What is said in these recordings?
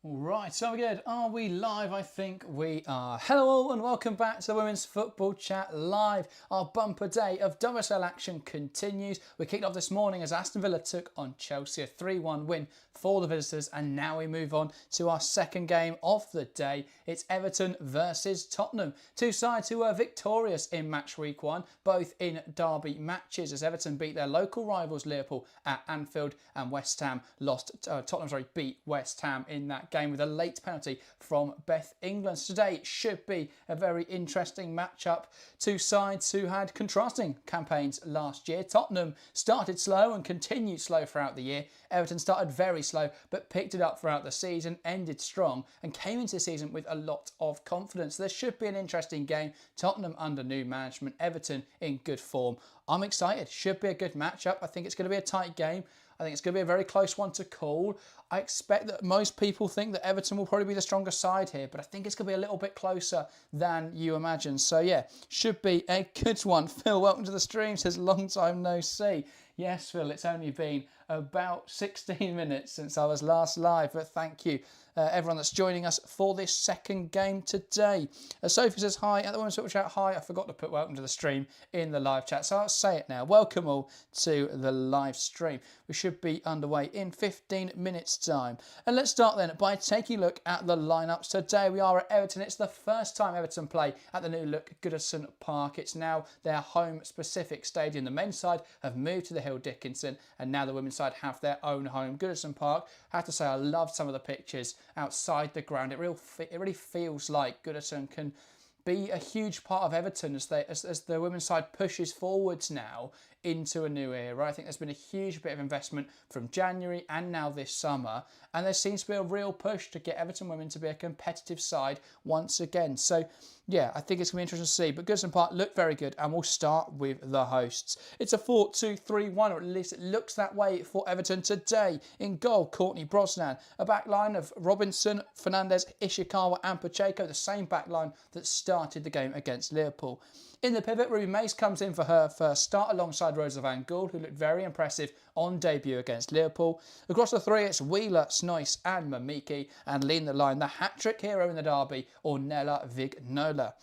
Right, so we're good. Are we live? I think we are. Hello all and welcome back to the Women's Football Chat Live. Our bumper day of WSL action continues. We kicked off this morning as Aston Villa took on Chelsea, a 3-1 win for the visitors, and now we move on to our second game of the day. It's Everton versus Tottenham. Two sides who were victorious in match week 1, both in derby matches, as Everton beat their local rivals Liverpool at Anfield and West Ham beat West Ham in that game with a late penalty from Beth England. So today should be a very interesting matchup. Two sides who had contrasting campaigns last year. Tottenham started slow and continued slow throughout the year. Everton started very slow but picked it up throughout the season, ended strong and came into the season with a lot of confidence. There should be an interesting game. Tottenham under new management, Everton in good form. I'm excited. Should be a good matchup. I think it's going to be a tight game. I think it's going to be a very close one to call. I expect that most people think that Everton will probably be the stronger side here, but I think it's going to be a little bit closer than you imagine. So yeah, should be a good one. Phil, welcome to the stream, says long time no see. Yes, Phil, it's only been about 16 minutes since I was last live, but thank you everyone that's joining us for this second game today. Sophie says hi at the Women's Football Chat. Hi, I forgot to put welcome to the stream in the live chat, so I'll say it now. Welcome all to the live stream. We should be underway in 15 minutes time. And let's start then by taking a look at the lineups. Today we are at Everton. It's the first time Everton play at the new look Goodison Park. It's now their home specific stadium. The men's side have moved to the Hill Dickinson and now the women's side have their own home, Goodison Park. I have to say I loved some of the pictures outside the ground. It really feels like Goodison can be a huge part of Everton as the women's side pushes forwards now into a new era. I think there's been a huge bit of investment from January and now this summer, and there seems to be a real push to get Everton women to be a competitive side once again. So yeah, I think it's going to be interesting to see. But Goodison Park look very good, and we'll start with the hosts. It's a 4-2-3-1, or at least it looks that way for Everton today. In goal, Courtney Brosnan. A back line of Robinson, Fernandez, Ishikawa and Pacheco, the same back line that started the game against Liverpool. In the pivot, Ruby Mace comes in for her first start alongside Rosa van Gool, who looked very impressive on debut against Liverpool. Across the three, it's Wheeler, Snoyce and Mamiki, and leading the line, the hat-trick hero in the derby, Ornella Vignola.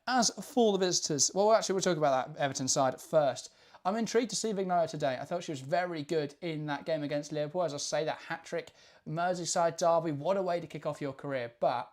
As for the visitors, well, actually, we'll talk about that Everton side first. I'm intrigued to see Vignola today. I thought she was very good in that game against Liverpool. As I say, that hat-trick Merseyside derby, what a way to kick off your career. But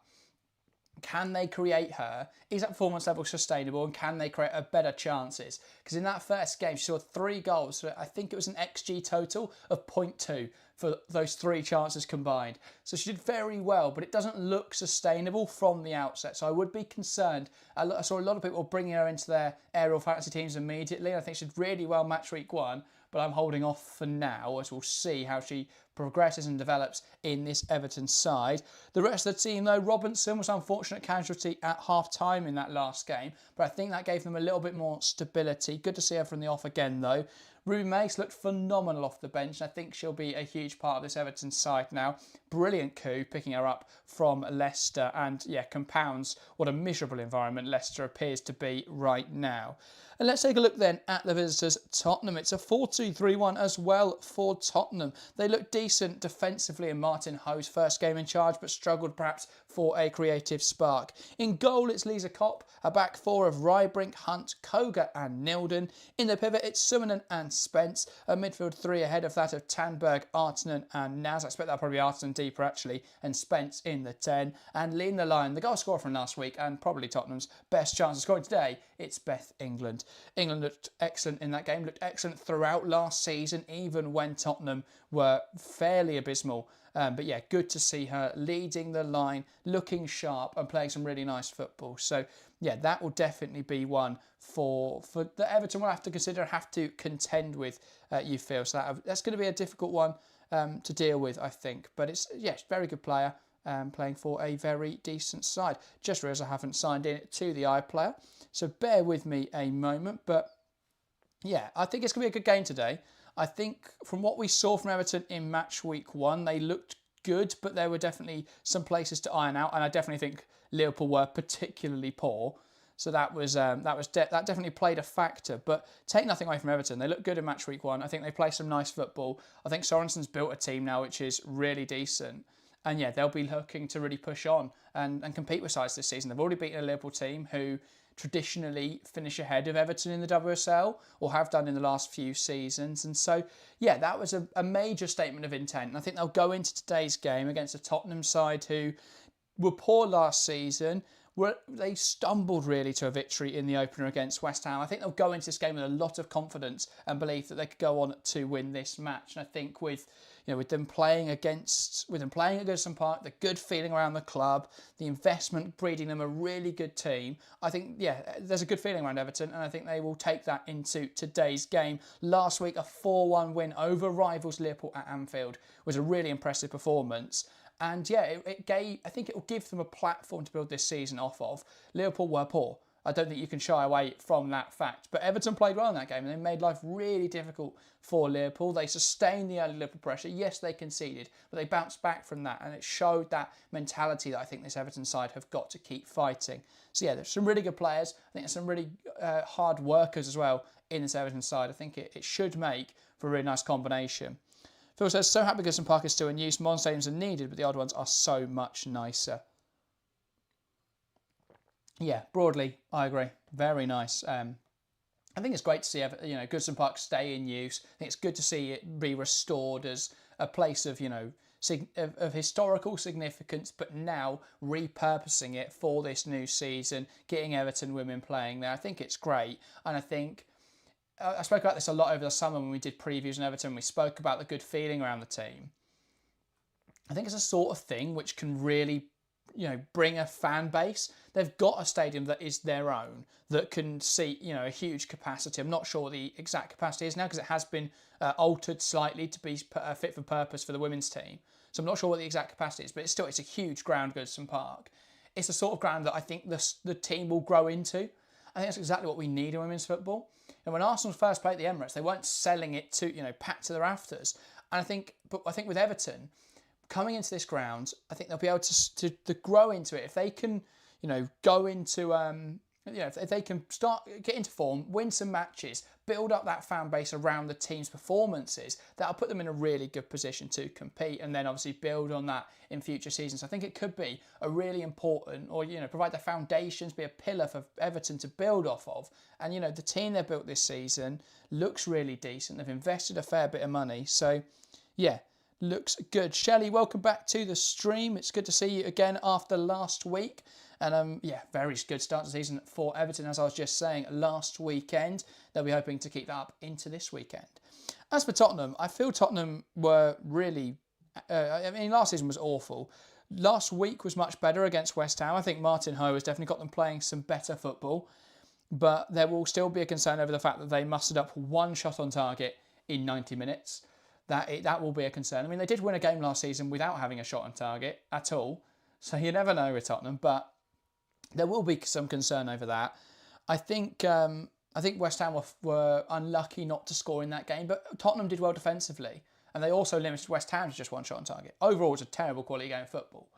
can they create her? Is that performance level sustainable, and can they create better chances? Because in that first game, she scored 3 goals. So I think it was an XG total of 0.2 for those 3 chances combined. So she did very well, but it doesn't look sustainable from the outset. So I would be concerned. I saw a lot of people bringing her into their aerial fantasy teams immediately. I think she did really well match week 1, but I'm holding off for now, as we'll see how she progresses and develops in this Everton side. The rest of the team, though, Robinson was an unfortunate casualty at half-time in that last game, but I think that gave them a little bit more stability. Good to see her from the off again, though. Ruby Mace looked phenomenal off the bench, and I think she'll be a huge part of this Everton side now. Brilliant coup, picking her up from Leicester, and yeah, compounds what a miserable environment Leicester appears to be right now. And let's take a look then at the visitors, Tottenham. It's a 4-2-3-1 as well for Tottenham. They look decent defensively in Martin Ho's first game in charge, but struggled perhaps for a creative spark. In goal, it's Lisa Kopp, a back four of Rybrink, Hunt, Koga and Nilden. In the pivot, it's Summonen and Spence, a midfield 3 ahead of that of Tanberg, Artinen and Naz. I expect that'll probably be Artinen deeper actually, and Spence in the 10. And leading the line, the goal scorer from last week, and probably Tottenham's best chance of scoring today, it's Beth England. England looked excellent in that game, looked excellent throughout last season, even when Tottenham were fairly abysmal. But yeah, good to see her leading the line, looking sharp and playing some really nice football. So yeah, that will definitely be one for the Everton will have to consider, have to contend with, you feel. So that's going to be a difficult one to deal with, I think. But it's, yeah, very good player. Playing for a very decent side. Just realised I haven't signed in to the iPlayer, so bear with me a moment. But yeah, I think it's going to be a good game today. I think from what we saw from Everton in match week 1, they looked good, but there were definitely some places to iron out, and I definitely think Liverpool were particularly poor. So that definitely played a factor. But take nothing away from Everton. They look good in match week 1. I think they play some nice football. I think Sorensen's built a team now which is really decent. And yeah, they'll be looking to really push on and compete with sides this season. They've already beaten a Liverpool team who traditionally finish ahead of Everton in the WSL, or have done in the last few seasons. And so, yeah, that was a major statement of intent. And I think they'll go into today's game against a Tottenham side who were poor last season. They stumbled really to a victory in the opener against West Ham. I think they'll go into this game with a lot of confidence and believe that they could go on to win this match. And I think with them playing at Goodison Park, the good feeling around the club, the investment breeding them a really good team, I think, yeah, there's a good feeling around Everton, and I think they will take that into today's game. Last week, a 4-1 win over rivals Liverpool at Anfield was a really impressive performance. And yeah, I think it will give them a platform to build this season off of. Liverpool were poor. I don't think you can shy away from that fact. But Everton played well in that game, and they made life really difficult for Liverpool. They sustained the early Liverpool pressure. Yes, they conceded, but they bounced back from that, and it showed that mentality that I think this Everton side have got to keep fighting. So yeah, there's some really good players. I think there's some really hard workers as well in this Everton side. I think it should make for a really nice combination. Phil says, so happy Goodison Park is still in use. Modern stadiums are needed, but the old ones are so much nicer. Yeah, broadly, I agree. Very nice. I think it's great to see Goodison Park stay in use. I think it's good to see it be restored as a place of of historical significance, but now repurposing it for this new season, getting Everton women playing there. I think it's great, and I think I spoke about this a lot over the summer when we did previews on Everton. We spoke about the good feeling around the team. I think it's a sort of thing which can really, bring a fan base. They've got a stadium that is their own, that can seat, a huge capacity. I'm not sure what the exact capacity is now because it has been altered slightly to be fit for purpose for the women's team. So I'm not sure what the exact capacity is, but it's a huge ground, Goodison Park. It's the sort of ground that I think the team will grow into. I think that's exactly what we need in women's football. And when Arsenal first played at the Emirates, they weren't selling it to, packed to the rafters. And I think with Everton, coming into this ground, I think they'll be able to grow into it. If they can, go into, if they can get into form, win some matches, build up that fan base around the team's performances, that'll put them in a really good position to compete, and then obviously build on that in future seasons. I think it could be a really important, or provide the foundations, be a pillar for Everton to build off of. And the team they've built this season looks really decent. They've invested a fair bit of money, so yeah, looks good. Shelley, welcome back to the stream. It's good to see you again after last week. And very good start to the season for Everton, as I was just saying, last weekend. They'll be hoping to keep that up into this weekend. As for Tottenham, I feel Tottenham were really... last season was awful. Last week was much better against West Ham. I think Martin Ho has definitely got them playing some better football. But there will still be a concern over the fact that they mustered up one shot on target in 90 minutes. That will be a concern. I mean, they did win a game last season without having a shot on target at all. So you never know with Tottenham, but there will be some concern over that. I think West Ham were unlucky not to score in that game, but Tottenham did well defensively, and they also limited West Ham to just one shot on target. Overall, it's a terrible quality game of football.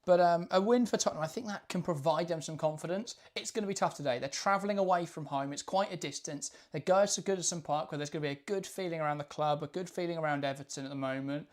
But a win for Tottenham, I think that can provide them some confidence. It's going to be tough today. They're travelling away from home. It's quite a distance. They go to Goodison Park, where there's going to be a good feeling around the club, a good feeling around Everton at the moment.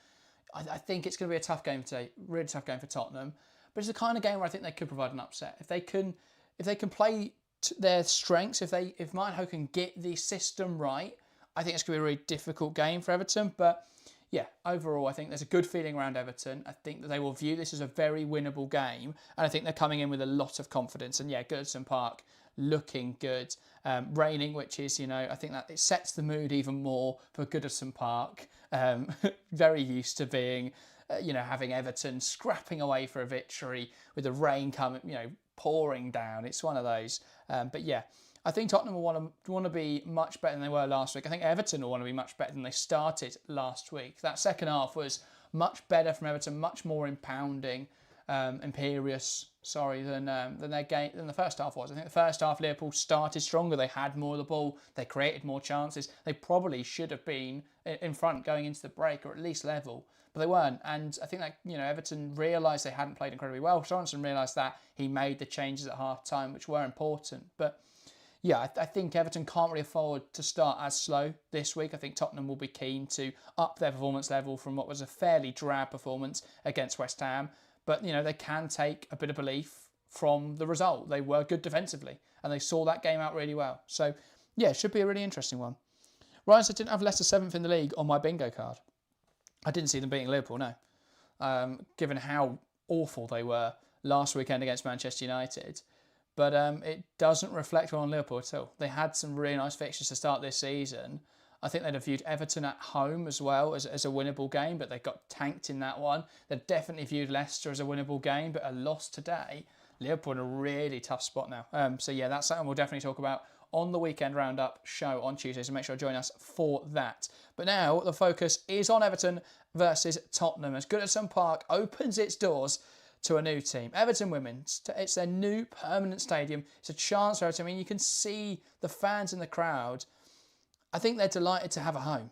I think it's going to be a tough game today, really tough game for Tottenham. But it's the kind of game where I think they could provide an upset. If they can play to their strengths, if Martin Ho can get the system right, I think it's going to be a really difficult game for Everton. But yeah, overall, I think there's a good feeling around Everton. I think that they will view this as a very winnable game, and I think they're coming in with a lot of confidence. And yeah, Goodison Park looking good. Raining, which is, I think that it sets the mood even more for Goodison Park. Very used to being, having Everton scrapping away for a victory with the rain coming, pouring down. It's one of those. But yeah, I think Tottenham will want to be much better than they were last week. I think Everton will want to be much better than they started last week. That second half was much better from Everton, much more imperious, than the first half was. I think the first half Liverpool started stronger. They had more of the ball. They created more chances. They probably should have been in front going into the break, or at least level, but they weren't. And I think that Everton realised they hadn't played incredibly well. Sorensen realised that. He made the changes at half time, which were important. But yeah, I think Everton can't really afford to start as slow this week. I think Tottenham will be keen to up their performance level from what was a fairly drab performance against West Ham. But, they can take a bit of belief from the result. They were good defensively and they saw that game out really well. So, yeah, it should be a really interesting one. Ryan said, didn't have Leicester 7th in the league on my bingo card. I didn't see them beating Liverpool, no. Given how awful they were last weekend against Manchester United. But it doesn't reflect well on Liverpool at all. They had some really nice fixtures to start this season. I think they'd have viewed Everton at home as well as a winnable game, but they got tanked in that one. They'd definitely viewed Leicester as a winnable game, but a loss today. Liverpool in a really tough spot now. So yeah, that's something we'll definitely talk about on the Weekend Roundup show on Tuesday, so make sure to join us for that. But now the focus is on Everton versus Tottenham as Goodison Park opens its doors to a new team. Everton Women, it's their new permanent stadium. It's a chance for Everton. I mean, you can see the fans in the crowd. I think they're delighted to have a home.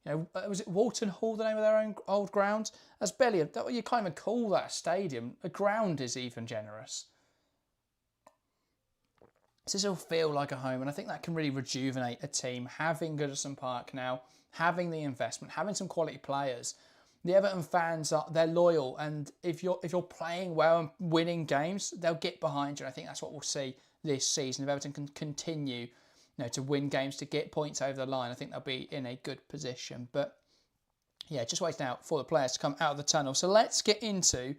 Was it Walton Hall, the name of their own old ground? That's barely, you can't even call that a stadium. A ground is even generous. This will feel like a home, and I think that can really rejuvenate a team. Having Goodison Park now, having the investment, having some quality players. The Everton fans they're loyal, and if you're playing well and winning games, they'll get behind you. And I think that's what we'll see this season. If Everton can continue, to win games, to get points over the line, I think they'll be in a good position. But yeah, just waiting out for the players to come out of the tunnel. So let's get into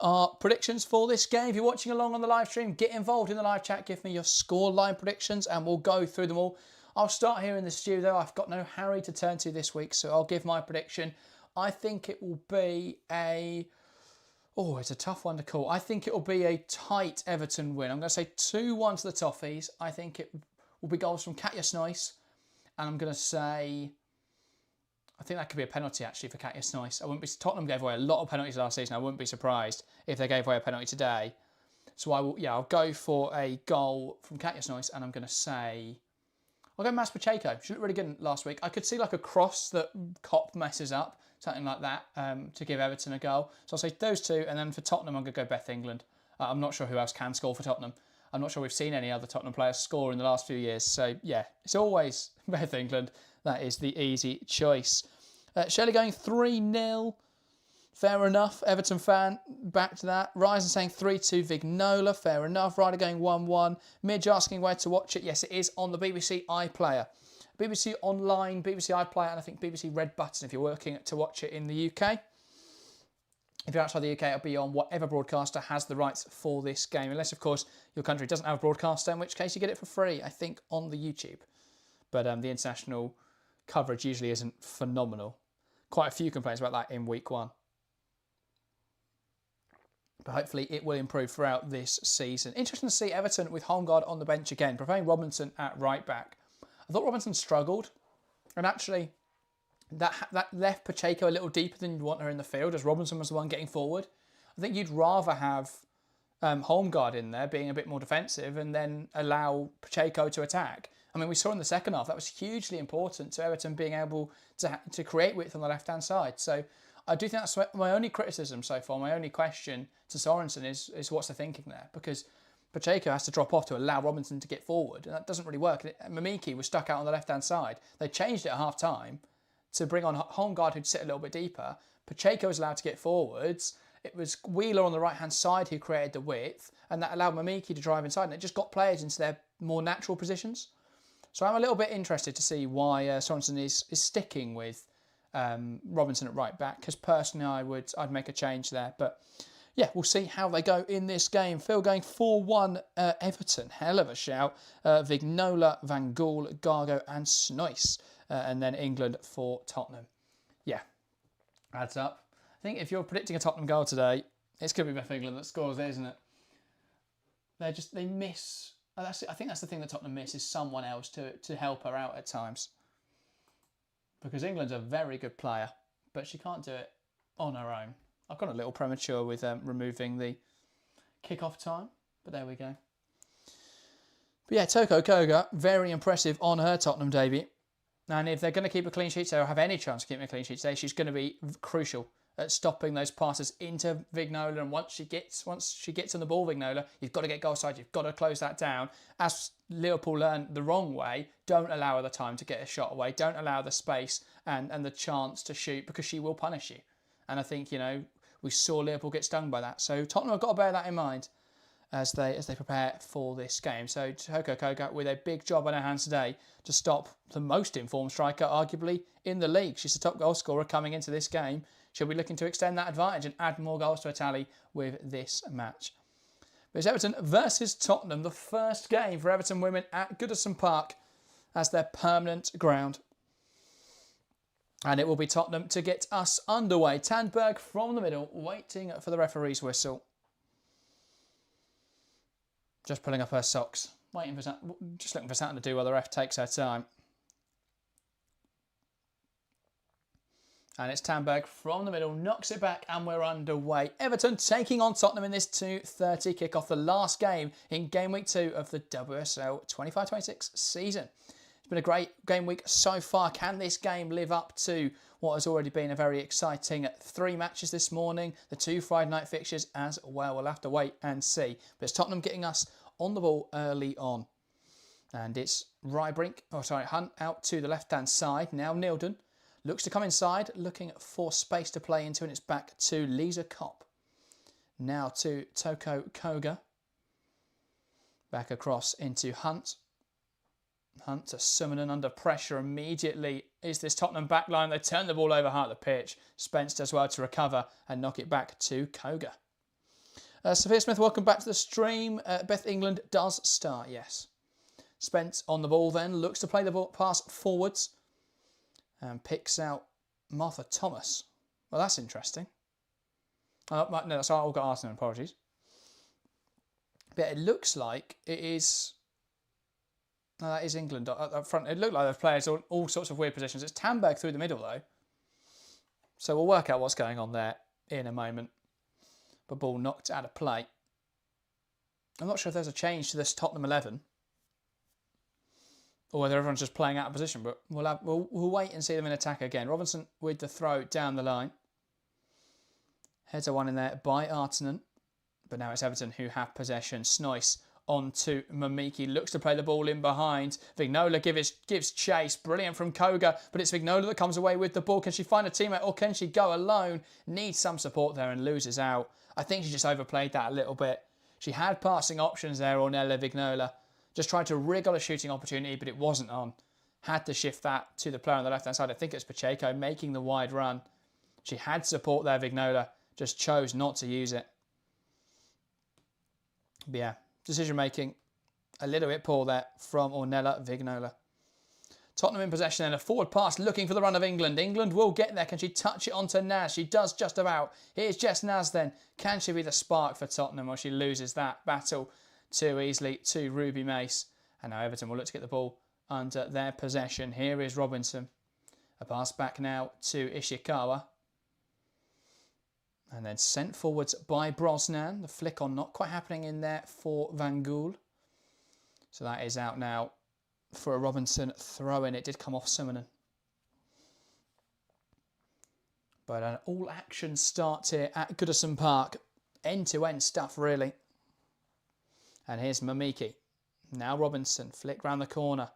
our predictions for this game. If you're watching along on the live stream, get involved in the live chat. Give me your scoreline predictions, and we'll go through them all. I'll start here in the studio. I've got no Harry to turn to this week, so I'll give my prediction. I think it will be it's a tough one to call. I think it will be a tight Everton win. I'm going to say 2-1 to the Toffees. I think it will be goals from Katja Snoys. And I'm going to say, I think that could be a penalty actually for Katja Snoys. Tottenham gave away a lot of penalties last season. I wouldn't be surprised if they gave away a penalty today. So I'll go for a goal from Katja Snoys, and I'm going to say, I'll go Mas Pacheco. She looked really good last week. I could see like a cross that Kopp messes up, something like that, to give Everton a goal. So I'll say those two, and then for Tottenham, I'm going to go Beth England. I'm not sure who else can score for Tottenham. I'm not sure we've seen any other Tottenham players score in the last few years. So yeah, it's always Beth England. That is the easy choice. Shelley going 3-0. Fair enough. Everton fan, back to that. Ryzen saying 3-2 Vignola. Fair enough. Ryder going 1-1. Midge asking where to watch it. Yes, it is on the BBC iPlayer. BBC Online, BBC iPlayer, and I think BBC Red Button if you're working to watch it in the UK. If you're outside the UK, it'll be on whatever broadcaster has the rights for this game. Unless, of course, your country doesn't have a broadcaster, in which case you get it for free, I think, on the YouTube. But the international coverage usually isn't phenomenal. Quite a few complaints about that in week 1. But hopefully it will improve throughout this season. Interesting to see Everton with Holmgard on the bench again, preferring Robinson at right back. I thought Robinson struggled, and actually that left Pacheco a little deeper than you'd want her in the field, as Robinson was the one getting forward. I think you'd rather have Holmgard in there being a bit more defensive and then allow Pacheco to attack. I mean, we saw in the second half that was hugely important to Everton being able to create width on the left-hand side. So I do think that's my only criticism so far. My only question to Sorensen is what's the thinking there? Because Pacheco has to drop off to allow Robinson to get forward, and that doesn't really work. Mamiki was stuck out on the left-hand side. They changed it at half-time to bring on Holmgard, who'd sit a little bit deeper. Pacheco was allowed to get forwards. It was Wheeler on the right-hand side who created the width, and that allowed Mamiki to drive inside, and it just got players into their more natural positions. So I'm a little bit interested to see why Sorensen is sticking with Robinson at right back, because personally I'd make a change there. But yeah, we'll see how they go in this game. Phil going 4-1 Everton. Hell of a shout. Vignola, Van Gaal, Gargo and Snoys. And then England for Tottenham. Yeah, adds up. I think if you're predicting a Tottenham goal today, it's going to be Beth England that scores there, isn't it? They miss. I think that's the thing that Tottenham miss, is someone else to help her out at times. Because England's a very good player, but she can't do it on her own. I've gone a little premature with removing the kickoff time, but there we go. But yeah, Toko Koga, very impressive on her Tottenham debut. And if they're going to keep a clean sheet, or have any chance of keeping a clean sheet today, she's going to be crucial at stopping those passes into Vignola, and once she gets on the ball, Vignola, you've got to get goal side, you've got to close that down. As Liverpool learned the wrong way, don't allow her the time to get a shot away, don't allow the space and the chance to shoot, because she will punish you. And I think, you know, we saw Liverpool get stung by that. So Tottenham have got to bear that in mind as they prepare for this game. So Toko Koga with a big job on her hands today to stop the most informed striker, arguably, in the league. She's the top goal scorer coming into this game. She'll be looking to extend that advantage and add more goals to her tally with this match. But it's Everton versus Tottenham, the first game for Everton women at Goodison Park as their permanent ground. And it will be Tottenham to get us underway. Tandberg from the middle, waiting for the referee's whistle. Just pulling up her socks, just looking for something to do while the ref takes her time. And it's Tandberg from the middle, knocks it back, and we're underway. Everton taking on Tottenham in this 2:30 kick-off, the last game in game week 2 of the WSL 25-26 season. It's been a great game week so far. Can this game live up to what has already been a very exciting 3 matches this morning? The 2 Friday night fixtures as well. We'll have to wait and see. But it's Tottenham getting us on the ball early on. And it's Hunt out to the left-hand side. Now Nilden looks to come inside, looking for space to play into, and it's back to Lisa Kopp. Now to Toko Koga. Back across into Hunt. Hunt to Summonen under pressure immediately. Is this Tottenham backline? They turn the ball over half the pitch. Spence does well to recover and knock it back to Koga. Sophia Smith, welcome back to the stream. Beth England does start, yes. Spence on the ball then, looks to play the ball, pass forwards. And picks out Martha Thomas. Well, that's interesting. No, that's all got Arsenal, apologies. But it looks like it is... No, that is England up front. It looked like there's players all sorts of weird positions. It's Tandberg through the middle, though. So we'll work out what's going on there in a moment. But ball knocked out of play. I'm not sure if there's a change to this Tottenham 11. Or whether everyone's just playing out of position, but we'll wait and see them in attack again. Robinson with the throw down the line. Header one in there by Artinen. But now it's Everton who have possession. Snoice on to Mamiki. Looks to play the ball in behind. Vignola gives chase. Brilliant from Koga, but it's Vignola that comes away with the ball. Can she find a teammate or can she go alone? Needs some support there and loses out. I think she just overplayed that a little bit. She had passing options there, Ornella Vignola. Just tried to wriggle a shooting opportunity, but it wasn't on. Had to shift that to the player on the left-hand side. I think it's Pacheco making the wide run. She had support there, Vignola. Just chose not to use it. But yeah, decision-making a little bit poor there from Ornella Vignola. Tottenham in possession and a forward pass looking for the run of England. England will get there. Can she touch it onto Naz? She does just about. Here's Jess Naz then. Can she be the spark for Tottenham, or she loses that battle too easily to Ruby Mace? And now Everton will look to get the ball under their possession. Here is Robinson. A pass back now to Ishikawa. And then sent forwards by Brosnan. The flick on not quite happening in there for Van Gool. So that is out now for a Robinson throw-in. It did come off Summonen. But an all-action start here at Goodison Park. End-to-end stuff, really. And here's Mamiki. Now Robinson, flick round the corner.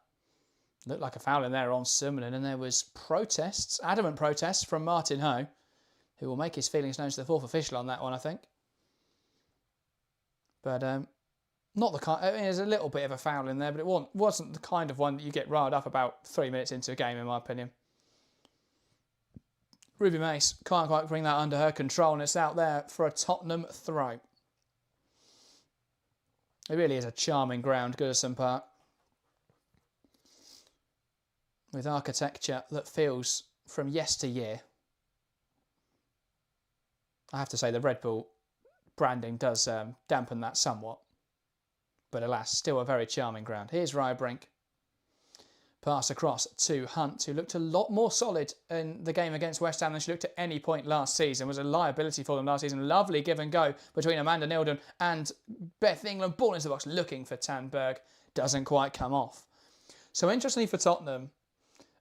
Looked like a foul in there on Summonen, and there was protests, adamant protests from Martin Ho, who will make his feelings known to the fourth official on that one, I think. But not the kind. I mean, there's a little bit of a foul in there, but it wasn't the kind of one that you get riled up about 3 minutes into a game, in my opinion. Ruby Mace can't quite bring that under her control, and it's out there for a Tottenham throw. It really is a charming ground, Goodison Park, with architecture that feels from yesteryear. I have to say the Red Bull branding does dampen that somewhat. But alas, still a very charming ground. Here's Ryebrink. Pass across to Hunt, who looked a lot more solid in the game against West Ham than she looked at any point last season. Was a liability for them last season. Lovely give and go between Amanda Nilden and Beth England. Ball into the box, looking for Tandberg. Doesn't quite come off. So interestingly for Tottenham,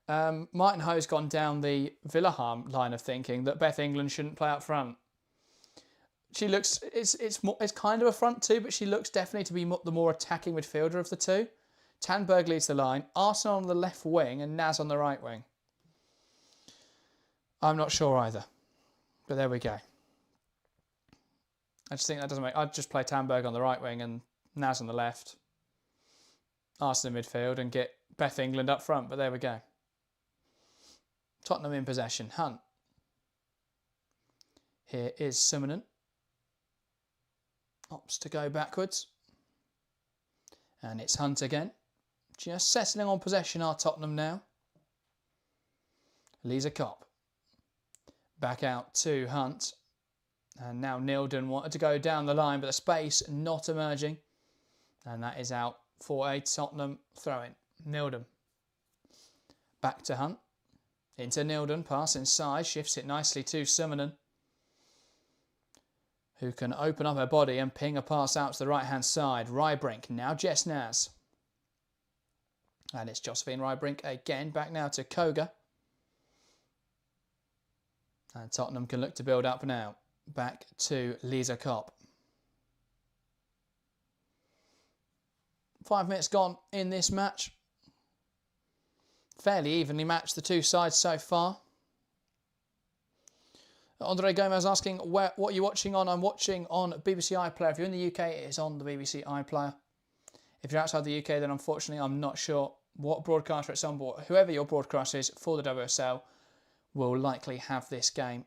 Martin Ho's gone down the Villa line of thinking that Beth England shouldn't play up front. She looks, it's kind of a front two, but she looks definitely to be the more attacking midfielder of the two. Tandberg leads the line, Arsenal on the left wing and Naz on the right wing. I'm not sure either, but there we go. I just think that doesn't make... I'd just play Tandberg on the right wing and Naz on the left. Arsenal in midfield and get Beth England up front, but there we go. Tottenham in possession. Hunt. Here is Simonen. Opts to go backwards. And it's Hunt again. Just settling on possession are Tottenham now. Lisa Kopp. Back out to Hunt. And now Nilden wanted to go down the line, but the space not emerging. And that is out for a Tottenham throw-in. Nilden. Back to Hunt. Into Nilden. Pass inside. Shifts it nicely to Simonen, who can open up her body and ping a pass out to the right-hand side. Rybrink. Now Jess Naz. And it's Josephine Rybrink again. Back now to Koga. And Tottenham can look to build up now. Back to Lisa Kopp. 5 minutes gone in this match. Fairly evenly matched, the two sides so far. Andre Gomez asking, what are you watching on? I'm watching on BBC iPlayer. If you're in the UK, it is on the BBC iPlayer. If you're outside the UK, then unfortunately, I'm not sure what broadcaster it's on, but whoever your broadcaster is for the WSL will likely have this game.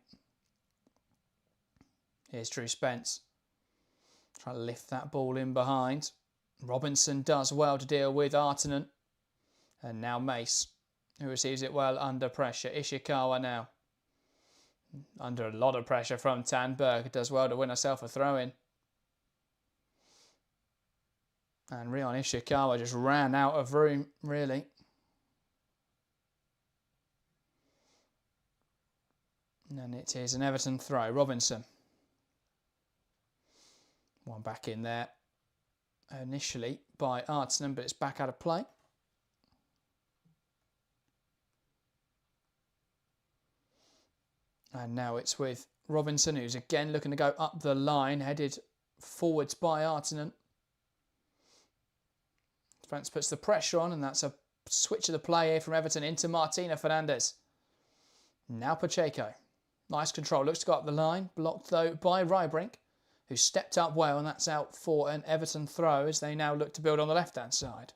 Here's Drew Spence. Try to lift that ball in behind. Robinson does well to deal with Artinen. And now Mace, who receives it well under pressure. Ishikawa now. Under a lot of pressure from Tandberg. Does well to win herself a throw-in. And Rion Ishikawa just ran out of room, really. And it is an Everton throw. Robinson. One back in there initially by Artinen, but it's back out of play. And now it's with Robinson, who's again looking to go up the line, headed forwards by Artinen. Spence puts the pressure on, and that's a switch of the play here from Everton into Martina Fernandez. Now Pacheco. Nice control, looks to go up the line. Blocked though by Rybrink, who stepped up well, and that's out for an Everton throw as they now look to build on the left-hand side.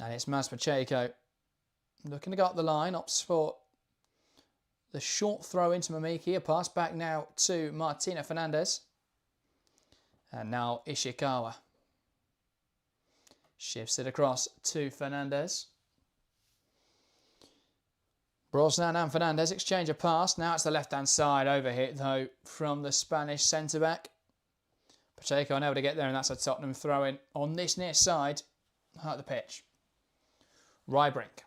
And it's Maz Pacheco looking to go up the line, opts for the short throw into Mamiki. A pass back now to Martina Fernandez. And now Ishikawa. Shifts it across to Fernandez. Brosnan and Fernandez exchange a pass. Now it's the left-hand side overhit, though, from the Spanish centre-back. Pacheco unable to get there, and that's a Tottenham throw-in on this near side. At the pitch. Rybrink.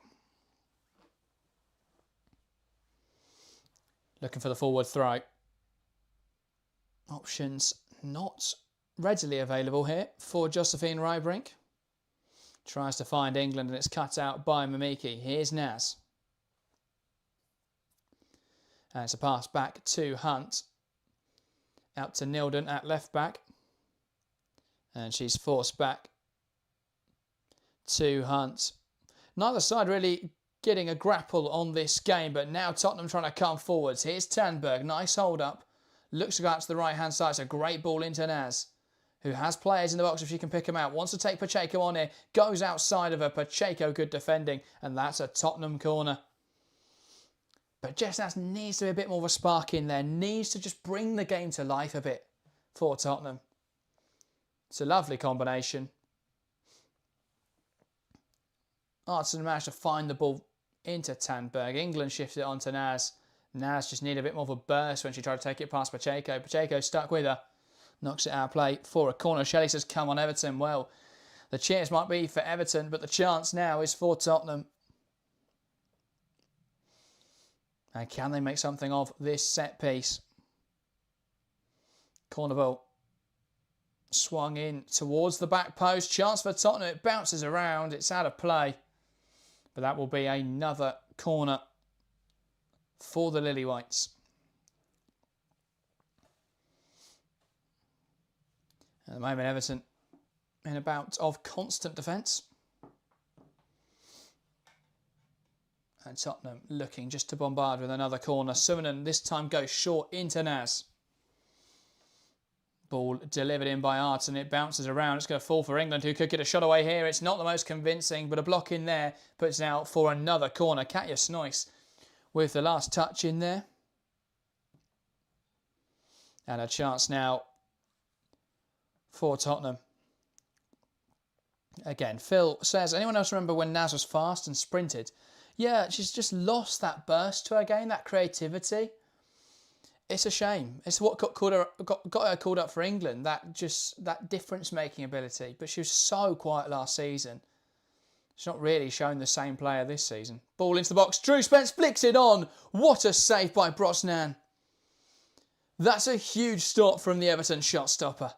Looking for the forward throw. Options not readily available here for Josephine Rybrink. Tries to find England, and it's cut out by Mamiki. Here's Naz. And it's a pass back to Hunt. Out to Nilden at left back. And she's forced back to Hunt. Neither side really getting a grapple on this game, but now Tottenham trying to come forwards. Here's Tandberg. Nice hold up. Looks to go out to the right-hand side. It's a great ball into Naz, who has players in the box if she can pick them out. Wants to take Pacheco on here. Goes outside of her. Pacheco good defending, and that's a Tottenham corner. But Jess Naz needs to be a bit more of a spark in there. Needs to just bring the game to life a bit for Tottenham. It's a lovely combination. Artsen managed to find the ball into Tandberg. England shifted it on to Naz. Naz just needed a bit more of a burst when she tried to take it past Pacheco. Pacheco stuck with her. Knocks it out of play for a corner. Shelley says, come on Everton. Well, the cheers might be for Everton, but the chance now is for Tottenham. And can they make something of this set piece? Corner ball. Swung in towards the back post. Chance for Tottenham. It bounces around. It's out of play. But that will be another corner for the Lily Whites. At the moment, Everton in a bout of constant defence. And Tottenham looking just to bombard with another corner. Summonen this time goes short into Naz. Ball delivered in by Arton. It bounces around. It's going to fall for England, who could get a shot away here. It's not the most convincing, but a block in there puts out for another corner. Katja Snoys with the last touch in there. And a chance now for Tottenham. Again, Phil says, anyone else remember when Naz was fast and sprinted? Yeah, she's just lost that burst to her game, that creativity. It's a shame. It's what got her called up for England, that difference-making ability. But she was so quiet last season. She's not really shown the same player this season. Ball into the box. Drew Spence flicks it on. What a save by Brosnan. That's a huge stop from the Everton shot stopper.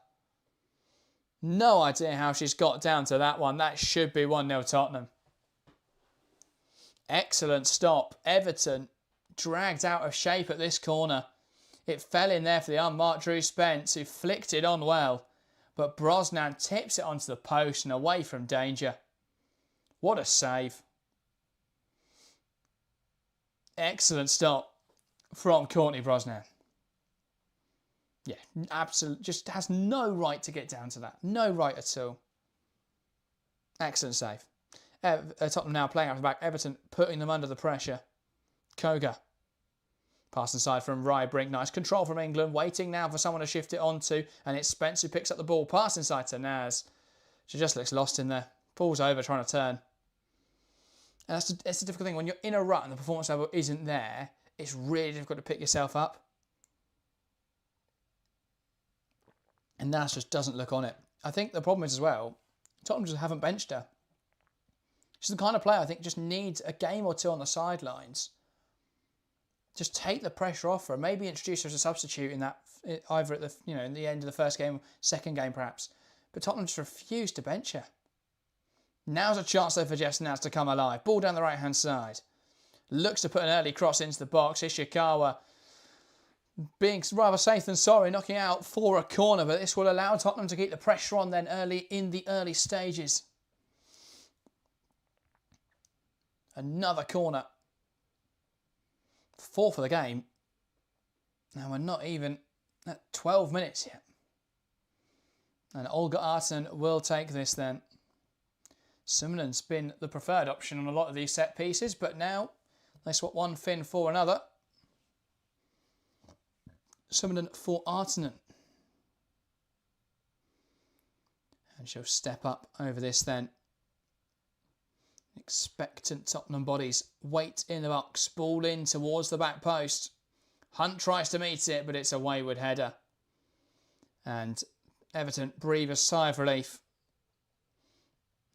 No idea how she's got down to that one. That should be 1-0 Tottenham. Excellent stop. Everton dragged out of shape at this corner. It fell in there for the unmarked Drew Spence, who flicked it on well. But Brosnan tips it onto the post and away from danger. What a save. Excellent stop from Courtney Brosnan. Yeah, absolutely. Just has no right to get down to that. No right at all. Excellent save. Tottenham now playing out the back. Everton putting them under the pressure. Koga. Pass inside from Ryebrink. Nice control from England. Waiting now for someone to shift it onto. And it's Spence who picks up the ball. Pass inside to Naz. She just looks lost in there. Pulls over trying to turn. And that's the difficult thing. When you're in a rut and the performance level isn't there, it's really difficult to pick yourself up. And Naz just doesn't look on it. I think the problem is as well, Tottenham just haven't benched her. She's the kind of player I think just needs a game or two on the sidelines. Just take the pressure off her. Maybe introduce her as a substitute in that, either at the in the end of the first game, second game perhaps. But Tottenham just refuse to bench her. Now's a chance though for Jess Naz to come alive. Ball down the right hand side. Looks to put an early cross into the box. Ishikawa being rather safe than sorry, knocking out for a corner, but this will allow Tottenham to keep the pressure on then in the early stages. Another corner. 4 for the game. Now we're not even at 12 minutes yet. And Olga Arton will take this then. Summonen's been the preferred option on a lot of these set pieces, but now they swap one Finn for another. Summonen for Artonen. And she'll step up over this then. Expectant Tottenham bodies wait in the box. Ball in towards the back post. Hunt tries to meet it, but it's a wayward header. And Everton breathe a sigh of relief.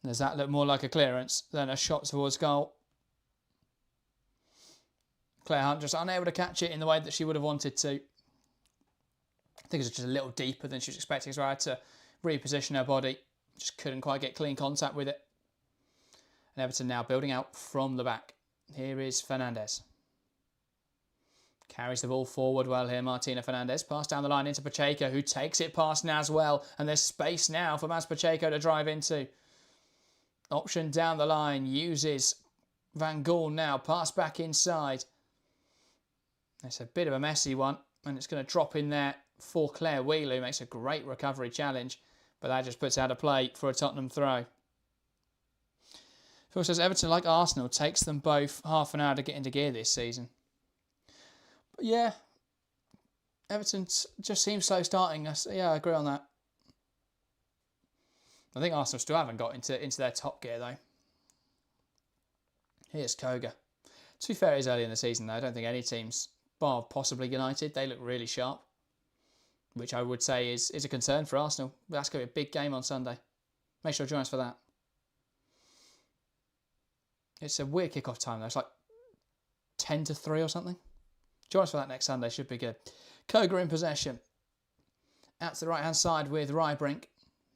Does that look more like a clearance than a shot towards goal? Claire Hunt just unable to catch it in the way that she would have wanted to. I think it was just a little deeper than she was expecting, so I had to reposition her body. Just couldn't quite get clean contact with it. And Everton now building out from the back. Here is Fernandez. Carries the ball forward well here, Martina Fernandez. Pass down the line into Pacheco, who takes it past Naz well. And there's space now for Maz Pacheco to drive into. Option down the line, uses Van Gaal now. Pass back inside. It's a bit of a messy one. And it's going to drop in there for Claire Wheeler, who makes a great recovery challenge. But that just puts out a play for a Tottenham throw. Phil says Everton, like Arsenal, takes them both half an hour to get into gear this season. But yeah, Everton just seems slow starting. Yeah, I agree on that. I think Arsenal still haven't got into their top gear though. Here's Koga. To be fair, it is early in the season though. I don't think any teams, bar possibly United, they look really sharp. Which I would say is a concern for Arsenal. But that's going to be a big game on Sunday. Make sure to join us for that. It's a weird kickoff time though. It's like 10 to 3 or something. Join us for that next Sunday. Should be good. Koga in possession. Out to the right hand side with Ryebrink.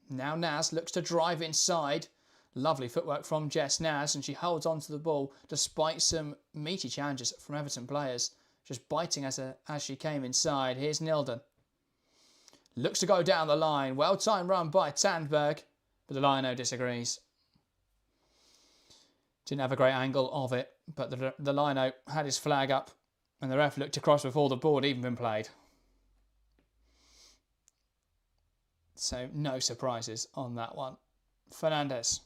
Now Naz looks to drive inside. Lovely footwork from Jess Naz, and she holds on to the ball despite some meaty challenges from Everton players, just biting as she came inside. Here's Nilden. Looks to go down the line. Well-timed run by Tandberg, but the lino disagrees. Didn't have a great angle of it, but the lino had his flag up, and the ref looked across before the ball had even been played. So no surprises on that one. Fernandez.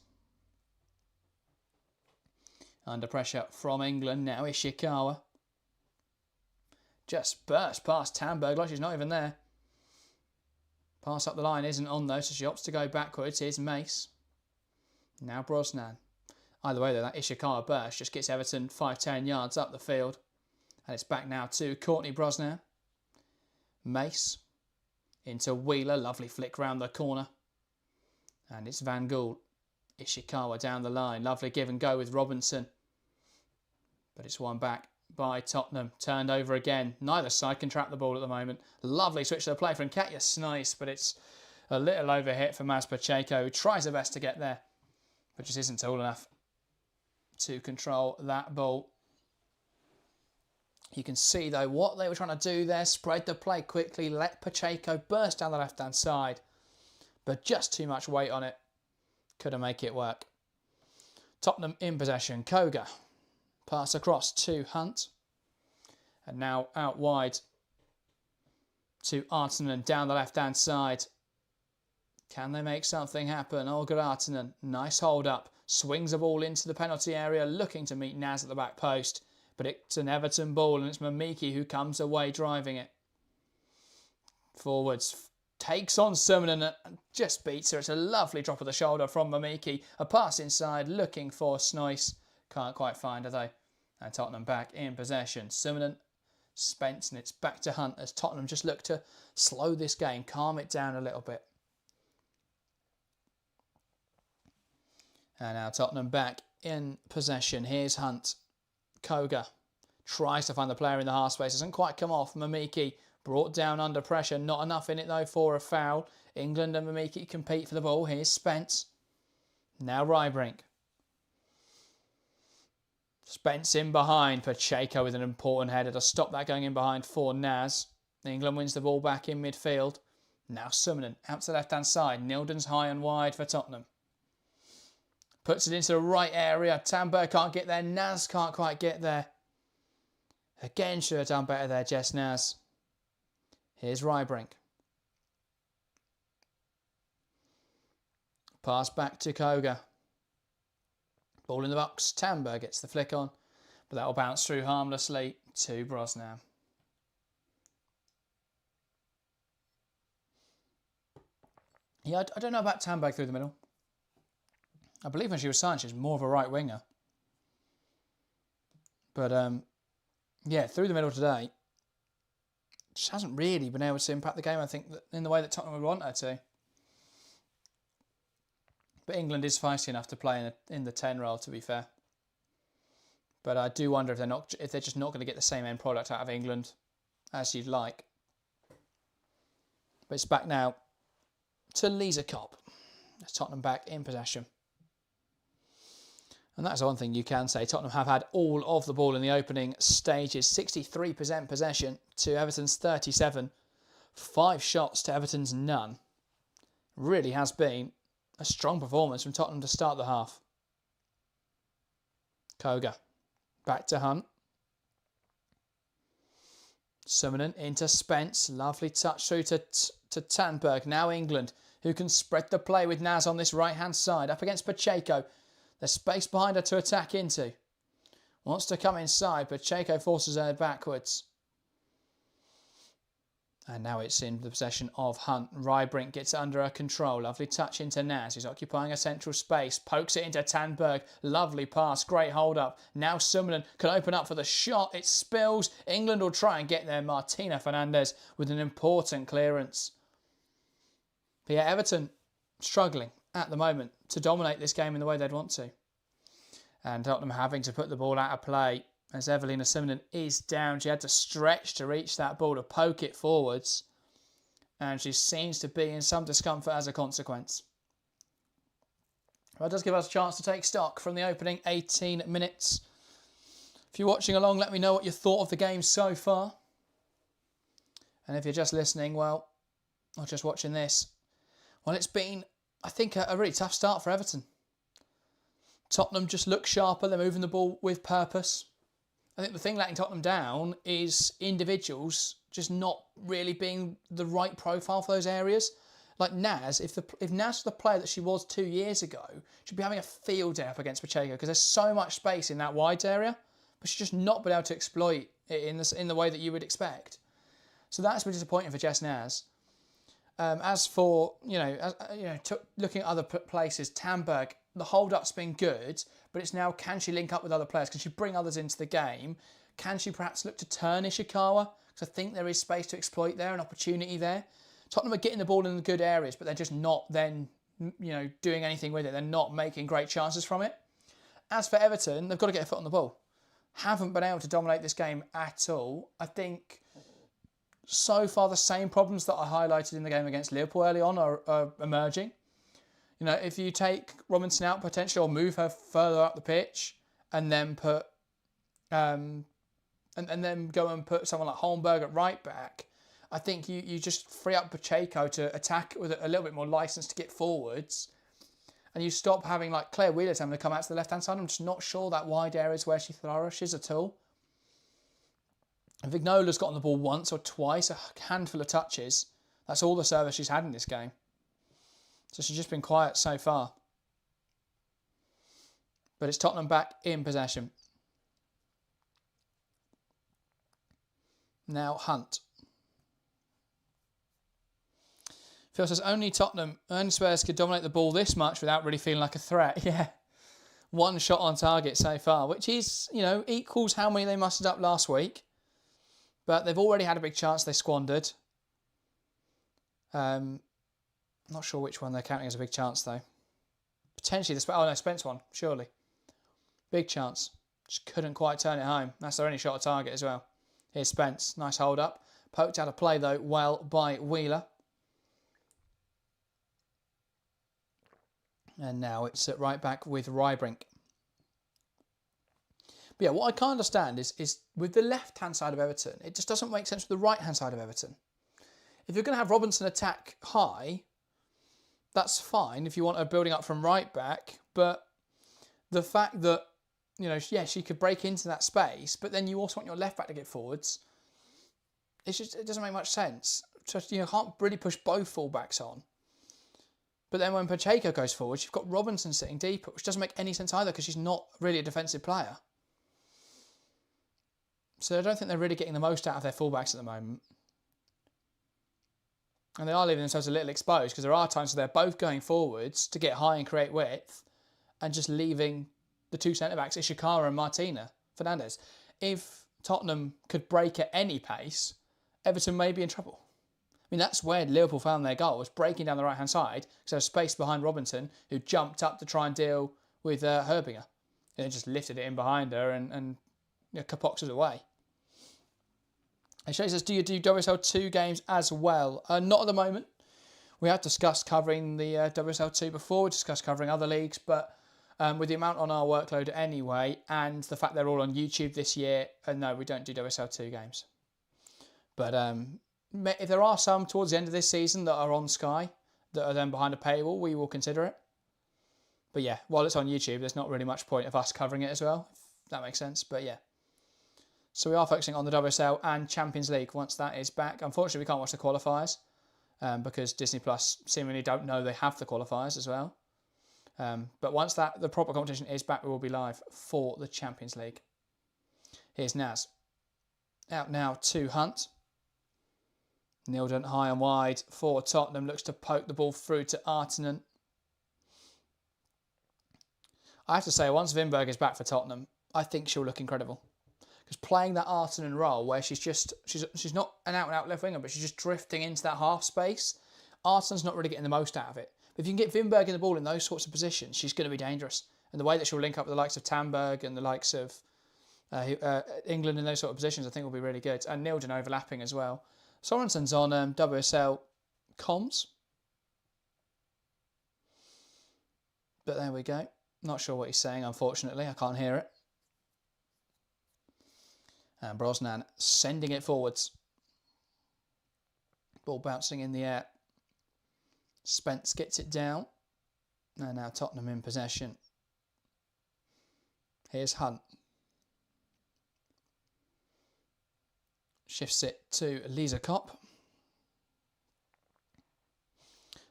Under pressure from England now. Ishikawa. Just burst past Tandberg like she's not even there. Pass up the line isn't on though, so she opts to go backwards. Here's Mace. Now Brosnan. Either way though, that Ishikawa burst just gets Everton 5-10 yards up the field. And it's back now to Courtney Brosnan. Mace. Into Wheeler. Lovely flick round the corner. And it's Van Gool. Ishikawa down the line. Lovely give and go with Robinson. But it's one back by Tottenham. Turned over again. Neither side can trap the ball at the moment. Lovely switch to the play from Katja Snice, but it's a little overhit for Maz Pacheco, who tries her best to get there, but just isn't tall enough to control that ball. You can see, though, what they were trying to do there. Spread the play quickly. Let Pacheco burst down the left-hand side. But just too much weight on it. Couldn't make it work. Tottenham in possession. Koga. Pass across to Hunt. And now out wide to Artinen down the left-hand side. Can they make something happen? Olga Artinen. Nice hold up. Swings the ball into the penalty area, looking to meet Naz at the back post. But it's an Everton ball, and it's Mamiki who comes away driving it. Forwards. Takes on Summonen and just beats her. It's a lovely drop of the shoulder from Mamiki. A pass inside, looking for Snice. Can't quite find her though. And Tottenham back in possession. Summonen, Spence, and it's back to Hunt as Tottenham just look to slow this game, calm it down a little bit. And now Tottenham back in possession. Here's Hunt. Koga tries to find the player in the half space. Doesn't quite come off. Mamiki brought down under pressure. Not enough in it though for a foul. England and Mamiki compete for the ball. Here's Spence. Now Rybrink. Spence in behind. Pacheco with an important header to stop that going in behind for Naz. England wins the ball back in midfield. Now Summonen out to the left-hand side. Nilden's high and wide for Tottenham. Puts it into the right area. Tandberg can't get there. Naz can't quite get there. Again, should have done better there, Jess Naz. Here's Rybrink. Pass back to Koga. Ball in the box. Tandberg gets the flick on, but that will bounce through harmlessly to Brosnan. Yeah, I don't know about Tandberg through the middle. I believe when she was signed, she was more of a right winger. But, yeah, through the middle today, just hasn't really been able to impact the game, I think, in the way that Tottenham would want her to. But England is feisty enough to play in the 10 role, to be fair. But I do wonder if they're just not going to get the same end product out of England as you'd like. But it's back now to Lisa Kopp. Tottenham back in possession. And that's one thing you can say. Tottenham have had all of the ball in the opening stages. 63% possession to Everton's 37. 5 shots to Everton's none. Really has been a strong performance from Tottenham to start the half. Koga. Back to Hunt. Summonen into Spence. Lovely touch through to Tandberg. Now England, who can spread the play with Naz on this right-hand side. Up against Pacheco. There's space behind her to attack into. Wants to come inside. Pacheco forces her backwards. And now it's in the possession of Hunt. Rybrink gets it under her control. Lovely touch into Naz, who's occupying a central space. Pokes it into Tandberg. Lovely pass. Great hold up. Now Summonen can open up for the shot. It spills. England will try and get there. Martina Fernandez with an important clearance. But yeah, Everton struggling at the moment to dominate this game in the way they'd want to. And Tottenham having to put the ball out of play as Evelina Summonen is down. She had to stretch to reach that ball, to poke it forwards. And she seems to be in some discomfort as a consequence. That does give us a chance to take stock from the opening 18 minutes. If you're watching along, let me know what you thought of the game so far. And if you're just listening, well, or just watching this, well, it's been, I think, a really tough start for Everton. Tottenham just look sharper. They're moving the ball with purpose. I think the thing letting Tottenham down is individuals just not really being the right profile for those areas. Like Naz, if Naz was the player that she was 2 years ago, she'd be having a field day up against Pacheco because there's so much space in that wide area, but she's just not been able to exploit it in the way that you would expect. So that's been disappointing for Jess Naz. As for looking at other places, Tamberg, the hold-up's been good, but it's now, can she link up with other players? Can she bring others into the game? Can she perhaps look to turn Ishikawa? Because I think there is space to exploit there, an opportunity there. Tottenham are getting the ball in the good areas, but they're just not then, doing anything with it. They're not making great chances from it. As for Everton, they've got to get a foot on the ball. Haven't been able to dominate this game at all. I think so far the same problems that I highlighted in the game against Liverpool early on are emerging. If you take Robinson out potentially or move her further up the pitch and then put and then go and put someone like Holmberg at right back, I think you just free up Pacheco to attack with a little bit more license to get forwards, and you stop having like Claire Wheeler having to come out to the left-hand side. I'm just not sure that wide area is where she flourishes at all. Vignola's got on the ball once or twice, a handful of touches. That's all the service she's had in this game. So she's just been quiet so far. But it's Tottenham back in possession. Now Hunt. Phil says, only Spurs could dominate the ball this much without really feeling like a threat. Yeah. One shot on target so far, which is, equals how many they mustered up last week. But they've already had a big chance they squandered. Not sure which one they're counting as a big chance, though. Potentially Spence one, surely. Big chance. Just couldn't quite turn it home. That's their only shot at target as well. Here's Spence. Nice hold up. Poked out of play, though, well by Wheeler. And now it's at right back with Rybrink. But yeah, what I can't understand is with the left-hand side of Everton, it just doesn't make sense with the right-hand side of Everton. If you're going to have Robinson attack high, that's fine if you want her building up from right back. But the fact that, she could break into that space, but then you also want your left back to get forwards, it doesn't make much sense. So, you can't really push both fullbacks on. But then when Pacheco goes forward, you've got Robinson sitting deeper, which doesn't make any sense either because she's not really a defensive player. So I don't think they're really getting the most out of their fullbacks at the moment. And they are leaving themselves a little exposed because there are times where they're both going forwards to get high and create width and just leaving the two centre-backs, Ishikawa and Martina Fernandez. If Tottenham could break at any pace, Everton may be in trouble. I mean, that's where Liverpool found their goal, was breaking down the right-hand side because there was space behind Robinson, who jumped up to try and deal with Herbinger. And just lifted it in behind her and capoxed it away. And Shay says, do you do WSL 2 games as well? Not at the moment. We have discussed covering the WSL 2 before. We discussed covering other leagues, but with the amount on our workload anyway, and the fact they're all on YouTube this year, no, we don't do WSL 2 games. But if there are some towards the end of this season that are on Sky, that are then behind a paywall, we will consider it. But yeah, while it's on YouTube, there's not really much point of us covering it as well, if that makes sense. But yeah. So we are focusing on the WSL and Champions League once that is back. Unfortunately, we can't watch the qualifiers because Disney Plus seemingly don't know they have the qualifiers as well. But once the proper competition is back, we will be live for the Champions League. Here's Naz. Out now to Hunt. Nilden high and wide for Tottenham. Looks to poke the ball through to Artinen. I have to say, once Wimberg is back for Tottenham, I think she'll look incredible. Because playing that Artinen role where she's not an out-and-out left winger, but she's just drifting into that half space, Artenen's not really getting the most out of it. But if you can get Wimberg in the ball in those sorts of positions, she's going to be dangerous. And the way that she'll link up with the likes of Tamberg and the likes of England in those sort of positions, I think will be really good. And Nilden overlapping as well. Sorensen's on WSL comms. But there we go. Not sure what he's saying, unfortunately. I can't hear it. And Brosnan sending it forwards. Ball bouncing in the air. Spence gets it down. And now Tottenham in possession. Here's Hunt. Shifts it to Lisa Kopp.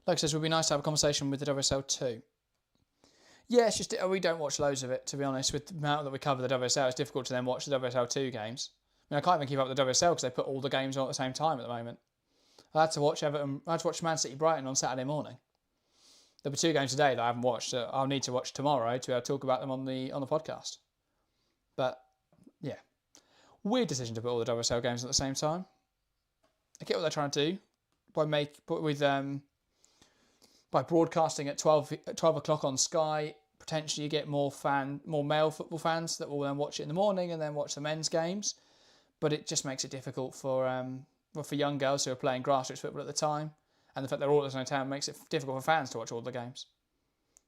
Like I said, it would be nice to have a conversation with the WSL too. Yeah, it's just we don't watch loads of it, to be honest. With the amount that we cover the WSL, it's difficult to then watch the WSL 2 games. I mean, I can't even keep up with the WSL because they put all the games on at the same time at the moment. I had to watch Man City Brighton on Saturday morning. There'll be 2 games today that I haven't watched. So I'll need to watch tomorrow to talk about them on the podcast. But yeah, weird decision to put all the WSL games at the same time. I get what they're trying to do by broadcasting at 12 o'clock on Sky. Potentially, you get more male football fans that will then watch it in the morning and then watch the men's games. But it just makes it difficult for young girls who are playing grassroots football at the time. And the fact they're all at the same time makes it difficult for fans to watch all the games.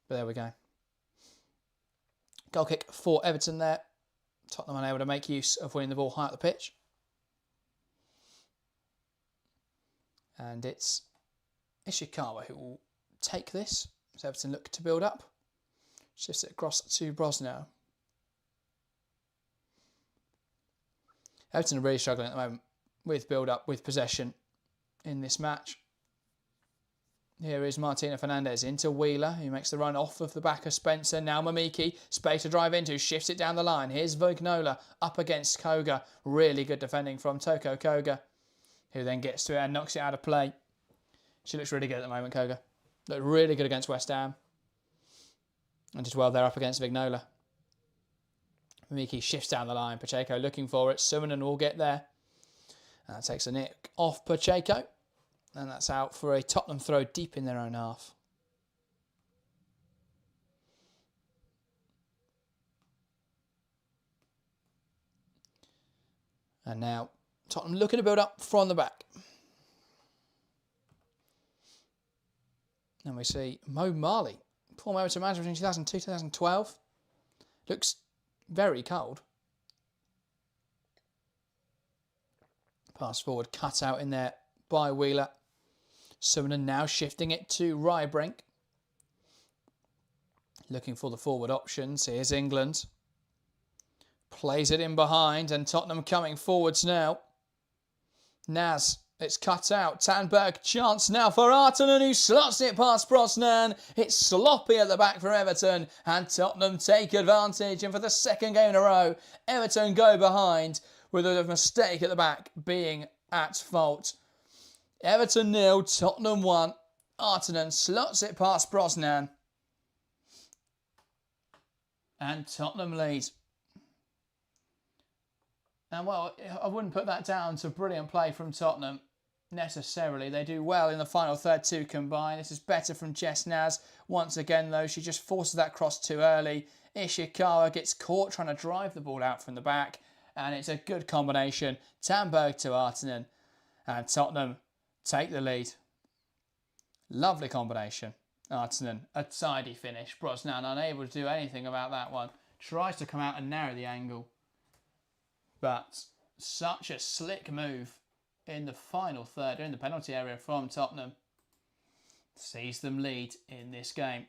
But there we go. Goal kick for Everton there. Tottenham unable to make use of winning the ball high up the pitch. And it's Ishikawa who will take this. As Everton look to build up. Shifts it across to Brosnan. Everton are really struggling at the moment with build-up, with possession in this match. Here is Martina Fernandez into Wheeler, who makes the run off of the back of Spencer. Now Mamiki, space to drive into, shifts it down the line. Here's Vignola up against Koga. Really good defending from Toko Koga, who then gets to it and knocks it out of play. She looks really good at the moment, Koga. Looked really good against West Ham. And just well there up against Vignola. Mamiki shifts down the line. Pacheco looking for it. Summonen will get there. And that takes a nick off Pacheco. And that's out for a Tottenham throw deep in their own half. And now Tottenham looking to build up from the back. And we see Mo Marley, former Everton manager between 2002 2012. Looks very cold. Pass forward, cut out in there by Wheeler. Summoner now shifting it to Ryebrink. Looking for the forward options. Here's England. Plays it in behind and Tottenham coming forwards now. Naz, it's cut out. Tandberg, chance now for Artonen who slots it past Brosnan. It's sloppy at the back for Everton and Tottenham take advantage. And for the second game in a row, Everton go behind with a mistake at the back being at fault. Everton 0, Tottenham 1. Artonen slots it past Brosnan. And Tottenham lead. And well, I wouldn't put that down to brilliant play from Tottenham necessarily. They do well in the final third to combine. This is better from Jess Naz. Once again though, she just forces that cross too early. Ishikawa gets caught trying to drive the ball out from the back. And it's a good combination. Tandberg to Artonen. And Tottenham take the lead. Lovely combination. Artonen, a tidy finish. Brosnan unable to do anything about that one. Tries to come out and narrow the angle. But such a slick move in the final third, in the penalty area from Tottenham. Sees them lead in this game.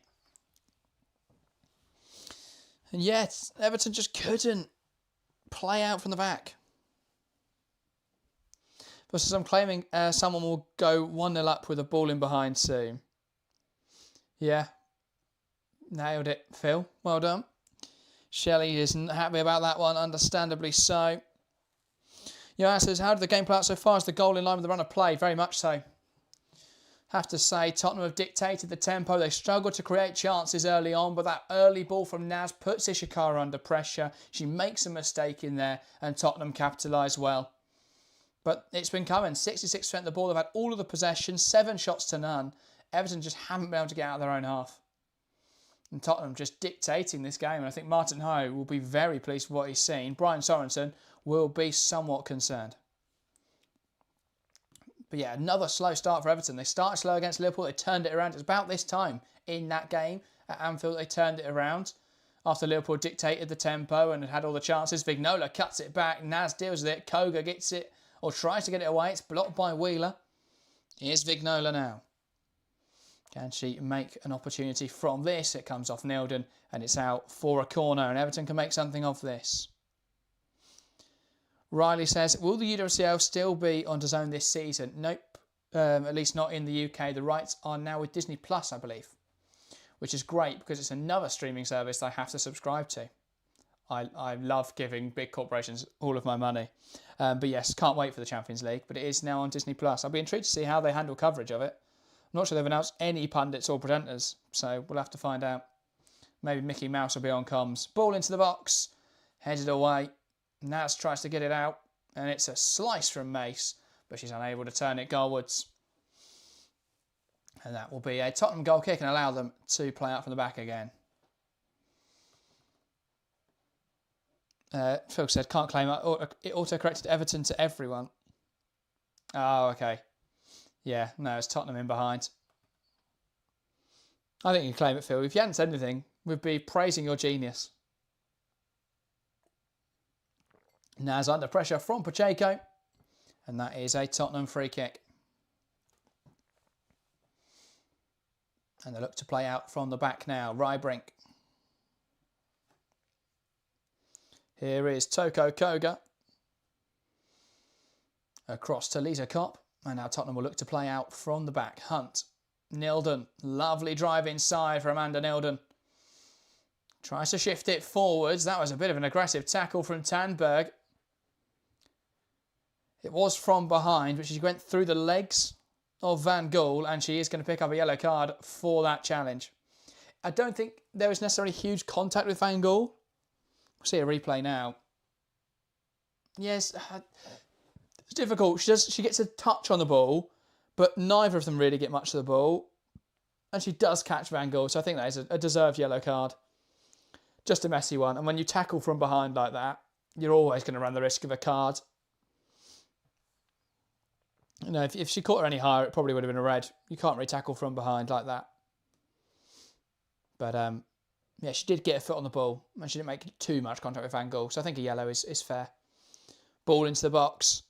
And yet, Everton just couldn't play out from the back. But I'm claiming someone will go 1-0 up with a ball in behind soon. Yeah. Nailed it, Phil. Well done. Shelley isn't happy about that one, understandably so. Joanne says, how did the game play out so far? Is the goal in line with the run of play? Very much so. Have to say, Tottenham have dictated the tempo. They struggled to create chances early on, but that early ball from Naz puts Ishikawa under pressure. She makes a mistake in there, and Tottenham capitalise well. But it's been coming. 66% of the ball. They've had all of the possession, 7 shots to none. Everton just haven't been able to get out of their own half. And Tottenham just dictating this game. And I think Martin Ho will be very pleased with what he's seen. Brian Sorensen will be somewhat concerned. But yeah, another slow start for Everton. They started slow against Liverpool. They turned it around. It's about this time in that game At Anfield, they turned it around. After Liverpool dictated the tempo and had all the chances, Vignola cuts it back. Naz deals with it. Koga gets it, or tries to get it away. It's blocked by Wheeler. Here's Vignola now. Can she make an opportunity from this? It comes off Nilden and it's out for a corner, and Everton can make something of this. Riley says, will the UWCL still be on DAZN this season? Nope, at least not in the UK. The rights are now with Disney Plus, I believe, which is great because it's another streaming service that I have to subscribe to. I love giving big corporations all of my money. But yes, can't wait for the Champions League, but it is now on Disney Plus. I'll be intrigued to see how they handle coverage of it. I'm not sure they've announced any pundits or presenters, so we'll have to find out. Maybe Mickey Mouse will be on comms. Ball into the box, headed away. Naz tries to get it out, and it's a slice from Mace, but she's unable to turn it goalwards. And that will be a Tottenham goal kick and allow them to play out from the back again. Phil said, can't claim it auto-corrected Everton to everyone. Oh, okay. Yeah, no, it's Tottenham in behind. I think you claim it, Phil. If you hadn't said anything, we'd be praising your genius. Naz under pressure from Pacheco. And that is a Tottenham free kick. And they look to play out from the back now. Rybrink. Here is Toko Koga. Across to Lisa Kopp. And now Tottenham will look to play out from the back. Hunt. Nilden. Lovely drive inside for Amanda Nilden. Tries to shift it forwards. That was a bit of an aggressive tackle from Tandberg. It was from behind, but she went through the legs of Van Gaal, and she is going to pick up a yellow card for that challenge. I don't think there was necessarily huge contact with Van Gaal. We'll see a replay now. Yes, it's difficult. She gets a touch on the ball, but neither of them really get much of the ball. And she does catch Van Gaal, so I think that is a deserved yellow card. Just a messy one. And when you tackle from behind like that, you're always going to run the risk of a card. You know, if she caught her any higher, it probably would have been a red. You can't really tackle from behind like that. But, yeah, she did get a foot on the ball, and she didn't make too much contact with Van Gaal, so I think a yellow is fair. Ball into the box.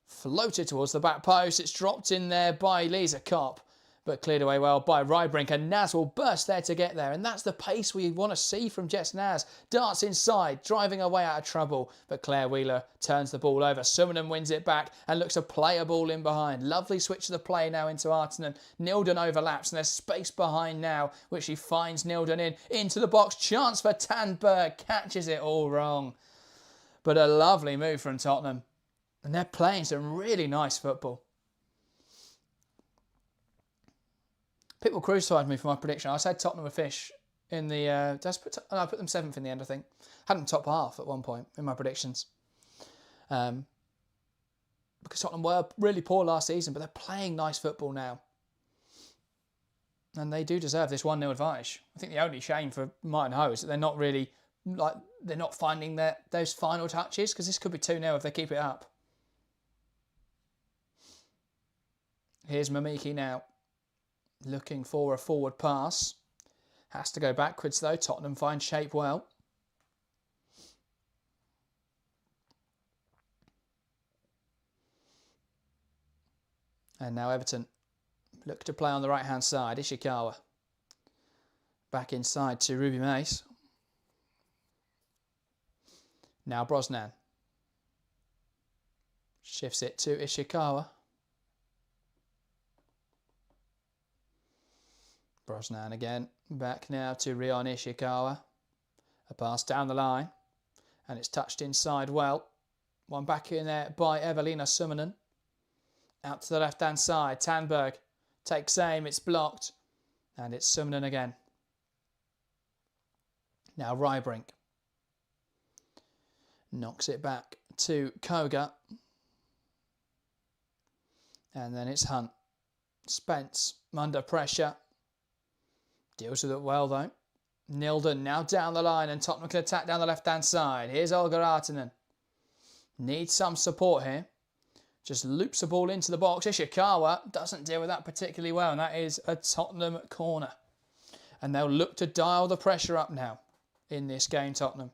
Floated towards the back post. It's dropped in there by Lisa Kopp, but cleared away well by Rybrink, and Naz will burst there to get there, and that's the pace we want to see from Jess Naz. Darts inside, driving her way out of trouble, but Claire Wheeler turns the ball over. Summonen wins it back and looks to play a ball in behind. Lovely switch of the play now into Artinen. Nilden overlaps, and there's space behind now, which she finds Nilden into the box. Chance for Tandberg, catches it all wrong. But a lovely move from Tottenham, and they're playing some really nice football. People crucified me for my prediction. I said Tottenham would finish in the... I put them 7th in the end, I think. Had them top half at one point in my predictions. Because Tottenham were really poor last season, but they're playing nice football now. And they do deserve this 1-0 advantage. I think the only shame for Martin Ho is that they're not really... they're not finding those final touches, because this could be 2-0 if they keep it up. Here's Mamiki now. Looking for a forward pass. Has to go backwards though. Tottenham find shape well. And now Everton look to play on the right hand side. Ishikawa. Back inside to Ruby Mace. Now Brosnan. Shifts it to Ishikawa. Brosnan again, back now to Rion Ishikawa. A pass down the line, and it's touched inside well. One back in there by Evelina Summonen. Out to the left-hand side, Tandberg takes aim, it's blocked, and it's Summonen again. Now Rybrink. Knocks it back to Koga. And then it's Hunt. Spence under pressure. Deals with it well though. Nilden now down the line, and Tottenham can attack down the left-hand side. Here's Olga Artinen. Needs some support here. Just loops the ball into the box. Ishikawa doesn't deal with that particularly well, and that is a Tottenham corner. And they'll look to dial the pressure up now in this game, Tottenham.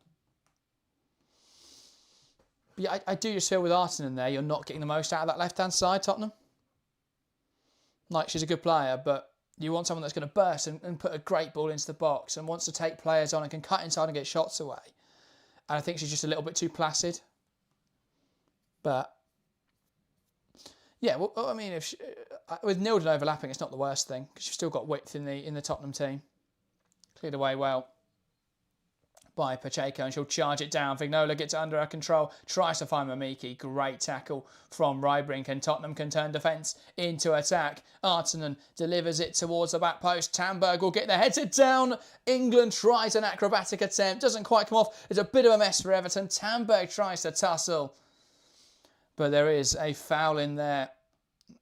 But yeah, I do just feel with Arsenal there, you're not getting the most out of that left-hand side, Tottenham. Like, she's a good player, but you want someone that's going to burst and put a great ball into the box and wants to take players on and can cut inside and get shots away. And I think she's just a little bit too placid. But, yeah, well, I mean, with Nilden overlapping, it's not the worst thing because you've still got width in the Tottenham team. Cleared away well by Pacheco, and she'll charge it down. Vignola gets it under her control, tries to find Mamiki. Great tackle from Rybrink, and Tottenham can turn defence into attack. Artinen delivers it towards the back post. Tamberg will get their heads down. England tries an acrobatic attempt, doesn't quite come off. It's a bit of a mess for Everton. Tamberg tries to tussle, but there is a foul in there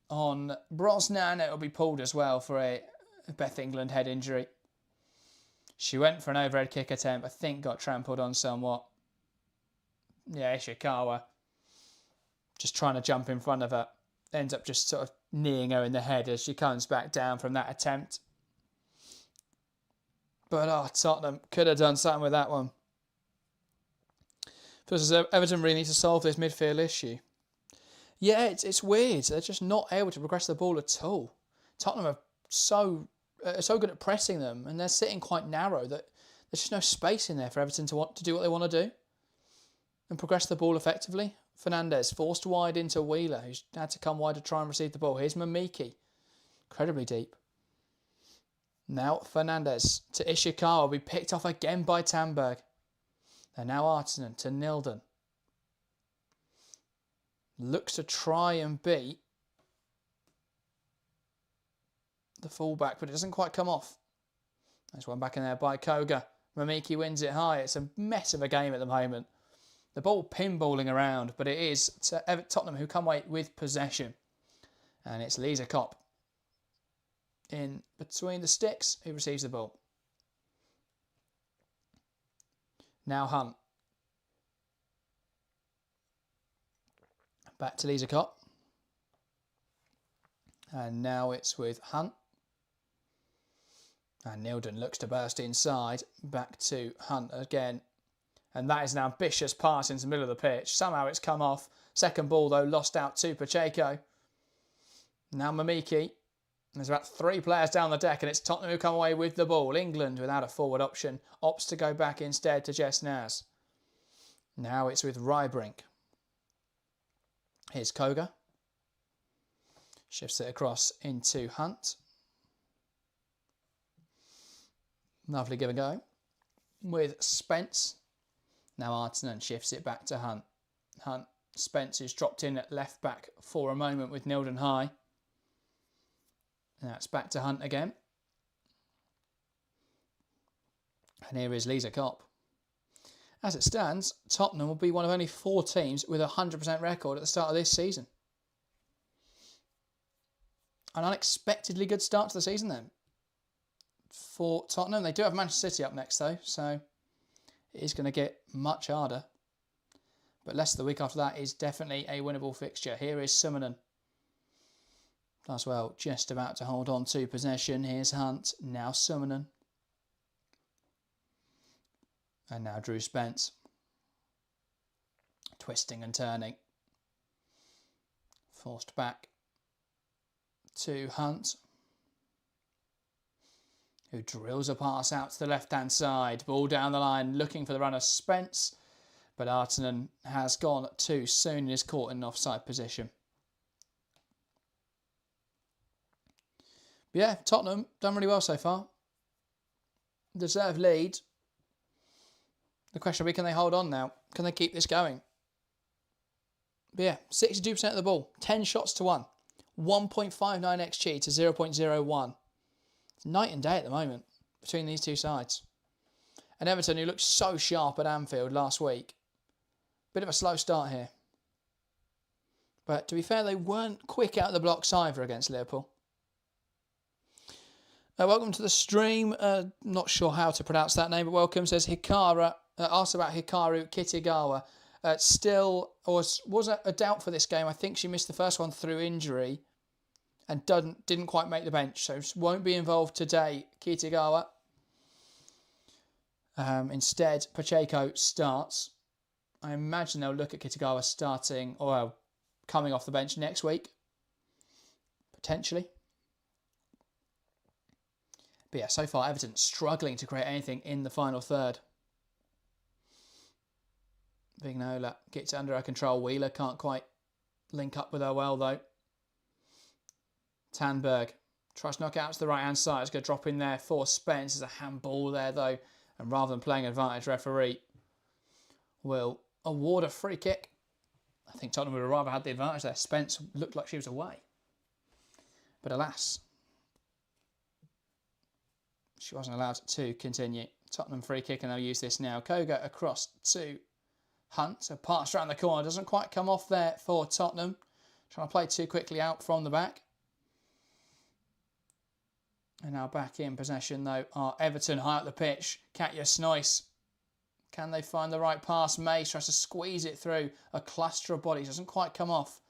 on Brosnan. It will be pulled as well for a Beth England head injury. She went for an overhead kick attempt. I think got trampled on somewhat. Yeah, Ishikawa just trying to jump in front of her. Ends up just sort of kneeing her in the head as she comes back down from that attempt. But Tottenham could have done something with that one. Feels as Everton really need to solve this midfield issue. Yeah, it's weird. They're just not able to progress the ball at all. Tottenham are so good at pressing them, and they're sitting quite narrow that there's just no space in there for Everton to do what they want to do and progress the ball effectively. Fernandez forced wide into Wheeler, who's had to come wide to try and receive the ball. Here's Mamiki, incredibly deep. Now Fernandez to Ishikawa, will be picked off again by Tamberg. And now Artinen to Nilden. Looks to try and beat the fullback, but it doesn't quite come off. There's one back in there by Koga. Mamiki wins it high. It's a mess of a game at the moment. The ball pinballing around, but it is Tottenham who come away with possession. And it's Lisa Kopp in between the sticks who receives the ball. Now Hunt. Back to Lisa Kopp. And now it's with Hunt. And Nilden looks to burst inside. Back to Hunt again. And that is an ambitious pass into the middle of the pitch. Somehow it's come off. Second ball, though, lost out to Pacheco. Now Mamiki. There's about 3 players down the deck, and it's Tottenham who come away with the ball. England, without a forward option, opts to go back instead to Jess Naz. Now it's with Rybrink. Here's Koga. Shifts it across into Hunt. Lovely give and go. With Spence. Now Artinen shifts it back to Hunt. Spence who's dropped in at left back for a moment with Nilden high. Now it's back to Hunt again. And here is Lisa Kopp. As it stands, Tottenham will be one of only 4 teams with a 100% record at the start of this season. An unexpectedly good start to the season then for Tottenham. They do have Manchester City up next though, so it is going to get much harder. But Leicester the week after that is definitely a winnable fixture. Here is Summonen. As well, just about to hold on to possession. Here's Hunt, now Summonen. And now Drew Spence. Twisting and turning. Forced back to Hunt, who drills a pass out to the left-hand side. Ball down the line, looking for the runner Spence. But Artinen has gone too soon and is caught in an offside position. But yeah, Tottenham done really well so far. Deserved lead. The question will be, can they hold on now? Can they keep this going? But yeah, 62% of the ball, 10 shots to 1. 1.59 XG to 0.01. It's night and day at the moment between these two sides. And Everton, who looked so sharp at Anfield last week. Bit of a slow start here. But to be fair, they weren't quick out of the blocks either against Liverpool. Welcome to the stream. Not sure how to pronounce that name, but welcome. Says Hikara. Asked about Hikaru Kitagawa. Still was a doubt for this game. I think she missed the first one through injury and didn't quite make the bench, so won't be involved today. Kitagawa Instead, Pacheco starts. I imagine they'll look at Kitagawa starting, or coming off the bench next week, potentially. But yeah, so far Everton struggling to create anything in the final third. Vignola gets it under her control. Wheeler can't quite link up with her well though. Tandberg tries to knock it out to the right hand side. It's going to drop in there for Spence. There's a handball there though. And rather than playing advantage, referee will award a free kick. I think Tottenham would have rather had the advantage there. Spence looked like she was away. But alas, she wasn't allowed to continue. Tottenham free kick, and they'll use this now. Koga across to Hunt. So pass around the corner. Doesn't quite come off there for Tottenham. Trying to play too quickly out from the back. And now back in possession though are Everton high up the pitch. Katja Snois. Can they find the right pass? Mays tries to squeeze it through a cluster of bodies. Doesn't quite come off.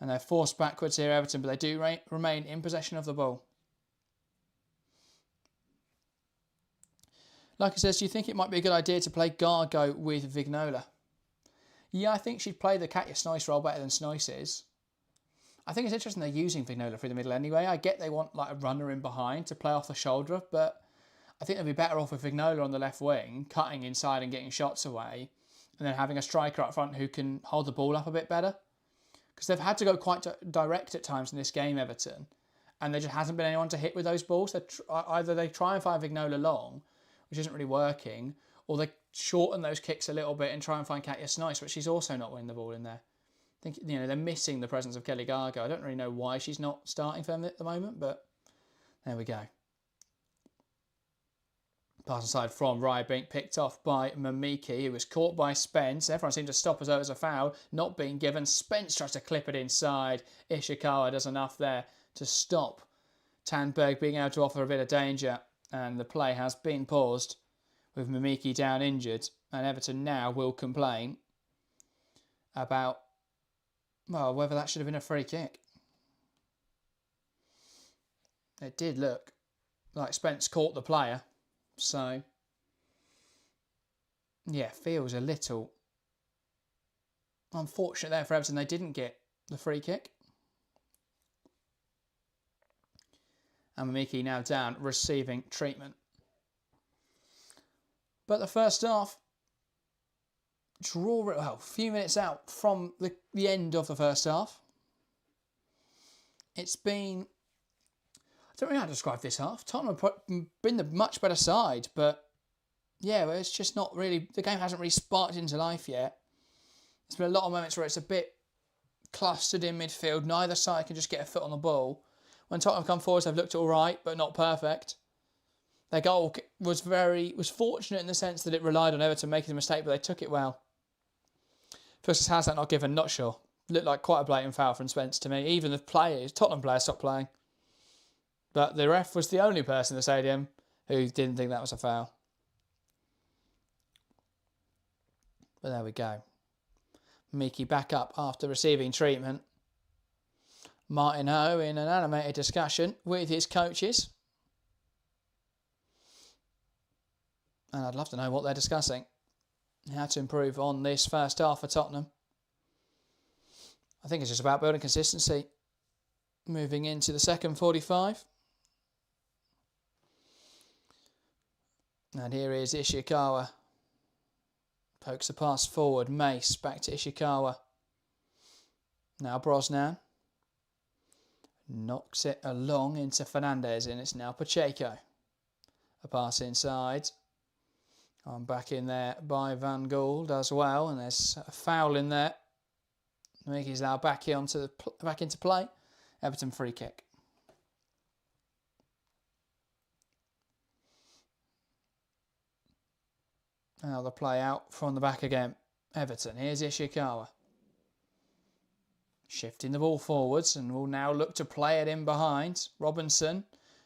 And they're forced backwards here, Everton, but they do remain in possession of the ball. Like I said, do you think it might be a good idea to play Gargo with Vignola? Yeah, I think she'd play the Katja Snois role better than Snois is. I think it's interesting they're using Vignola through the middle anyway. I get they want like a runner in behind to play off the shoulder, but I think they'd be better off with Vignola on the left wing, cutting inside and getting shots away, and then having a striker up front who can hold the ball up a bit better. Because they've had to go quite direct at times in this game, Everton, and there just hasn't been anyone to hit with those balls. Either they try and find Vignola long, which isn't really working, or they shorten those kicks a little bit and try and find Katja Snois, but she's also not winning the ball in there. I think they're missing the presence of Kelly Gargo. I don't really know why she's not starting for them at the moment, but there we go. Pass aside from Raya being picked off by Mamiki, who was caught by Spence. Everyone seemed to stop as though it was a foul, not being given. Spence tries to clip it inside. Ishikawa does enough there to stop Tandberg being able to offer a bit of danger, and the play has been paused with Mamiki down injured, and Everton now will complain about, well, whether that should have been a free kick. It did look like Spence caught the player. So, yeah, feels a little unfortunate there for Everton. They didn't get the free kick. And Mamiki now down, receiving treatment. But the first half, a few minutes out from the end of the first half. It's been, I don't really know how to describe this half. Tottenham have been the much better side, but yeah, it's just not really, the game hasn't really sparked into life yet. There's been a lot of moments where it's a bit clustered in midfield. Neither side can just get a foot on the ball. When Tottenham come forward, they've looked all right, but not perfect. Their goal was fortunate in the sense that it relied on Everton making a mistake, but they took it well. First, has that not given? Not sure. Looked like quite a blatant foul from Spence to me. Even the Tottenham players stopped playing. But the ref was the only person in the stadium who didn't think that was a foul. But there we go. Miki back up after receiving treatment. Martin Ho in an animated discussion with his coaches. And I'd love to know what they're discussing. How to improve on this first half for Tottenham. I think it's just about building consistency. Moving into the second 45. And here is Ishikawa. Pokes a pass forward. Mace back to Ishikawa. Now Brosnan. Knocks it along into Fernandez, and it's now Pacheco. A pass inside. I'm back in there by Van Gould as well, and there's a foul in there. Mickey's now back into play. Everton free kick. Now the play out from the back again. Everton, here's Ishikawa. Shifting the ball forwards, and will now look to play it in behind. Robinson,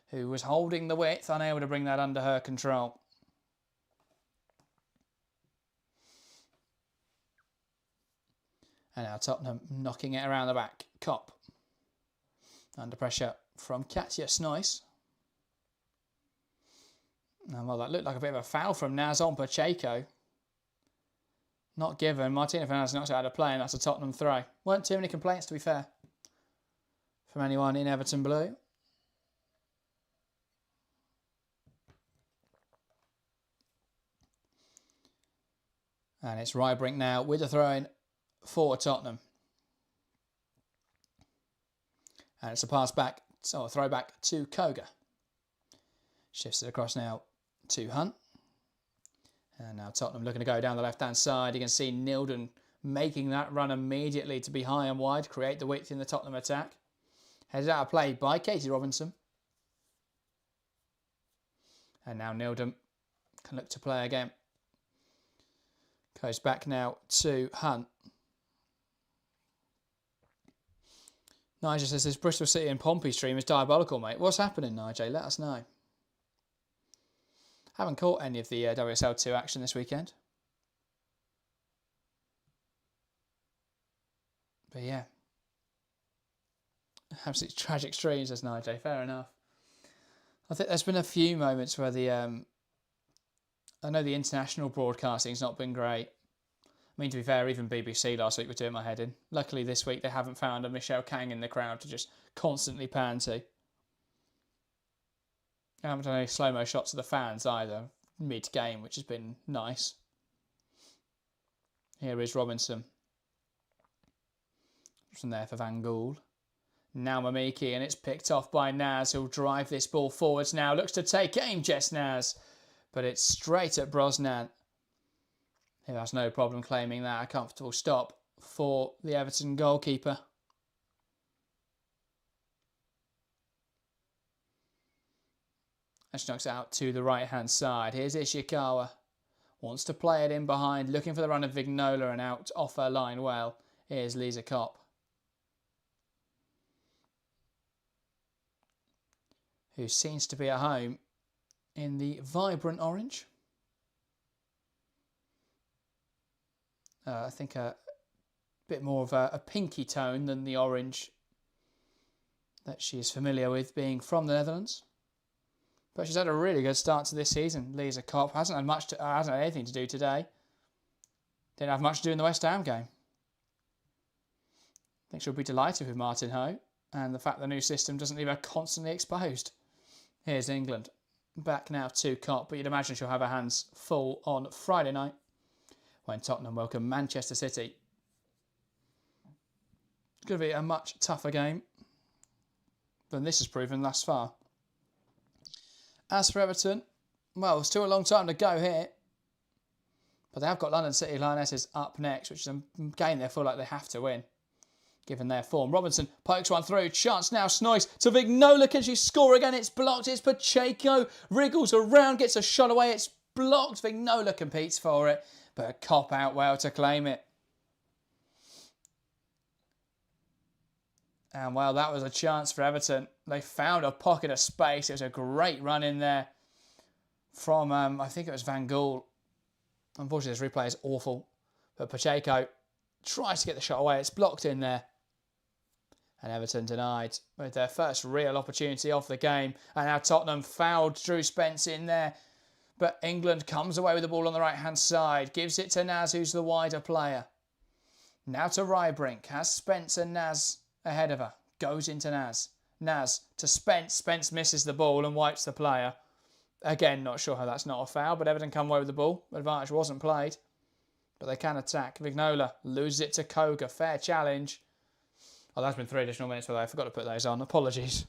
who was holding the width, unable to bring that under her control. And now Tottenham knocking it around the back. Kopp. Under pressure from Katja Snois. And well, that looked like a bit of a foul from Naz on Pacheco. Not given. Martino Fernandes knocks it out of play, and that's a Tottenham throw. Weren't too many complaints, to be fair, from anyone in Everton blue. And it's Rybrink now with the throw-in for Tottenham. And it's a pass back, so a throwback to Koga. Shifts it across now to Hunt. And now Tottenham looking to go down the left-hand side. You can see Nilden making that run immediately to be high and wide, create the width in the Tottenham attack. Headed out of play by Katie Robinson. And now Nilden can look to play again. Goes back now to Hunt. Nigel says this Bristol City and Pompey stream is diabolical, mate. What's happening, Nigel? Let us know. Haven't caught any of the WSL2 action this weekend. But yeah. Absolutely tragic streams, says Nigel. Fair enough. I think there's been a few moments where the... I know the international broadcasting's not been great. I mean, to be fair, even BBC last week were doing my head in. Luckily this week they haven't found a Michelle Kang in the crowd to just constantly pan to. I haven't done any slow-mo shots of the fans either, mid-game, which has been nice. Here is Robinson. From there for Van Gool. Now Mamiki, and it's picked off by Naz, who'll drive this ball forwards now. Looks to take aim, Jess Naz. But it's straight at Brosnan. He has no problem claiming that. A comfortable stop for the Everton goalkeeper. And she knocks it out to the right-hand side. Here's Ishikawa. Wants to play it in behind. Looking for the run of Vignola and out off her line well. Here's Lisa Kopp. Who seems to be at home in the vibrant orange. I think a bit more of a pinky tone than the orange that she is familiar with, being from the Netherlands. But she's had a really good start to this season. Lisa Kopp hasn't had anything to do today. Didn't have much to do in the West Ham game. I think she'll be delighted with Martin Ho and the fact the new system doesn't leave her constantly exposed. Here's England. Back now to Kopp, but you'd imagine she'll have her hands full on Friday night when Tottenham welcome Manchester City. It's going to be a much tougher game than this has proven thus far. As for Everton, well, still a long time to go here. But they have got London City Lionesses up next, which is a game they feel like they have to win, given their form. Robinson pokes one through. Chance now, Snoise to Vignola. Can she score again? It's blocked. It's Pacheco. Wriggles around, gets a shot away. It's blocked. Vignola competes for it, but a cop out well to claim it. And well, that was a chance for Everton. They found a pocket of space. It was a great run in there from, I think it was Van Gool. Unfortunately, this replay is awful. But Pacheco tries to get the shot away. It's blocked in there. And Everton denied with their first real opportunity of the game. And now Tottenham fouled Drew Spence in there. But England comes away with the ball on the right-hand side. Gives it to Naz, who's the wider player. Now to Rybrink. Has Spence and Naz ahead of her. Goes into Naz. Naz to Spence. Spence misses the ball and wipes the player. Again, not sure how that's not a foul, but Everton come away with the ball. Advantage wasn't played. But they can attack. Vignola loses it to Koga. Fair challenge. Oh, that's been 3 additional minutes, by the way. I forgot to put those on. Apologies.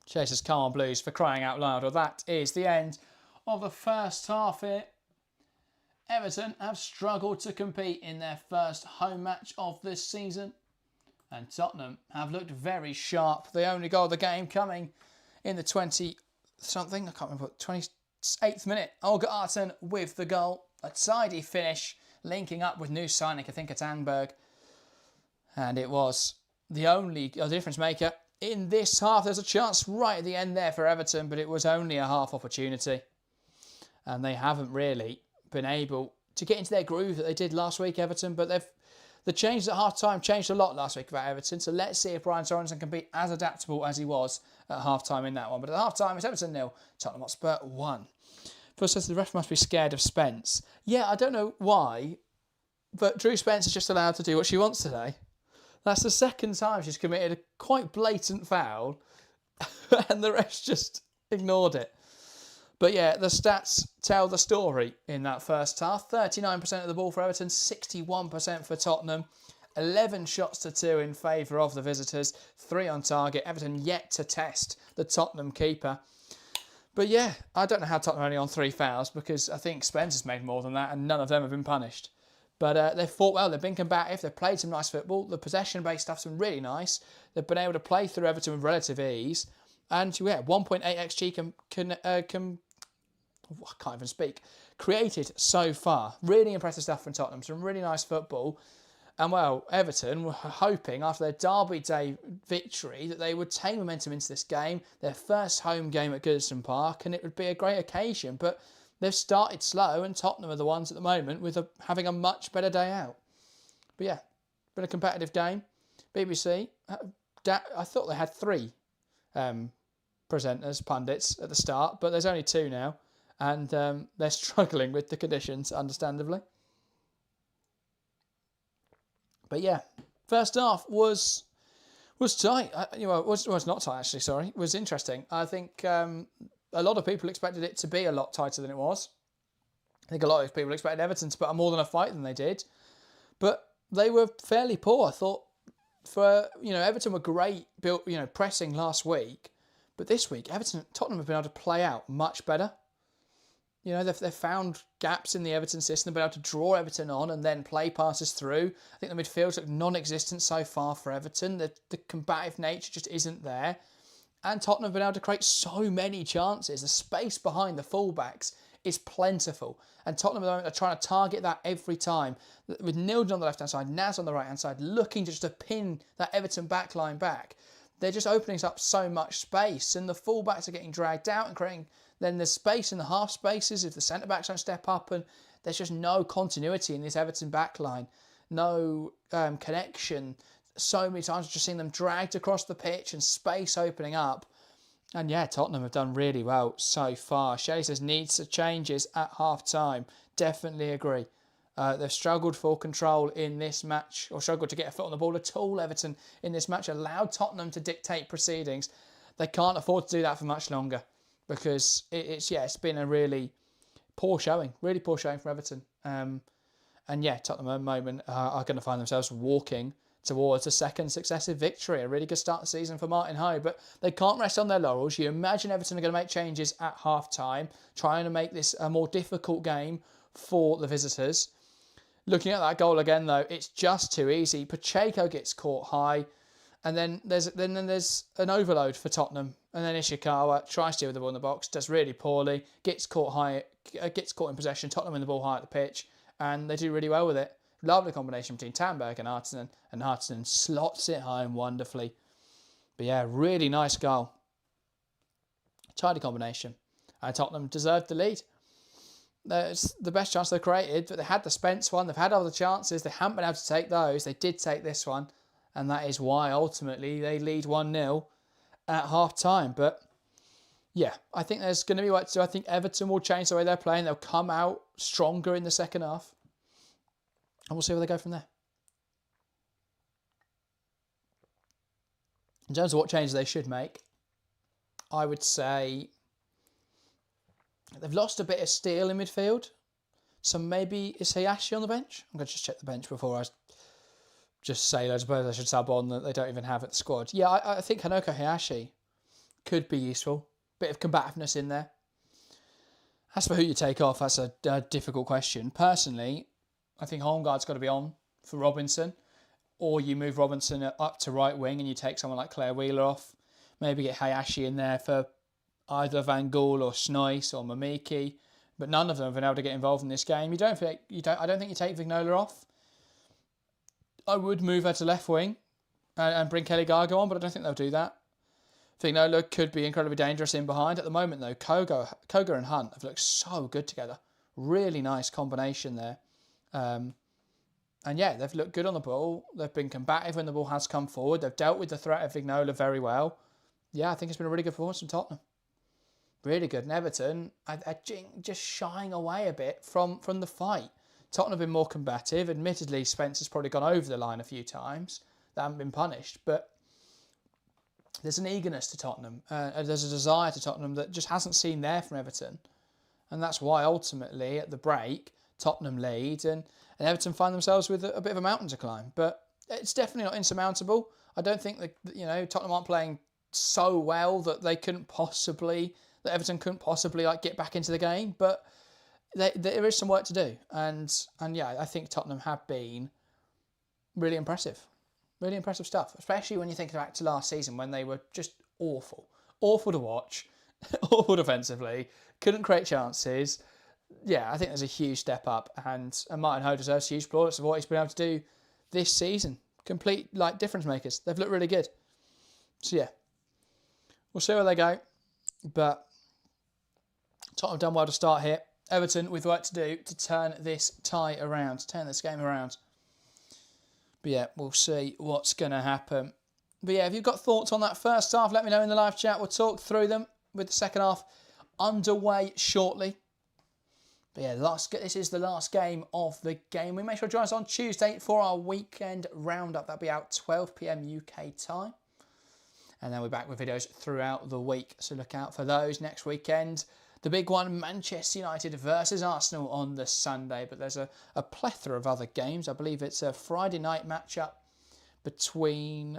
Chasers come on Blues for crying out loud. Well, that is the end of the first half here. Everton have struggled to compete in their first home match of this season. And Tottenham have looked very sharp. The only goal of the game coming in the 20-something, I can't remember, 28th minute. Olga Arten with the goal. A tidy finish, linking up with new signing, I think, at Angberg. And it was the only difference maker in this half. There's a chance right at the end there for Everton, but it was only a half opportunity. And they haven't really been able to get into their groove that they did last week, Everton, but The changes at half-time changed a lot last week about Everton, so let's see if Brian Sorensen can be as adaptable as he was at half-time in that one. But at half-time, it's Everton 0, Tottenham Hotspur 1. Phil says the ref must be scared of Spence. Yeah, I don't know why, but Drew Spence is just allowed to do what she wants today. That's the second time she's committed a quite blatant foul, and the rest just ignored it. But yeah, the stats tell the story in that first half. 39% of the ball for Everton, 61% for Tottenham. 11 shots to 2 in favour of the visitors. 3 on target. Everton yet to test the Tottenham keeper. But yeah, I don't know how Tottenham are only on 3 fouls, because I think Spence has made more than that and none of them have been punished. But they've fought well, they've been combative, they've played some nice football. The possession-based stuff's been really nice. They've been able to play through Everton with relative ease. And yeah, 1.8 XG I can't even speak, created so far. Really impressive stuff from Tottenham. Some really nice football. And well, Everton were hoping after their Derby Day victory that they would take momentum into this game, their first home game at Goodison Park, and it would be a great occasion. But they've started slow, and Tottenham are the ones at the moment with having a much better day out. But yeah, been a competitive game. BBC, I thought they had 3 presenters, pundits at the start, but there's only 2 now. And they're struggling with the conditions, understandably. But yeah, first half was tight. Was not tight actually. Sorry, it was interesting. I think a lot of people expected it to be a lot tighter than it was. I think a lot of people expected Everton to put up more than a fight than they did, but they were fairly poor. I thought Everton were great, pressing last week, but this week Tottenham have been able to play out much better. They've found gaps in the Everton system, been able to draw Everton on and then play passes through. I think the midfield's look non-existent so far for Everton. The combative nature just isn't there. And Tottenham have been able to create so many chances. The space behind the fullbacks is plentiful. And Tottenham at the moment are trying to target that every time. With Nilden on the left-hand side, Naz on the right-hand side, looking just to pin that Everton backline back. They're just opening up so much space, and the fullbacks are getting dragged out and creating... Then there's space in the half spaces if the centre-backs don't step up, and there's just no continuity in this Everton backline. No connection. So many times I've just seen them dragged across the pitch and space opening up. And yeah, Tottenham have done really well so far. Shelley says needs changes at half-time. Definitely agree. They've struggled for control in this match, or struggled to get a foot on the ball at all, Everton, in this match. Allowed Tottenham to dictate proceedings. They can't afford to do that for much longer, because it's been a really poor showing from Everton. And yeah, Tottenham at the moment are going to find themselves walking towards a second successive victory. A really good start to the season for Martin Hoe, but they can't rest on their laurels. You imagine Everton are going to make changes at half-time, trying to make this a more difficult game for the visitors. Looking at that goal again, though, it's just too easy. Pacheco gets caught high, and then there's an overload for Tottenham. And then Ishikawa tries to with the ball in the box, does really poorly, gets caught in possession. Tottenham win the ball high at the pitch, and they do really well with it. Lovely combination between Tandberg and Hartson slots it home wonderfully. But yeah, really nice goal. Tidy combination. And Tottenham deserved the lead. It's the best chance they've created, but they had the Spence one. They've had other chances. They haven't been able to take those. They did take this one, and that is why ultimately they lead 1-0 at half-time. But yeah, I think there's going to be work to do. I think Everton will change the way they're playing. They'll come out stronger in the second half. And we'll see where they go from there. In terms of what changes they should make, I would say they've lost a bit of steel in midfield. So maybe is Hayashi on the bench? I'm going to just check the bench before I just say those players I should sub on that they don't even have at the squad. Yeah, I think Hanoko Hayashi could be useful. Bit of combativeness in there. As for who you take off, that's a difficult question. Personally, I think Holmgaard's got to be on for Robinson. Or you move Robinson up to right wing and you take someone like Claire Wheeler off. Maybe get Hayashi in there for either Van Gaal or Snoyce or Mamiki. But none of them have been able to get involved in this game. I don't think you take Vignola off. I would move her to left wing and bring Kelly Gargo on, but I don't think they'll do that. Vignola could be incredibly dangerous in behind. At the moment, though, Koga and Hunt have looked so good together. Really nice combination there. yeah, they've looked good on the ball. They've been combative when the ball has come forward. They've dealt with the threat of Vignola very well. Yeah, I think it's been a really good performance from Tottenham. Really good. And Everton, I just shying away a bit from the fight. Tottenham have been more combative. Admittedly, Spencer's probably gone over the line a few times. They haven't been punished. But there's an eagerness to Tottenham. There's a desire to Tottenham that just hasn't seemed there from Everton. And that's why, ultimately, at the break, Tottenham lead and Everton find themselves with a bit of a mountain to climb. But it's definitely not insurmountable. I don't think that, Tottenham aren't playing so well that Everton couldn't possibly get back into the game. But there is some work to do. And yeah, I think Tottenham have been really impressive. Really impressive stuff, especially when you think back to last season when they were just awful. Awful to watch, awful defensively, couldn't create chances. Yeah, I think there's a huge step up, and Martin Ho deserves huge plaudits of what he's been able to do this season. Complete difference makers. They've looked really good. So yeah, we'll see where they go. But Tottenham done well to start here. Everton with work to do to turn this tie around, turn this game around. But yeah, we'll see what's going to happen. But yeah, if you've got thoughts on that first half, let me know in the live chat. We'll talk through them with the second half underway shortly. But yeah, this is the last game of the game. We make sure to join us on Tuesday for our weekend roundup. That'll be out 12 p.m. UK time. And then we're back with videos throughout the week. So look out for those next weekend. The big one, Manchester United versus Arsenal on the Sunday. But there's a plethora of other games. I believe it's a Friday night matchup between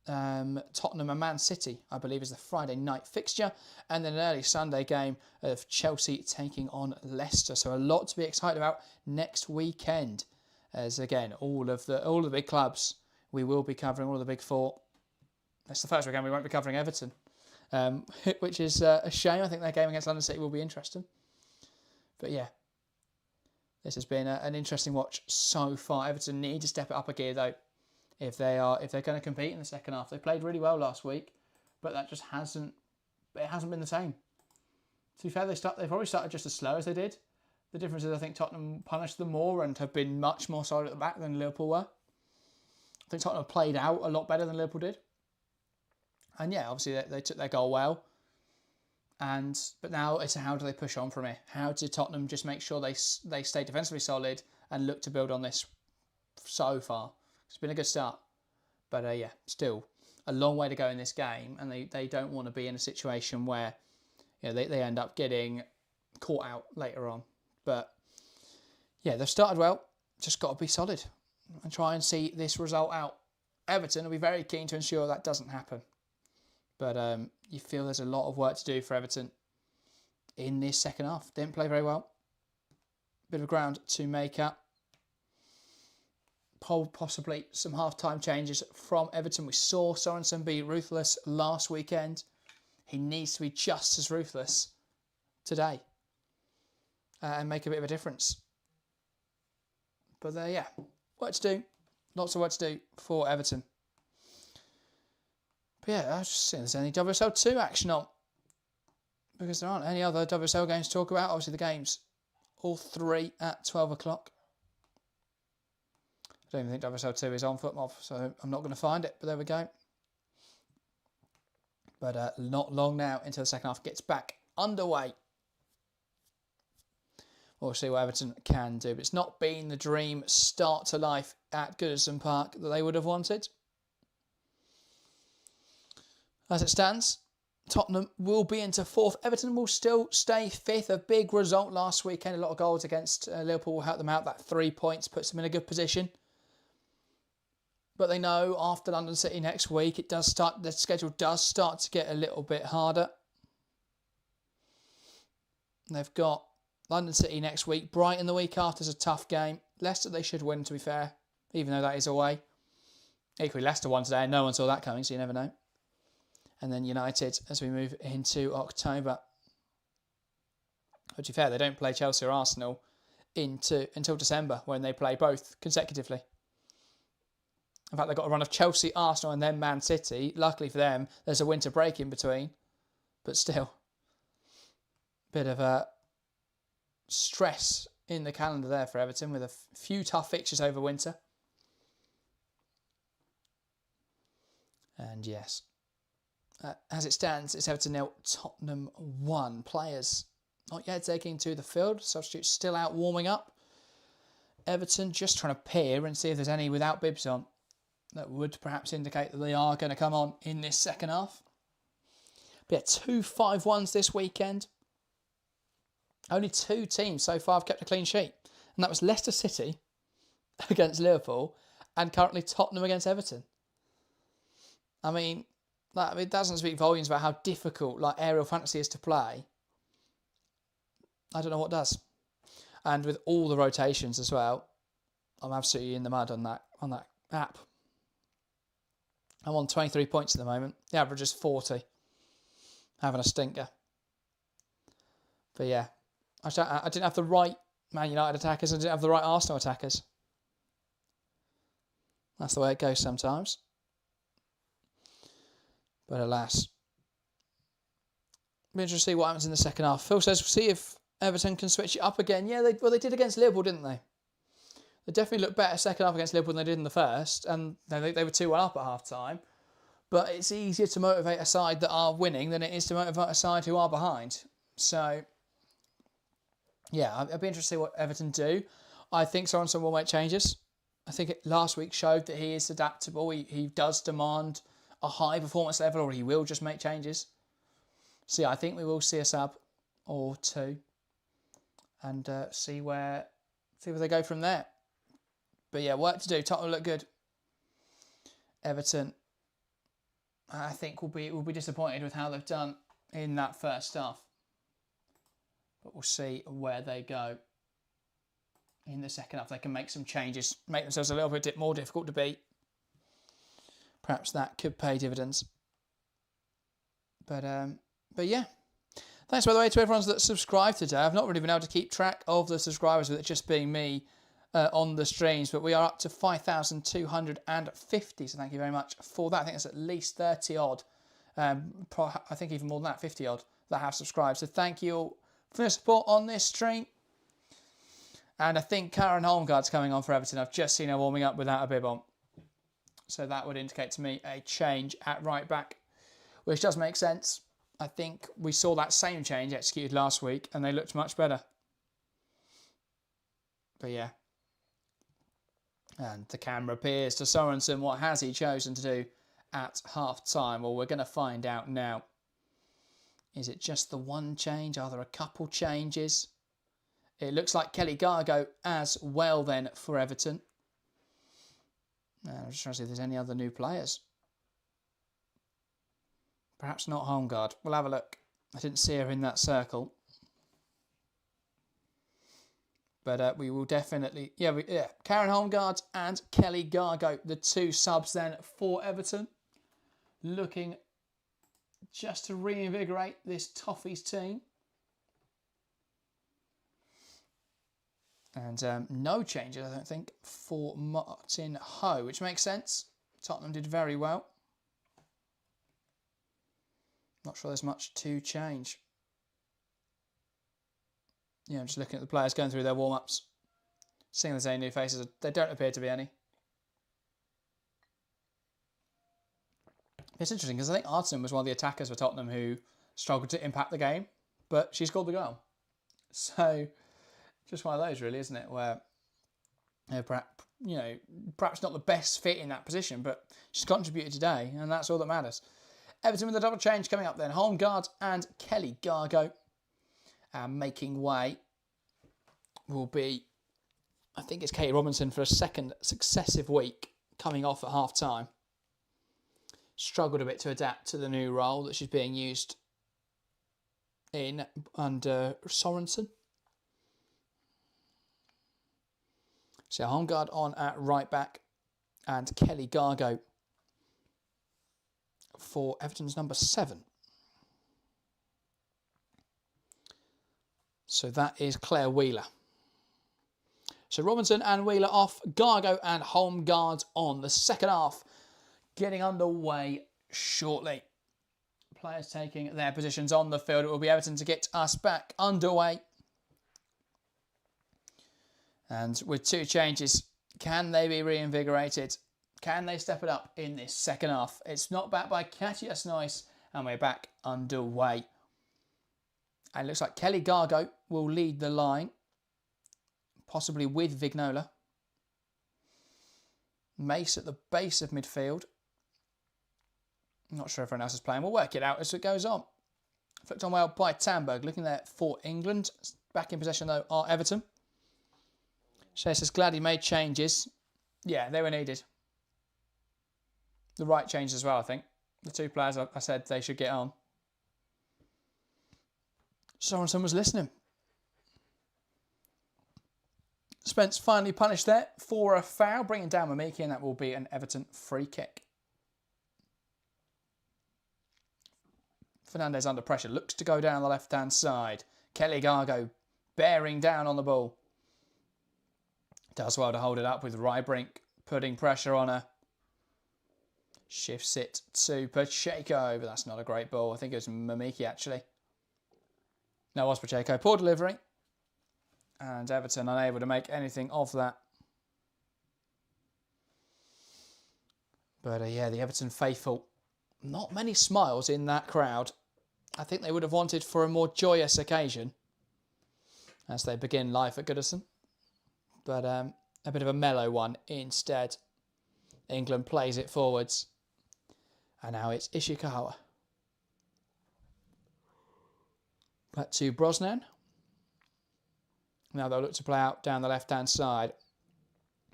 Tottenham and Man City, I believe, is the Friday night fixture. And then an early Sunday game of Chelsea taking on Leicester. So a lot to be excited about next weekend. As again, all of the big clubs we will be covering, all of the big four. That's the first weekend we won't be covering Everton. Which is a shame. I think their game against London City will be interesting. But yeah, this has been an interesting watch so far. Everton need to step it up a gear though, if they're going to compete in the second half. They played really well last week, but that just hasn't been the same. To be fair, they probably started just as slow as they did. The difference is I think Tottenham punished them more and have been much more solid at the back than Liverpool were. I think Tottenham played out a lot better than Liverpool did. And yeah, obviously they took their goal well. But now it's how do they push on from here? How do Tottenham just make sure they stay defensively solid and look to build on this so far? It's been a good start. But yeah, still a long way to go in this game. And they don't want to be in a situation where they end up getting caught out later on. But yeah, they've started well. Just got to be solid and try and see this result out. Everton will be very keen to ensure that doesn't happen. But you feel there's a lot of work to do for Everton in this second half. Didn't play very well. Bit of ground to make up. Possibly some half-time changes from Everton. We saw Sorensen be ruthless last weekend. He needs to be just as ruthless today and make a bit of a difference. But yeah, work to do. Lots of work to do for Everton. But yeah, I was just seeing if there's any WSL 2 action on. Because there aren't any other WSL games to talk about. Obviously the games, all three at 12 o'clock. I don't even think WSL 2 is on FootMob, so I'm not going to find it. But there we go. But not long now until the second half gets back underway. We'll see what Everton can do. But it's not been the dream start to life at Goodison Park that they would have wanted. As it stands, Tottenham will be into fourth. Everton will still stay fifth. A big result last weekend. A lot of goals against Liverpool will help them out. That 3 points puts them in a good position. But they know after London City next week, the schedule does start to get a little bit harder. They've got London City next week. Brighton the week after is a tough game. Leicester they should win, to be fair, even though that is away. Equally, Leicester won today. No one saw that coming, so you never know. And then United as we move into October. But to be fair, they don't play Chelsea or Arsenal until December when they play both consecutively. In fact, they've got a run of Chelsea, Arsenal and then Man City. Luckily for them, there's a winter break in between. But still, bit of a stress in the calendar there for Everton with a few tough fixtures over winter. And yes, as it stands, it's Everton 0, Tottenham 1. Players not yet taking to the field. Substitutes still out warming up. Everton just trying to peer and see if there's any without bibs on that would perhaps indicate that they are going to come on in this second half. But yeah, 2 5-1s this weekend. Only 2 teams so far have kept a clean sheet. And that was Leicester City against Liverpool and currently Tottenham against Everton. I mean, it doesn't speak volumes about how difficult aerial fantasy is to play. I don't know what does. And with all the rotations as well, I'm absolutely in the mud on that app. I'm on 23 points at the moment. The average is 40. Having a stinker. But yeah, I didn't have the right Man United attackers. I didn't have the right Arsenal attackers. That's the way it goes sometimes. But alas. Be interesting to see what happens in the second half. Phil says, see if Everton can switch it up again. Yeah, they did against Liverpool, didn't they? They definitely looked better second half against Liverpool than they did in the first. And they were 2-1 up at half-time. But it's easier to motivate a side that are winning than it is to motivate a side who are behind. So, yeah, I'd be interested to see what Everton do. I think Sorensen will make changes. I think last week showed that he is adaptable. He does demand a high performance level, or he will just make changes. So yeah, I think we will see a sub or 2, and see where they go from there. But yeah, work to do. Tottenham look good. Everton, I think will be disappointed with how they've done in that first half. But we'll see where they go in the second half. They can make some changes, make themselves a little bit more difficult to beat. Perhaps that could pay dividends. But yeah. Thanks, by the way, to everyone that's subscribed today. I've not really been able to keep track of the subscribers with it just being me on the streams, but we are up to 5,250. So thank you very much for that. I think it's at least 30 odd. I think even more than that, 50 odd that have subscribed. So thank you all for your support on this stream. And I think Karen Holmgaard's coming on for Everton. I've just seen her warming up without a bib on. So that would indicate to me a change at right back, which does make sense. I think we saw that same change executed last week and they looked much better. But yeah. And the camera appears to Sorensen. What has he chosen to do at half-time? Well, we're going to find out now. Is it just the one change? Are there a couple changes? It looks like Kelly Gargo as well then for Everton. I'm just trying to see if there's any other new players. Perhaps not Holmgaard. We'll have a look. I didn't see her in that circle. But we will definitely... Yeah, Karen Holmgaard and Kelly Gargo, the 2 subs then for Everton. Looking just to reinvigorate this Toffees team. And no changes, I don't think, for Martin Ho, which makes sense. Tottenham did very well. Not sure there's much to change. Yeah, I'm just looking at the players going through their warm-ups. Seeing there's any new faces. There don't appear to be any. It's interesting because I think Artisan was one of the attackers for Tottenham who struggled to impact the game, but she scored the goal. So... just one of those, really, isn't it? Where, perhaps not the best fit in that position, but she's contributed today, and that's all that matters. Everton with a double change coming up then. Holmgaard and Kelly Gargo. Making way will be, I think it's Katie Robinson for a second successive week coming off at half-time. Struggled a bit to adapt to the new role that she's being used in under Sorensen. So Holmgaard on at right back and Kelly Gargo for Everton's number 7. So that is Claire Wheeler. So Robinson and Wheeler off, Gargo and Holmgaard on. The second half getting underway shortly. Players taking their positions on the field. It will be Everton to get us back underway. And with 2 changes, can they be reinvigorated? Can they step it up in this second half? It's not back by Katia Snois, and we're back underway. And it looks like Kelly Gargo will lead the line, possibly with Vignola. Mace at the base of midfield. I'm not sure if everyone else is playing. We'll work it out as it goes on. Flicked on well by Tamberg. Looking there for England. Back in possession, though, are Everton. Shay says glad he made changes. Yeah, they were needed. The right changes as well, I think. The 2 players I said they should get on. Sorensen was listening. Spence finally punished there for a foul, bringing down Mamiki, and that will be an Everton free kick. Fernandez under pressure, looks to go down the left-hand side. Kelly Gargo bearing down on the ball. Does well to hold it up with Rybrink putting pressure on her. Shifts it to Pacheco, but that's not a great ball. I think it was Mamiki actually. No, it was Pacheco. Poor delivery. And Everton unable to make anything of that. But yeah, the Everton faithful. Not many smiles in that crowd. I think they would have wanted for a more joyous occasion as they begin life at Goodison. But a bit of a mellow one instead. England plays it forwards. And now it's Ishikawa. Back to Brosnan. Now they'll look to play out down the left-hand side.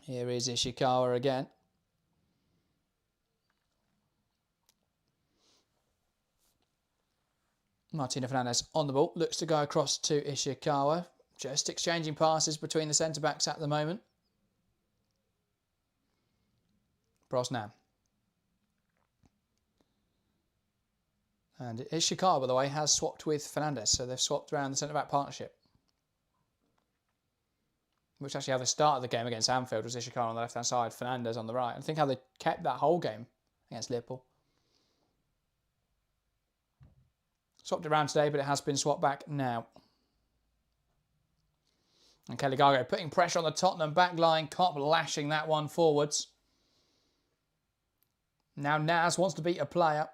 Here is Ishikawa again. Martina Fernandez on the ball. Looks to go across to Ishikawa. Just exchanging passes between the centre-backs at the moment. Brosnan. And Ishikawa, by the way, has swapped with Fernandez. So they've swapped around the centre-back partnership. Which actually how they started the game against Anfield was Ishikawa on the left-hand side, Fernandez on the right. And think how they kept that whole game against Liverpool. Swapped around today, but it has been swapped back now. And Kelly Gargo putting pressure on the Tottenham back line. Kopp lashing that one forwards. Now Naz wants to beat a player.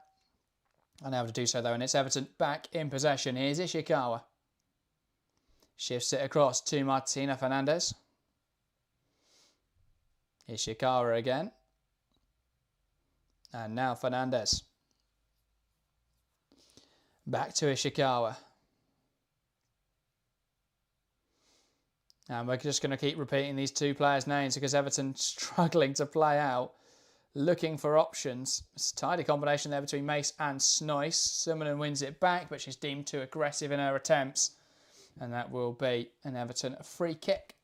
Unable to do so though, and it's Everton back in possession. Here's Ishikawa. Shifts it across to Martina Fernandez. Ishikawa again. And now Fernandez. Back to Ishikawa. And we're just going to keep repeating these 2 players' names because Everton's struggling to play out. Looking for options. It's a tidy combination there between Mace and Snois. Simonen wins it back, but she's deemed too aggressive in her attempts. And that will be an Everton free kick.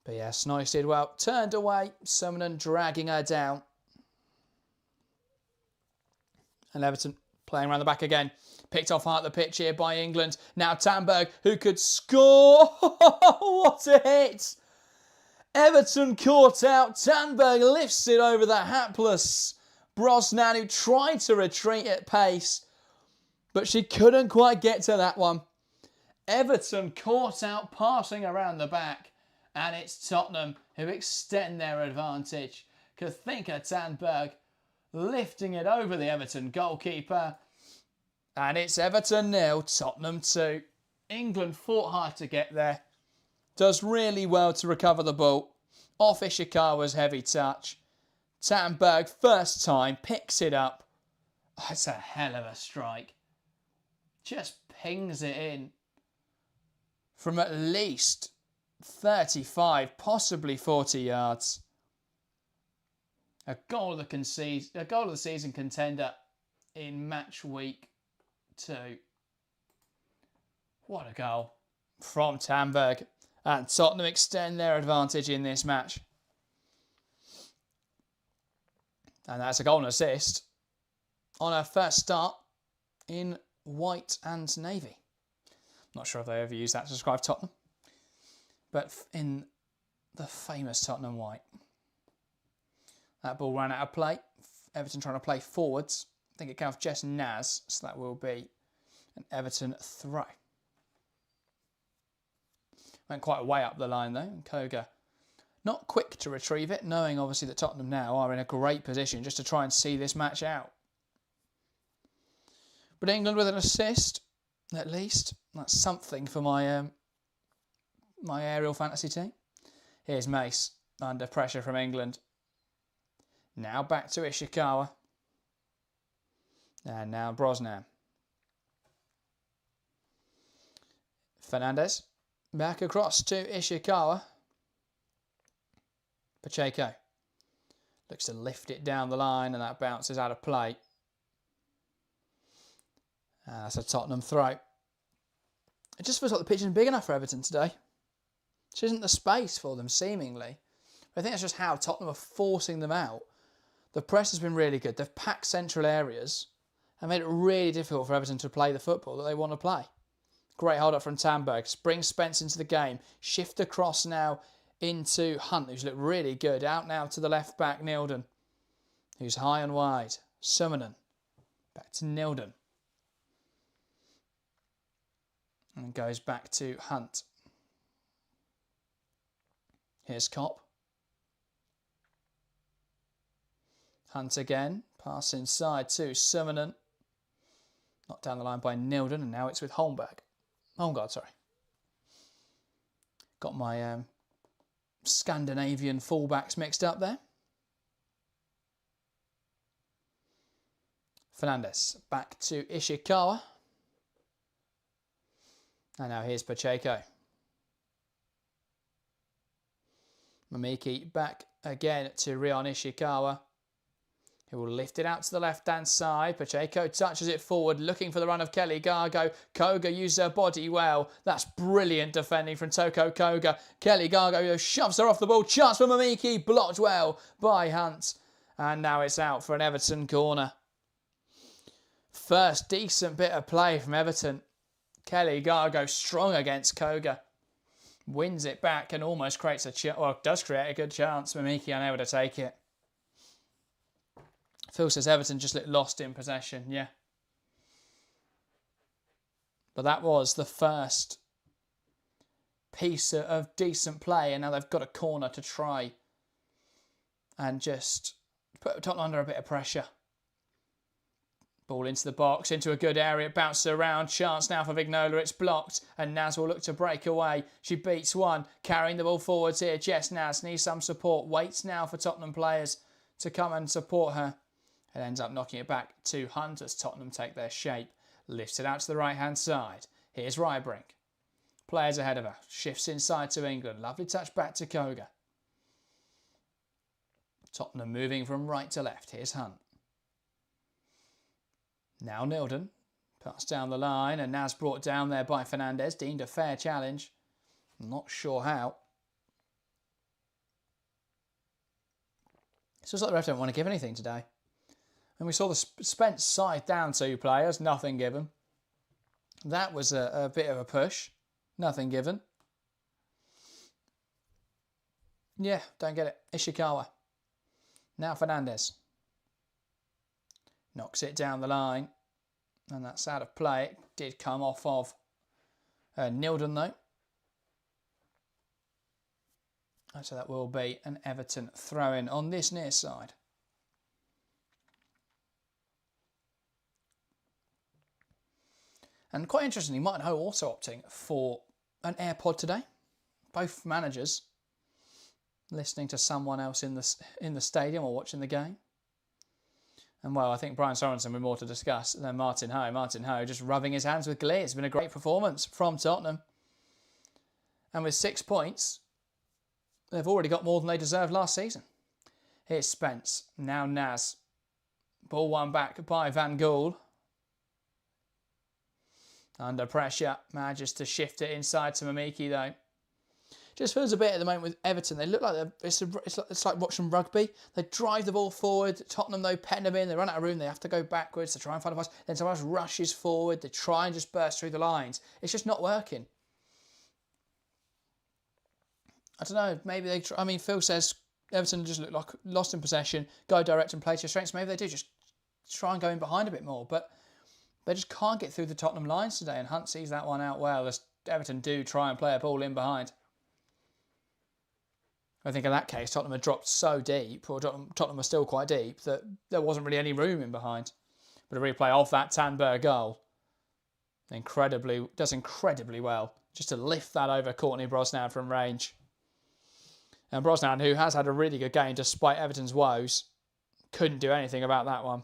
But yeah, Snois did well. Turned away. Simonen dragging her down. And Everton playing around the back again. Picked off half the pitch here by England. Now Tamberg, who could score. What a hit. Everton caught out. Tamberg lifts it over the hapless Brosnan, who tried to retreat at pace. But she couldn't quite get to that one. Everton caught out, passing around the back. And it's Tottenham who extend their advantage. Kathinka Tamberg lifting it over the Everton goalkeeper. And it's Everton 0, Tottenham 2. England fought hard to get there. Does really well to recover the ball. Off Ishikawa's heavy touch. Tamberg, first time, picks it up. Oh, it's a hell of a strike. Just pings it in. From at least 35, possibly 40 yards. A goal of the season contender in match week 2. What a goal from Tamberg. And Tottenham extend their advantage in this match. And that's a goal and assist on her first start in white and navy. Not sure if they ever used that to describe Tottenham. But in the famous Tottenham white. That ball ran out of play. Everton trying to play forwards. I think it came off Jess Naz, so that will be An Everton throw. Went quite a way up the line though, and Koga not quick to retrieve it, knowing obviously that Tottenham now are in a great position just to try and see this match out. But England with an assist, at least. That's something for my my aerial fantasy team. Here's Mace under pressure from England. Now back to Ishikawa. And now Brosnan. Fernandez. Back across to Ishikawa. Pacheco. Looks to lift it down the line and that bounces out of play. That's a Tottenham throw. It just feels like the pitch isn't big enough for Everton today. This isn't the space for them, seemingly. But I think that's just how Tottenham are forcing them out. The press has been really good. They've packed central areas and made it really difficult for Everton to play the football that they want to play. Great hold up from Tamberg. Brings Spence into the game. Shift across now into Hunt, who's looked really good. Out now to the left back, Nilden, who's high and wide. Summonen. Back to Nilden. And goes back to Hunt. Here's Kopp. Hunt again. Pass inside to Summonen. Knocked down the line by Nilden, and now it's with Holmberg. Holmgard, sorry. Got my Scandinavian fullbacks mixed up there. Fernandez back to Ishikawa. And now here's Pacheco. Mamiki back again to Rion Ishikawa, who will lift it out to the left-hand side. Pacheco touches it forward, looking for the run of Kelly Gargo. Koga uses her body well. That's brilliant defending from Toko Koga. Kelly Gargo shoves her off the ball. Chance for Mamiki, blocked well by Hunt. And now it's out for an Everton corner. First decent bit of play from Everton. Kelly Gargo strong against Koga. Wins it back and almost creates a chance. Well, does create a good chance. Mamiki unable to take it. Phil says Everton just looked lost in possession. Yeah. But that was the first piece of decent play. And now they've got a corner to try and just put Tottenham under a bit of pressure. Ball into the box, into a good area, bounces around, chance now for Vignola, it's blocked, and Naz will look to break away. She beats one, carrying the ball forwards here. Jess Naz needs some support, waits now for Tottenham players to come and support her, and ends up knocking it back to Hunt as Tottenham take their shape. Lifts it out to the right-hand side. Here's Ryebrink. Players ahead of her, shifts inside to England. Lovely touch back to Koga. Tottenham moving from right to left. Here's Hunt. Now Nilden, pass down the line, and Naz brought down there by Fernandez, deemed a fair challenge. Not sure how. It feels like the ref don't want to give anything today. And we saw the Spence side down 2 players, nothing given. That was a bit of a push, nothing given. Yeah, don't get it. Ishikawa. Now Fernandez. Knocks it down the line. And that's out of play. It did come off of Nilden though. And so that will be an Everton throw-in on this near side. And quite interestingly, Martin Ho also opting for an AirPod today. Both managers listening to someone else in the stadium or watching the game. And well, I think Brian Sorensen with more to discuss than Martin Ho. Martin Ho just rubbing his hands with glee. It's been a great performance from Tottenham. And with 6 points, they've already got more than they deserved last season. Here's Spence. Now Naz. Ball won back by Van Gool. Under pressure. Manages to shift it inside to Mamiki though. Just feels a bit at the moment with Everton. They look like it's like watching rugby. They drive the ball forward. Tottenham though pen them in. They run out of room. They have to go backwards to try and find a pass. Then someone else rushes forward. They try and just burst through the lines. It's just not working. I don't know. Maybe they try. I mean, Phil says Everton just look like lost in possession. Go direct and play to your strengths. Maybe they do just try and go in behind a bit more. But They just can't get through the Tottenham lines today, and Hunt sees that one out well as Everton do try and play a ball in behind. I think in that case, Tottenham had dropped so deep, or Tottenham was still quite deep, that there wasn't really any room in behind. But a replay of that Tandberg goal does incredibly well just to lift that over Courtney Brosnan from range. And Brosnan, who has had a really good game despite Everton's woes, couldn't do anything about that one.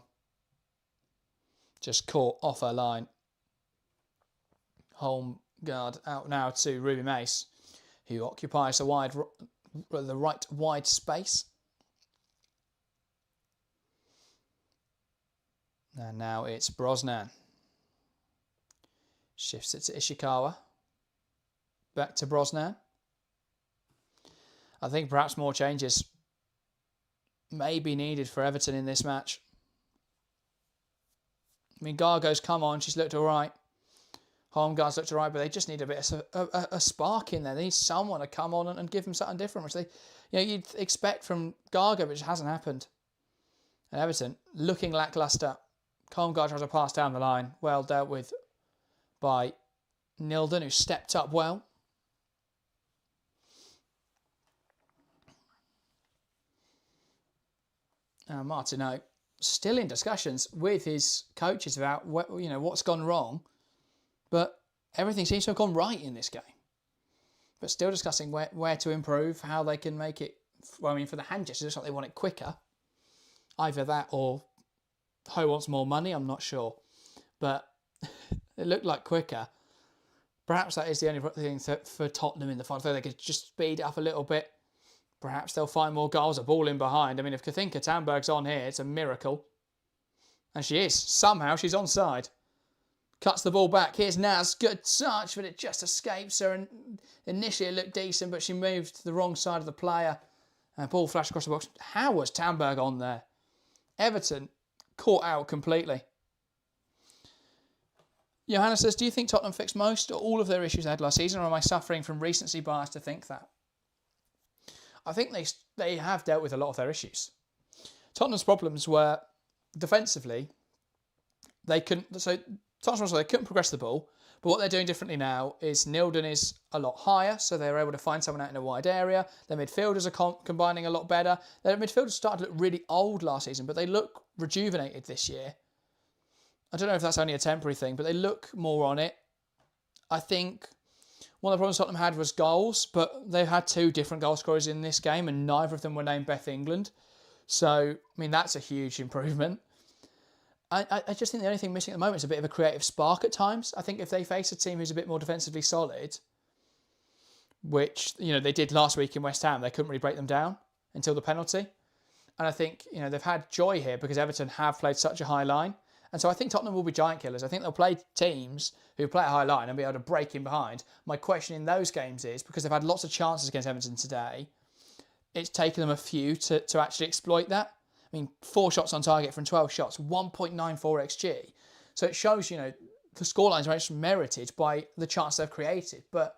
Just caught off her line. Holmgard out now to Ruby Mace, who occupies the right wide space. And now it's Brosnan. Shifts it to Ishikawa. Back to Brosnan. I think perhaps more changes may be needed for Everton in this match. I mean, Gargo's come on, she's looked all right. Holmgard's looked all right, but they just need a bit of a spark in there. They need someone to come on and give them something different, which you'd expect from Gargo, which hasn't happened. And Everton looking lacklustre. Holmgard tries a pass down the line, well dealt with by Nilden, who stepped up well. Martineau still in discussions with his coaches about what's gone wrong, but everything seems to have gone right in this game. But still discussing where to improve, how they can make it. Well, I mean, for the hand gestures, it looks like they want it quicker. Either that or Ho wants more money. I'm not sure, but it looked like quicker. Perhaps that is the only thing for Tottenham in the final. They could just speed it up a little bit. Perhaps they'll find more goals, a ball in behind. I mean, if Kathinka Tandberg's on here, it's a miracle. And she is. Somehow she's onside. Cuts the ball back. Here's Naz. Good touch, but it just escapes her. And initially it looked decent, but she moved to the wrong side of the player. And ball flashed across the box. How was Tandberg on there? Everton caught out completely. Johanna says, do you think Tottenham fixed most or all of their issues they had last season, or am I suffering from recency bias to think that? I think they have dealt with a lot of their issues. Tottenham's problems were defensively. They couldn't progress the ball. But what they're doing differently now is Nilden is a lot higher, so they're able to find someone out in a wide area. Their midfielders are combining a lot better. Their midfielders started to look really old last season, but they look rejuvenated this year. I don't know if that's only a temporary thing, but they look more on it. I think one of the problems Tottenham had was goals, but they've had two different goal scorers in this game, and neither of them were named Beth England. So, I mean, that's a huge improvement. I just think the only thing missing at the moment is a bit of a creative spark at times. I think if they face a team who's a bit more defensively solid, which, they did last week in West Ham, they couldn't really break them down until the penalty. And I think, they've had joy here because Everton have played such a high line. And so I think Tottenham will be giant killers. I think they'll play teams who play a high line and be able to break in behind. My question in those games is, because they've had lots of chances against Everton today, it's taken them a few to actually exploit that. I mean, 4 shots on target from 12 shots, 1.94 XG. So it shows, the scorelines are actually merited by the chance they've created. But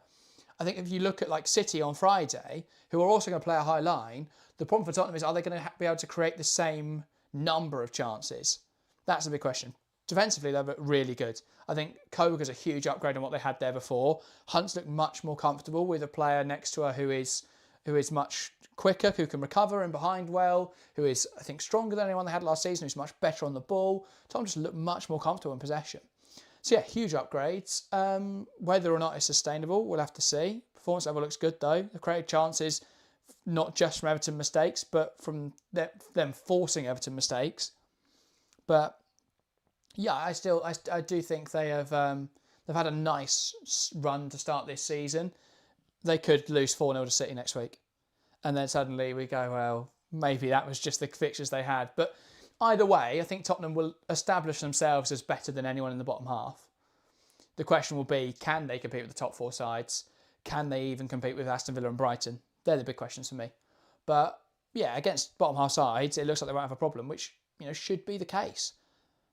I think if you look at like City on Friday, who are also going to play a high line, the problem for Tottenham is, are they going to be able to create the same number of chances? That's a big question. Defensively, they're really good. I think Koga's a huge upgrade on what they had there before. Hunt's looked much more comfortable with a player next to her who is much quicker, who can recover and behind well, who is, I think, stronger than anyone they had last season, who's much better on the ball. Tottenham just looked much more comfortable in possession. So yeah, huge upgrades. Whether or not it's sustainable, we'll have to see. Performance level looks good though. The created chances, not just from Everton mistakes, but from them forcing Everton mistakes. But yeah, I do think they have they've had a nice run to start this season. They could lose 4-0 to City next week. And then suddenly we go, well, maybe that was just the fixtures they had. But either way, I think Tottenham will establish themselves as better than anyone in the bottom half. The question will be, can they compete with the top 4 sides? Can they even compete with Aston Villa and Brighton? They're the big questions for me. But yeah, against bottom half sides, it looks like they won't have a problem, which should be the case.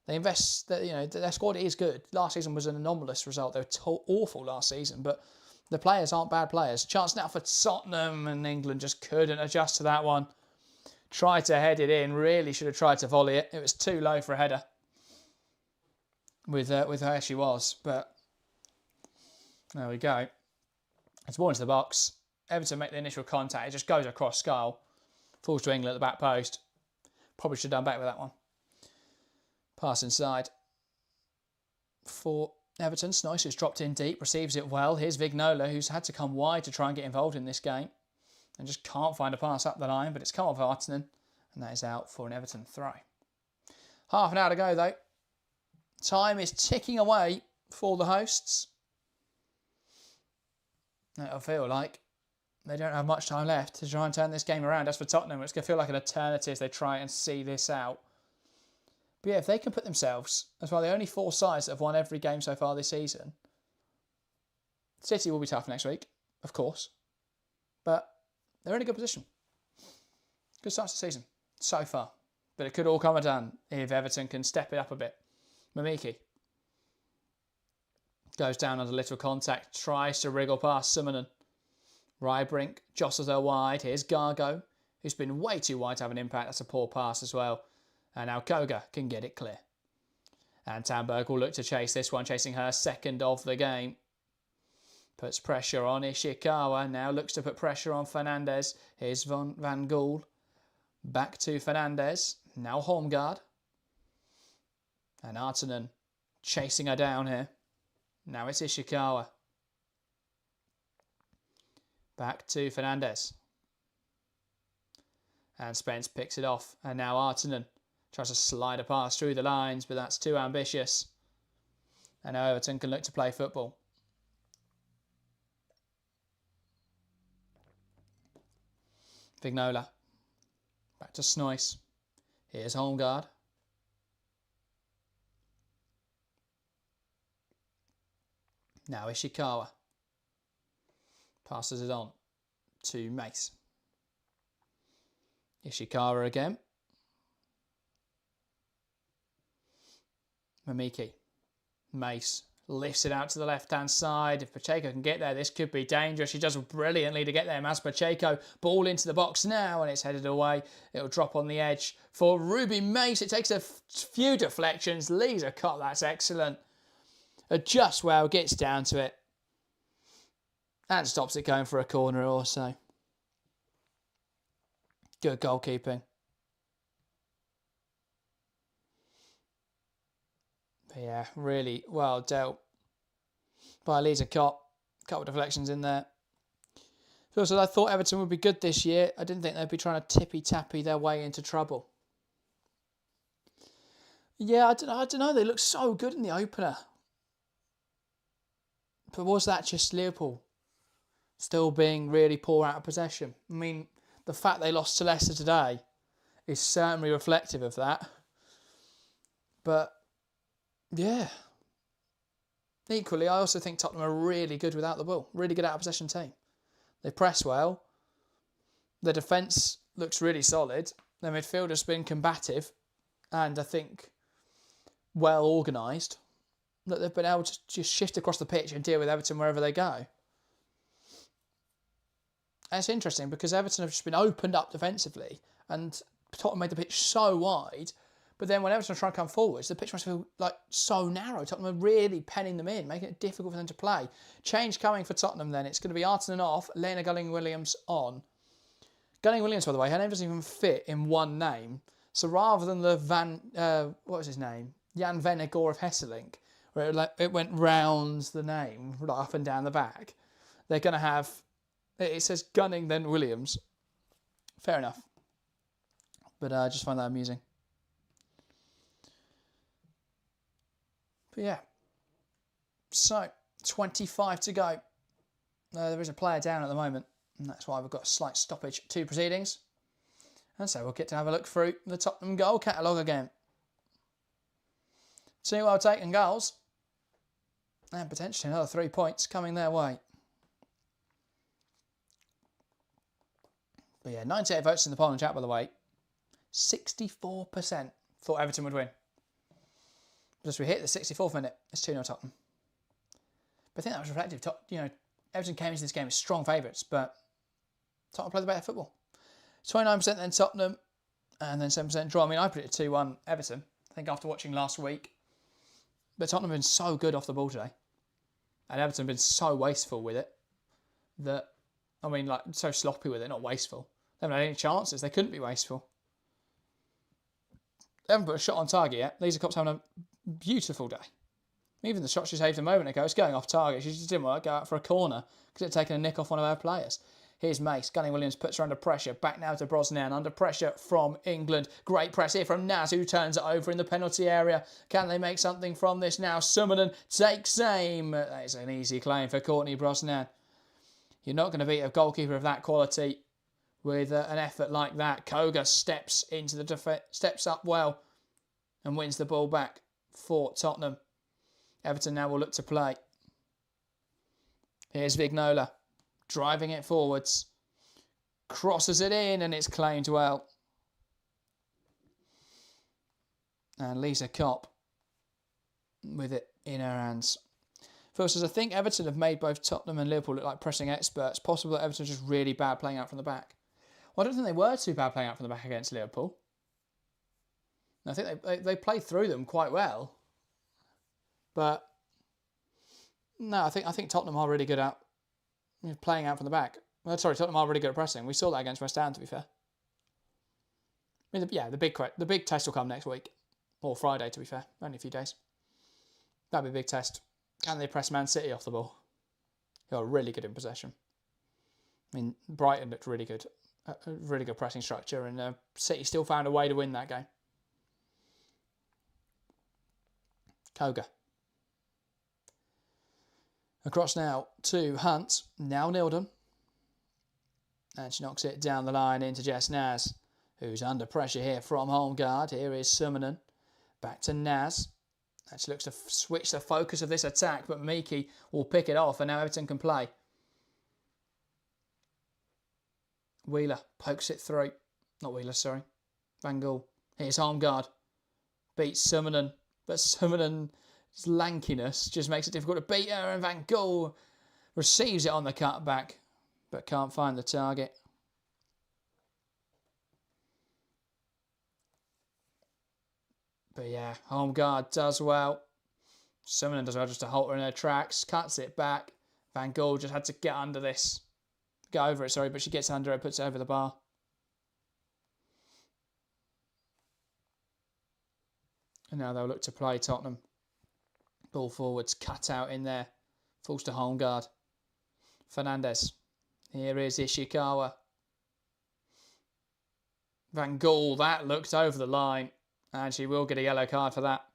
They invest, their squad is good. Last season was an anomalous result. They were awful last season, but the players aren't bad players. Chance now for Tottenham, and England just couldn't adjust to that one. Tried to head it in, really should have tried to volley it. It was too low for a header. with where she was. But there we go. It's ball into the box. Everton make the initial contact. It just goes across Skull. Falls to England at the back post. Probably should have done better with that one. Pass inside. For Everton, Snoise, who's dropped in deep, receives it well. Here's Vignola, who's had to come wide to try and get involved in this game. And just can't find a pass up the line, but it's come off Artinen. And that is out for an Everton throw. Half an hour to go, though. Time is ticking away for the hosts. It'll feel like they don't have much time left to try and turn this game around. As for Tottenham, it's going to feel like an eternity as they try and see this out. But yeah, if they can put themselves, as well, the only 4 sides that have won every game so far this season. City will be tough next week, of course. But they're in a good position. Good start to the season so far. But it could all come undone if Everton can step it up a bit. Mamiki goes down under little contact, tries to wriggle past Simonen. Rybrink jostles her wide. Here's Gargo, who's been way too wide to have an impact. That's a poor pass as well. And now Koga can get it clear. And Tamberg will look to chase this one, chasing her second of the game. Puts pressure on Ishikawa. Now looks to put pressure on Fernandez. Here's Van Gool. Back to Fernandez. Now Holmgaard. And Artinen chasing her down here. Now it's Ishikawa. Back to Fernandez. And Spence picks it off. And now Artinen tries to slide a pass through the lines, but that's too ambitious. And now Everton can look to play football. Vignola. Back to Snoise. Here's Holmgaard. Now Ishikawa. Passes it on to Mace. Ishikawa again. Mamiki. Mace lifts it out to the left-hand side. If Pacheco can get there, this could be dangerous. She does brilliantly to get there. Mas Pacheco, ball into the box now, and it's headed away. It'll drop on the edge for Ruby Mace. It takes a few deflections. Leaves a cut. That's excellent. Adjusts well, gets down to it, and stops it going for a corner also. Good goalkeeping. But yeah, really well dealt by Lisa Cott. A couple of deflections in there. So I thought Everton would be good this year. I didn't think they'd be trying to tippy-tappy their way into trouble. Yeah, I don't know. They looked so good in the opener. But was that just Liverpool still being really poor out of possession? I mean, the fact they lost to Leicester today is certainly reflective of that. But, yeah. Equally, I also think Tottenham are really good without the ball. Really good out of possession team. They press well. The defence looks really solid. Their midfielder's been combative. And I think well organised. That they've been able to just shift across the pitch and deal with Everton wherever they go. And it's interesting because Everton have just been opened up defensively and Tottenham made the pitch so wide. But then when Everton try to come forwards, the pitch must feel like so narrow. Tottenham are really penning them in, making it difficult for them to play. Change coming for Tottenham then. It's going to be Artinen off, Lena Gunning-Williams on. Gunning-Williams, by the way, her name doesn't even fit in one name. So rather than the what was his name? Jan Vennegoor of Hesselink, where it went round the name, right up and down the back. They're going to have, it says Gunning, then Williams. Fair enough. But I just find that amusing. But yeah. So, 25 to go. There is a player down at the moment, and that's why we've got a slight stoppage to proceedings. And so we'll get to have a look through the Tottenham goal catalogue again. 2 well-taken goals. And potentially another 3 points coming their way. But yeah, 98 votes in the poll and chat, by the way. 64% thought Everton would win. But as we hit the 64th minute, it's 2-0 Tottenham. But I think that was reflective. Everton came into this game as strong favourites, but Tottenham played the better football. 29% then Tottenham, and then 7% draw. I mean, I predicted 2-1 Everton. I think after watching last week, But Tottenham have been so good off the ball today. And Everton have been so wasteful with it. That, I mean, like, so sloppy with it, not wasteful. They haven't had any chances. They couldn't be wasteful. They haven't put a shot on target yet. Lisa Copp's having a beautiful day. Even the shot she saved a moment ago, it's going off target. She just didn't want to go out for a corner because it had taken a nick off one of her players. Here's Mace. Gunning Williams puts her under pressure. Back now to Brosnan. Under pressure from England. Great press here from Naz, who turns it over in the penalty area. Can they make something from this now? Summonen takes aim. That is an easy claim for Courtney Brosnan. You're not going to beat a goalkeeper of that quality with an effort like that. Koga steps into the defence, steps up well and wins the ball back for Tottenham. Everton now will look to play. Here's Vignola. Driving it forwards. Crosses it in and it's claimed well. And Lisa Kopp with it in her hands. Phil says, I think Everton have made both Tottenham and Liverpool look like pressing experts. Possible that Everton are just really bad playing out from the back. Well, I don't think they were too bad playing out from the back against Liverpool. I think they played through them quite well. But no, I think Tottenham are really good at playing out from the back. Well, sorry, Tottenham are really good at pressing. We saw that against West Ham, to be fair. I mean, the big test will come next week. Or Friday, to be fair. Only a few days. That'll be a big test. Can they press Man City off the ball? They are really good in possession. I mean, Brighton looked really good. A really good pressing structure. And City still found a way to win that game. Koga. Across now to Hunt. Now Nilden. And she knocks it down the line into Jess Naz, who's under pressure here from home guard. Here is Summonen. Back to Naz. And she looks to switch the focus of this attack, but Miki will pick it off, and now Everton can play. Wheeler pokes it through. Not Wheeler, sorry. Van Gaal. Here's home guard. Beats Summonen, but Summonen's lankiness just makes it difficult to beat her, and Van Gaal receives it on the cutback, but can't find the target. But yeah, home guard does well. Summonen does well just to halt her in her tracks, cuts it back. Van Gaal just had to get under this. Get over it, sorry, but she gets under it, puts it over the bar. And now they'll look to play Tottenham. Ball forwards, cut out in there. Falls to home guard. Fernandez. Here is Ishikawa. Van Gaal, that looked over the line. And she will get a yellow card for that.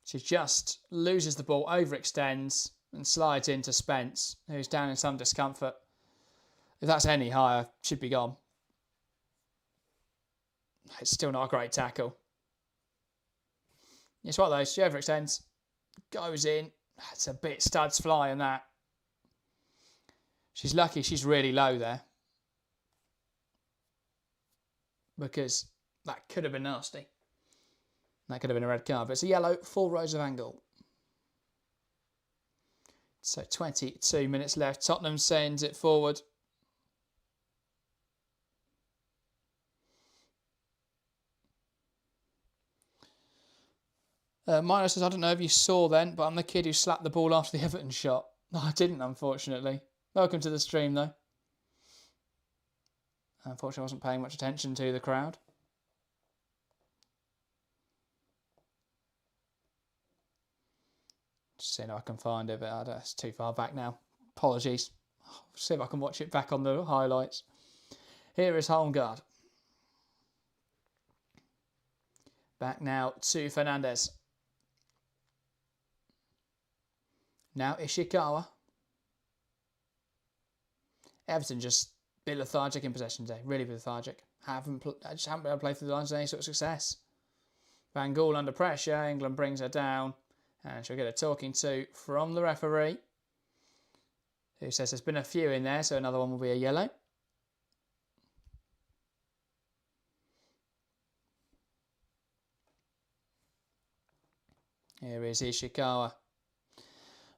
She just loses the ball, overextends, and slides into Spence, who's down in some discomfort. If that's any higher, should be gone. It's still not a great tackle. It's one of those. She overextends, goes in. It's a bit studs fly on that. She's lucky she's really low there, because that could have been nasty. That could have been a red card, but it's a yellow for Rosa Van Gaal. So 22 minutes left. Tottenham sends it forward. Mino says, I don't know if you saw then, but I'm the kid who slapped the ball after the Everton shot. No, I didn't, unfortunately. Welcome to the stream, though. Unfortunately, I wasn't paying much attention to the crowd. Just seeing if I can find it, but it's too far back now. Apologies. I'll see if I can watch it back on the highlights. Here is Holmgard. Back now to Fernandez. Now Ishikawa. Everton just a bit lethargic in possession today. Really lethargic. Just haven't been able to play through the lines with any sort of success. Van Gaal under pressure. England brings her down. And she'll get a talking to from the referee, who says there's been a few in there, so another one will be a yellow. Here is Ishikawa.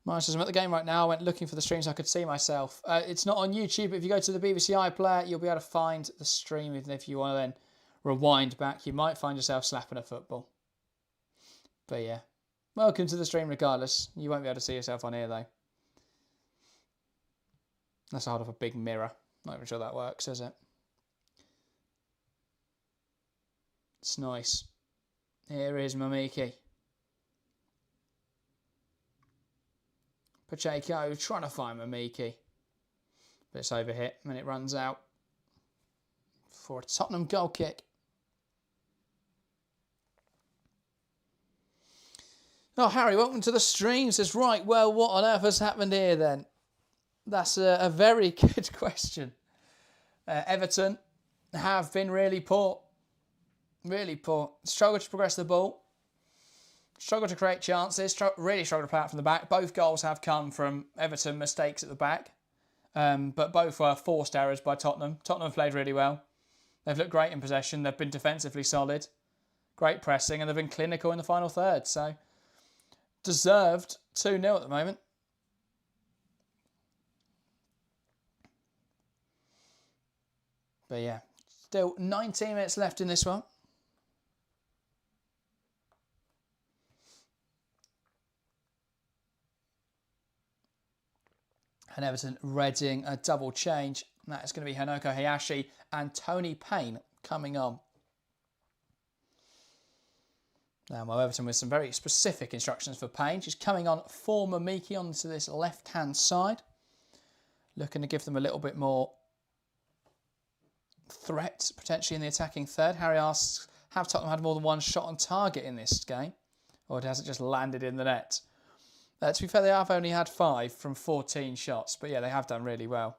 Mine says, I'm at the game right now. I went looking for the stream so I could see myself. It's not on YouTube. If you go to the BBC iPlayer, you'll be able to find the stream. Even if you want to then rewind back, you might find yourself slapping a football. But yeah. Welcome to the stream regardless. You won't be able to see yourself on here though. Let's hold up a big mirror. Not even sure that works, is it? It's nice. Here is Mamiki. Pacheco trying to find Mamiki. But it's overhit and it runs out for a Tottenham goal kick. Oh, Harry, welcome to the stream. Says, right, well, what on earth has happened here then? That's a very good question. Everton have been really poor. Really poor. Struggle to progress the ball. Struggle to create chances. Really struggle to play out from the back. Both goals have come from Everton mistakes at the back. But both were forced errors by Tottenham. Tottenham have played really well. They've looked great in possession. They've been defensively solid. Great pressing. And they've been clinical in the final third. So, deserved 2-0 at the moment. But yeah, still 19 minutes left in this one. And Everton readying a double change. That is going to be Hanoko Hayashi and Tony Payne coming on. Now, Everton with some very specific instructions for Payne. She's coming on for Mamiki onto this left-hand side. Looking to give them a little bit more threat, potentially in the attacking third. Harry asks, have Tottenham had more than one shot on target in this game? Or has it just landed in the net? To be fair, they have only had 5 from 14 shots. But yeah, they have done really well.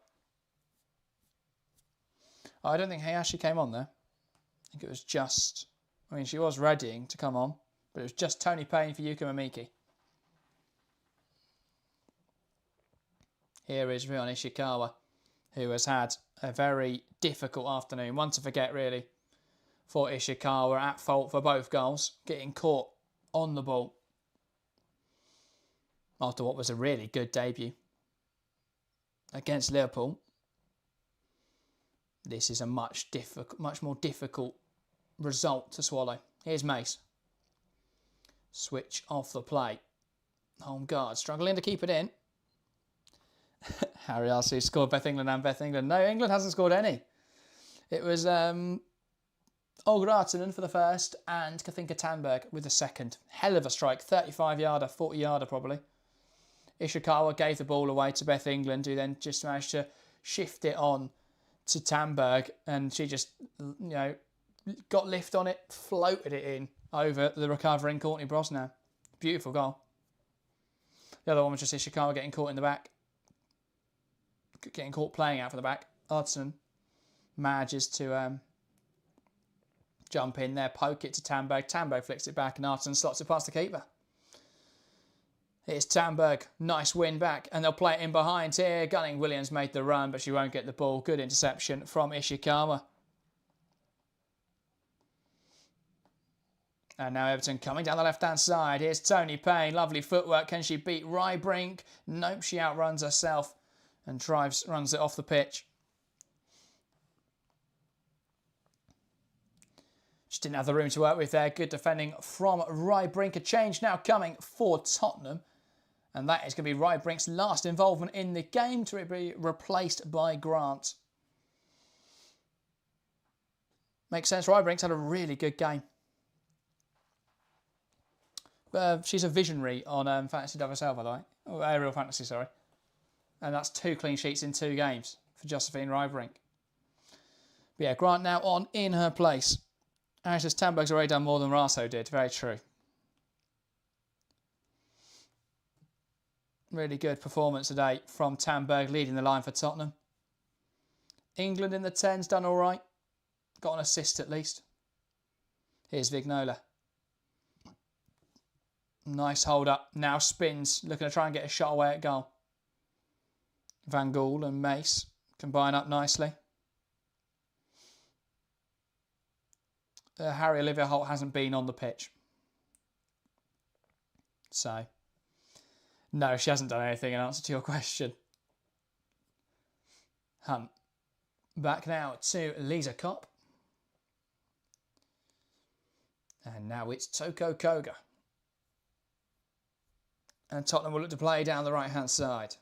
Oh, I don't think Hayashi came on there. I think it was just... I mean, she was readying to come on. But it was just Tony Payne for Yuka Mamiki. Here is Rion Ishikawa, who has had a very difficult afternoon. One to forget, really, for Ishikawa, at fault for both goals. Getting caught on the ball after what was a really good debut against Liverpool. This is a much more difficult result to swallow. Here's Mace. Switch off the play. Home guard struggling to keep it in. Harry RC scored Beth England and Beth England. No, England hasn't scored any. It was Olga Artinen for the first and Kathinka Tanberg with the second. Hell of a strike. 35-yarder, 40-yarder probably. Ishikawa gave the ball away to Beth England, who then just managed to shift it on to Tanberg, and she just, got lift on it, floated it in over the recovering Courtney Brosnan. Beautiful goal. The other one was just Ishikawa getting caught in the back. Getting caught playing out from the back. Artinen manages to jump in there, poke it to Tanberg. Tanberg flicks it back and Artinen slots it past the keeper. It's Tanberg. Nice win back. And they'll play it in behind here. Gunning Williams made the run, but she won't get the ball. Good interception from Ishikawa. And now Everton coming down the left-hand side. Here's Tony Payne. Lovely footwork. Can she beat Rybrink? Nope, she outruns herself and runs it off the pitch. Just didn't have the room to work with there. Good defending from Rybrink. A change now coming for Tottenham. And that is going to be Rybrink's last involvement in the game to be replaced by Grant. Makes sense. Rybrink's had a really good game. She's a visionary on Fantasy WSL, by the way. Oh, Aerial Fantasy, sorry. And that's 2 clean sheets in 2 games for Josephine Rybrink. But yeah, Grant now on in her place. Harry says Tanberg's already done more than Raso did. Very true. Really good performance today from Tanberg, leading the line for Tottenham. England in the 10's done all right. Got an assist at least. Here's Vignola. Nice hold up. Now spins, looking to try and get a shot away at goal. Van Gaal and Mace combine up nicely. Harry Olivia Holt hasn't been on the pitch. So, no, she hasn't done anything in answer to your question. Hunt. Back now to Lisa Kopp. And now it's Toko Koga. And Tottenham will look to play down the right-hand side.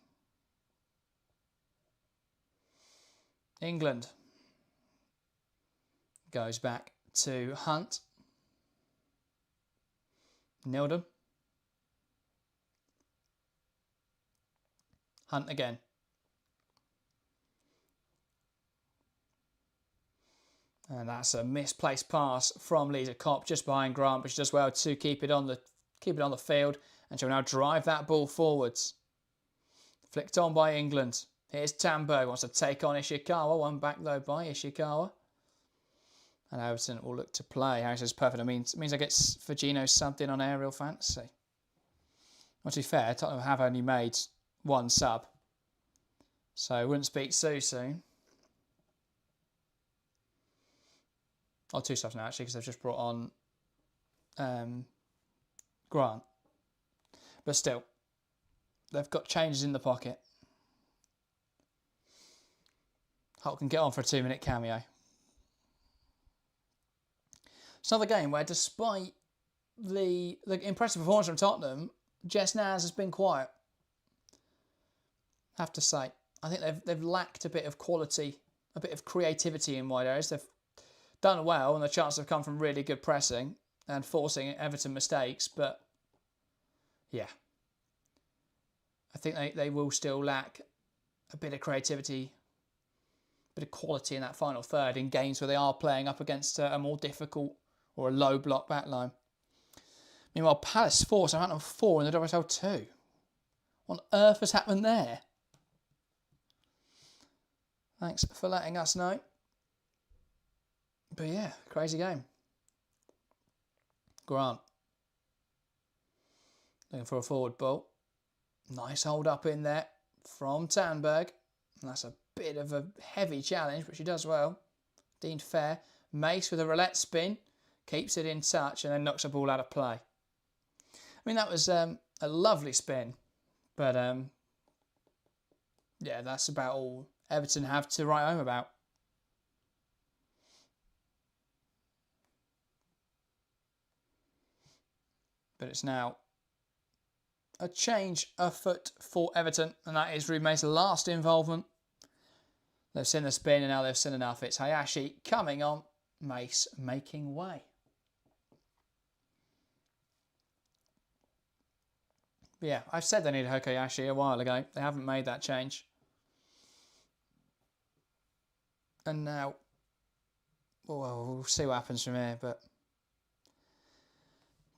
England goes back to Hunt. Nildum. Hunt again. And that's a misplaced pass from Lisa Kopp just behind Grant, but she does well to keep it on the field, and she'll now drive that ball forwards. Flicked on by England. Here's Tamberg, wants to take on Ishikawa. One back though by Ishikawa. And Everton will look to play. Harris is perfect. It means I get Virginio subbed in on Aerial Fantasy. Well, to be fair, Tottenham have only made one sub, so it wouldn't speak so soon. Or two subs now, actually, because they've just brought on Grant. But still, they've got changes in the pocket. Hulk can get on for a 2-minute cameo. It's another game where, despite the impressive performance from Tottenham, Jess Naz has been quiet. I have to say, I think they've lacked a bit of quality, a bit of creativity in wide areas. They've done well, and the chances have come from really good pressing and forcing Everton mistakes. But yeah, I think they will still lack a bit of creativity, a bit of quality in that final third in games where they are playing up against a more difficult or a low block backline. Meanwhile, Palace 4, Southampton 4 in the WSL 2. What on earth has happened there? Thanks for letting us know. But yeah, crazy game. Grant. Looking for a forward ball. Nice hold up in there from Tandberg. And that's a bit of a heavy challenge, but she does well. Deemed fair. Mace with a roulette spin. Keeps it in touch and then knocks the ball out of play. I mean, that was a lovely spin. But yeah, that's about all Everton have to write home about. But it's now a change afoot for Everton, and that is Ruma's last involvement. They've seen the spin and now they've seen enough. It's Hayashi coming on, Mace making way. But yeah, I've said they needed Hayashi a while ago. They haven't made that change. And now, well, we'll see what happens from here, but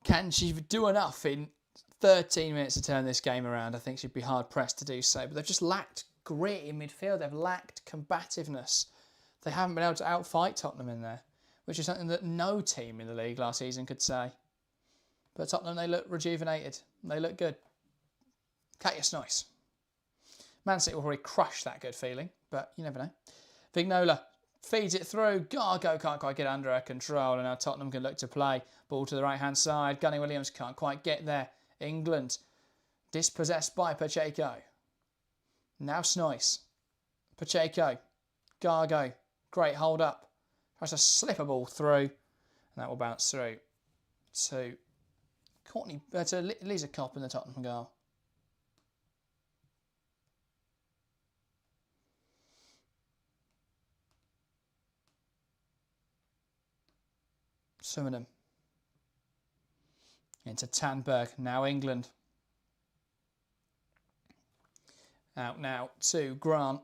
can she do enough in 13 minutes to turn this game around? I think she'd be hard-pressed to do so. But they've just lacked grit in midfield. They've lacked combativeness. They haven't been able to outfight Tottenham in there, which is something that no team in the league last season could say. But Tottenham, they look rejuvenated. They look good. Katja Snois. Man City will probably crush that good feeling, but you never know. Vignola feeds it through. Gargo can't quite get under her control, and now Tottenham can look to play. Ball to the right-hand side. Gunny Williams can't quite get there. England dispossessed by Pacheco. Now Snois. Pacheco. Gargo. Great hold up. Tries to slip a ball through, and that will bounce through to Courtney, to Lisa Kopp in the Tottenham goal. Suriname. Into Tandberg. Now England. Out now to Grant.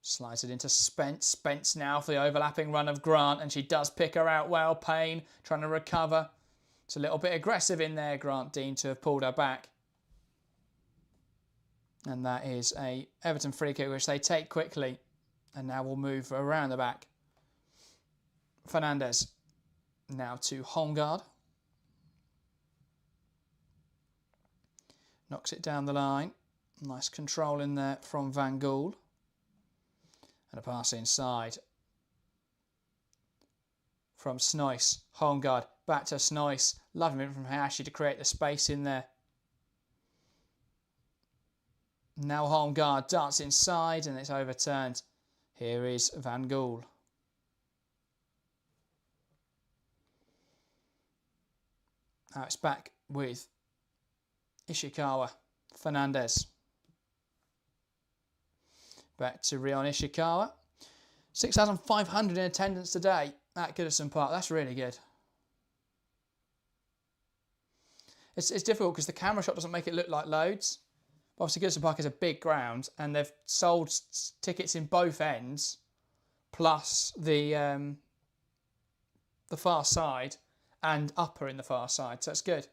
Slides it into Spence. Spence now for the overlapping run of Grant, and she does pick her out well. Payne trying to recover. It's a little bit aggressive in there, Grant Dean, to have pulled her back. And that is a Everton free kick, which they take quickly. And now we'll move around the back. Fernandez. Now to Holmgaard. Knocks it down the line. Nice control in there from Van Gool. And a pass inside from Snois. Holmgaard back to Snois. Lovely move from Hayashi to create the space in there. Now Holmgaard darts inside and it's overturned. Here is Van Gool. Now it's back with Ishikawa, Fernandez. Back to Rion Ishikawa. 6,500 in attendance today at Goodison Park. That's really good. It's difficult because the camera shot doesn't make it look like loads. But obviously Goodison Park is a big ground and they've sold tickets in both ends, plus the far side and upper in the far side. So that's good.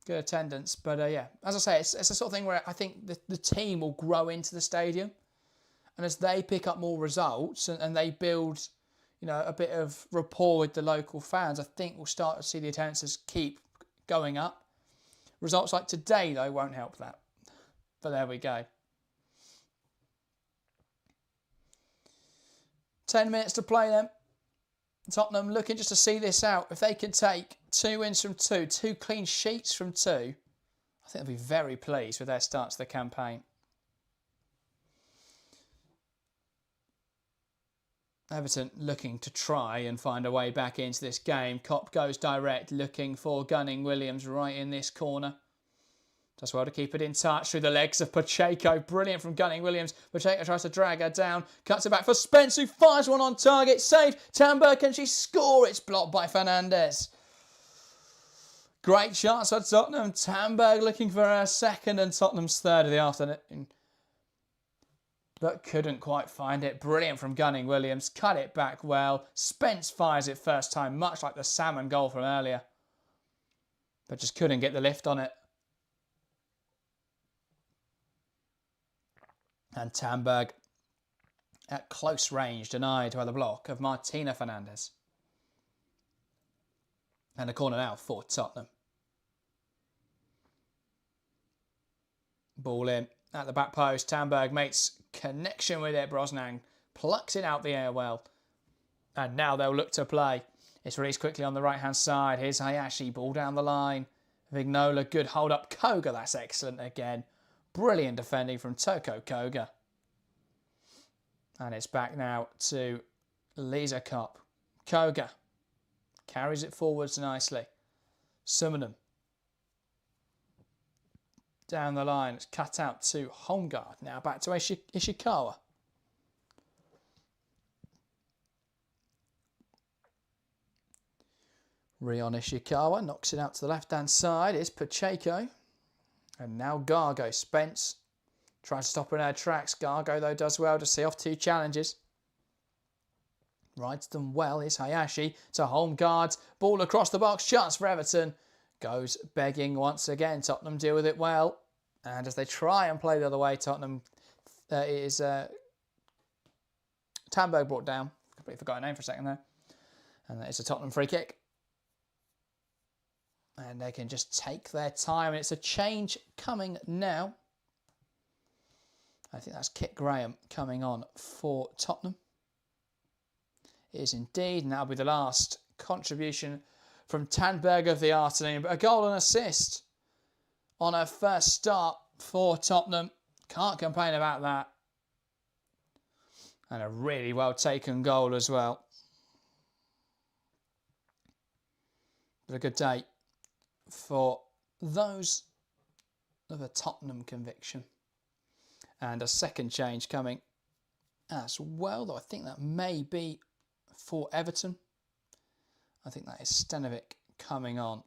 Good attendance. But yeah, as I say, it's the sort of thing where I think the team will grow into the stadium. And as they pick up more results and they build, you know, a bit of rapport with the local fans, I think we'll start to see the attendances keep going up. Results like today, though, won't help that. But there we go. 10 minutes to play then. Tottenham looking just to see this out. If they can take 2 wins from 2, 2 clean sheets from 2, I think they'll be very pleased with their start to the campaign. Everton looking to try and find a way back into this game. Kopp goes direct, looking for Gunning Williams right in this corner. Does well to keep it in touch through the legs of Pacheco. Brilliant from Gunning Williams. Pacheco tries to drag her down. Cuts it back for Spence, who fires one on target. Saved. Tamberg, can she score? It's blocked by Fernandez. Great shots for Tottenham. Tamberg looking for her second and Tottenham's third of the afternoon. But couldn't quite find it. Brilliant from Gunning Williams. Cut it back well. Spence fires it first time, much like the Salmon goal from earlier. But just couldn't get the lift on it. And Tamberg at close range, denied by the block of Martina Fernandez. And a corner now for Tottenham. Ball in at the back post. Tamberg makes connection with it. Brosnan plucks it out the air well. And now they'll look to play. It's released quickly on the right-hand side. Here's Hayashi. Ball down the line. Vignola, good hold up. Koga, that's excellent again. Brilliant defending from Toko Koga. And it's back now to Lisa Kopp. Koga carries it forwards nicely. Summonen. Down the line, it's cut out to Holmgard. Now back to Ishikawa. Rion Ishikawa knocks it out to the left-hand side. It's Pacheco. And now Gargo. Spence tries to stop her in her tracks. Gargo, though, does well to see off 2 challenges. Rides them well. Is Hayashi to Holmgard. Ball across the box. Chance for Everton. Goes begging once again. Tottenham deal with it well. And as they try and play the other way, Tottenham is Tamberg brought down. Completely forgot her name for a second there. And that is a Tottenham free kick. And they can just take their time. And it's a change coming now. I think that's Kit Graham coming on for Tottenham. It is indeed. And that'll be the last contribution from Tamberg of the afternoon. But a goal and assist on her first start for Tottenham. Can't complain about that. And a really well taken goal as well. But a good day for those of a Tottenham conviction. And a second change coming as well, though I think that may be for Everton. I think that is Stanovic coming on.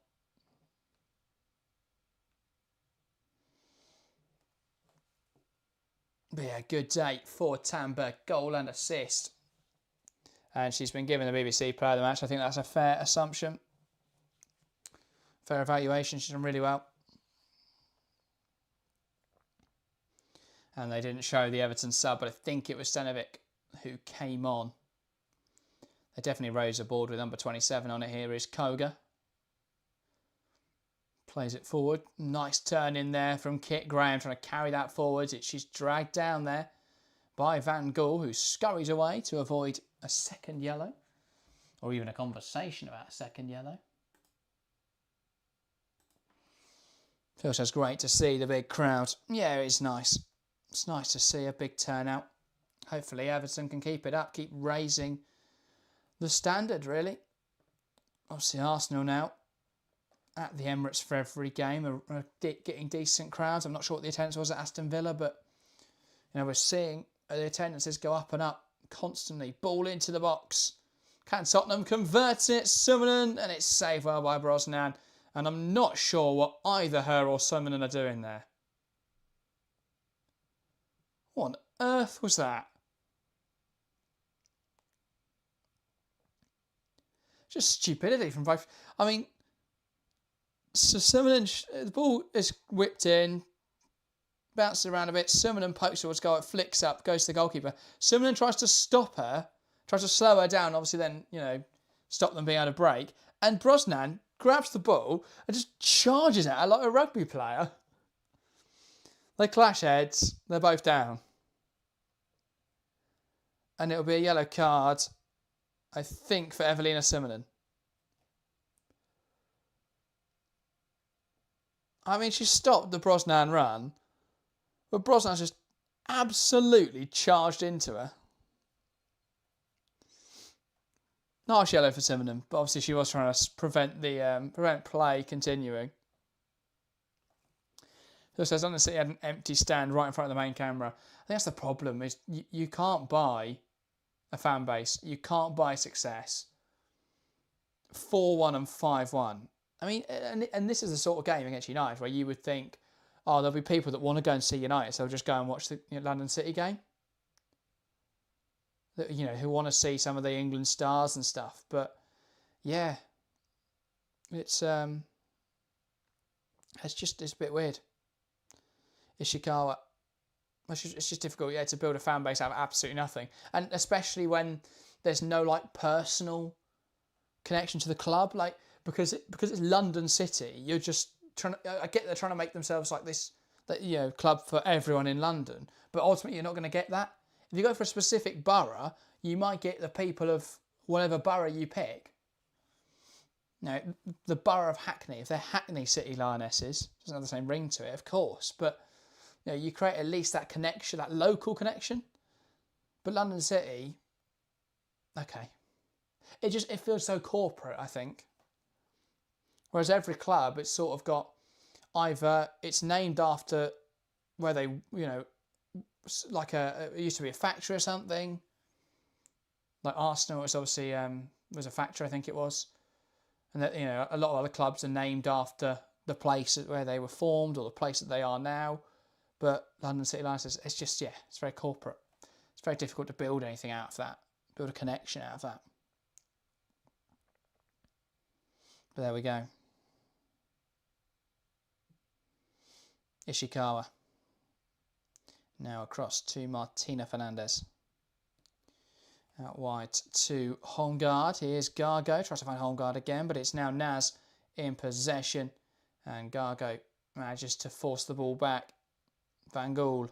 But yeah, good day for Tamberg. Goal and assist. And she's been given the BBC Player of the Match. I think that's a fair assumption. Fair evaluation. She's done really well. And they didn't show the Everton sub, but I think it was Stanovic who came on. They definitely raised a board with number 27 on it. Here is Koga. Plays it forward. Nice turn in there from Kit Graham, trying to carry that forwards. She's dragged down there by Van Gaal, who scurries away to avoid a second yellow. Or even a conversation about a second yellow. Feels so great to see the big crowd. Yeah, it's nice. It's nice to see a big turnout. Hopefully Everton can keep it up, keep raising the standard, really. Obviously Arsenal now at the Emirates for every game, getting decent crowds. I'm not sure what the attendance was at Aston Villa, but we're seeing the attendances go up and up constantly. Ball into the box. Can Tottenham convert it? Summonen, and it's saved well by Brosnan. And I'm not sure what either her or Summonen are doing there. What on earth was that? Just stupidity from both. I mean, so Summonen, the ball is whipped in, bounces around a bit. Summonen pokes towards goal, it flicks up, goes to the goalkeeper. Summonen tries to stop her, tries to slow her down, obviously then, stop them being able to break. And Brosnan grabs the ball and just charges at her like a rugby player. They clash heads, they're both down. And it'll be a yellow card, I think, for Evelina Summonen. I mean, she stopped the Brosnan run, but Brosnan's just absolutely charged into her. Nice yellow for Summonen, but obviously she was trying to prevent play continuing. So it says on the City had an empty stand right in front of the main camera. I think that's the problem, is you can't buy a fan base. You can't buy success. 4-1 and 5-1. I mean, and this is the sort of game against United where you would think, oh, there'll be people that want to go and see United, so they'll just go and watch the London City game. Who want to see some of the England stars and stuff. But yeah, it's a bit weird. Ishikawa, it's just difficult, to build a fan base out of absolutely nothing, and especially when there's no personal connection to the club, because it's London City. You're just trying to. I get they're trying to make themselves like this, club for everyone in London, but ultimately you're not going to get that. If you go for a specific borough, you might get the people of whatever borough you pick. Now, the borough of Hackney, if they're Hackney City Lionesses, doesn't have the same ring to it, of course, but you create at least that connection, that local connection. But London City, okay, it feels so corporate, I think. Whereas every club, it's sort of got either it's named after where they, it used to be a factory or something. Like Arsenal, it's obviously was a factory, I think it was. And that a lot of other clubs are named after the place where they were formed or the place that they are now. But London City Lions, it's just, it's very corporate. It's very difficult to build anything out of that, build a connection out of that. But there we go. Ishikawa. Now across to Martina Fernandez. Out wide to Holmgaard. Here's Gargo. Tries to find Holmgaard again, but it's now Naz in possession. And Gargo manages to force the ball back. Van Gaal.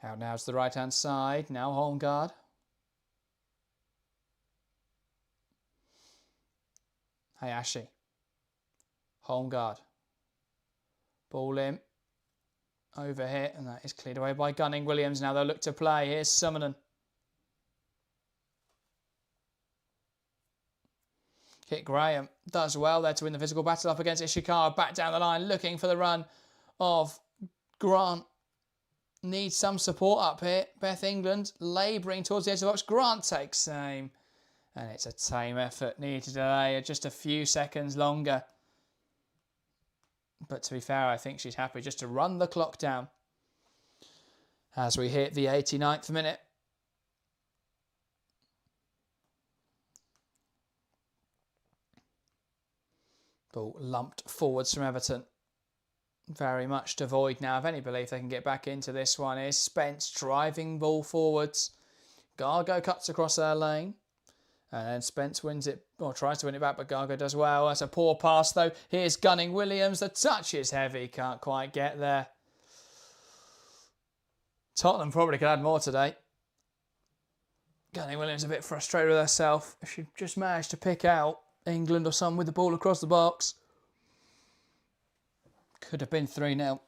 Out now to the right-hand side. Now Holmgaard. Hayashi. Holmgaard. Ball in. Over here, and that is cleared away by Gunning-Williams. Now they'll look to play. Here's Summonen. Kit Graham does well there to win the physical battle up against Ishikawa. Back down the line, looking for the run of Grant. Needs some support up here. Beth England labouring towards the edge of the box. Grant takes aim. And it's a tame effort. Needed to delay just a few seconds longer. But to be fair, I think she's happy just to run the clock down as we hit the 89th minute. Ball lumped forwards from Everton. Very much devoid now of any belief they can get back into this one. Is Spence driving ball forwards. Gargo cuts across her lane. And then Spence wins it, or tries to win it back, but Gargo does well. That's a poor pass, though. Here's Gunning-Williams. The touch is heavy. Can't quite get there. Tottenham probably could add more today. Gunning-Williams a bit frustrated with herself. If she just managed to pick out England or someone with the ball across the box. Could have been 3-0.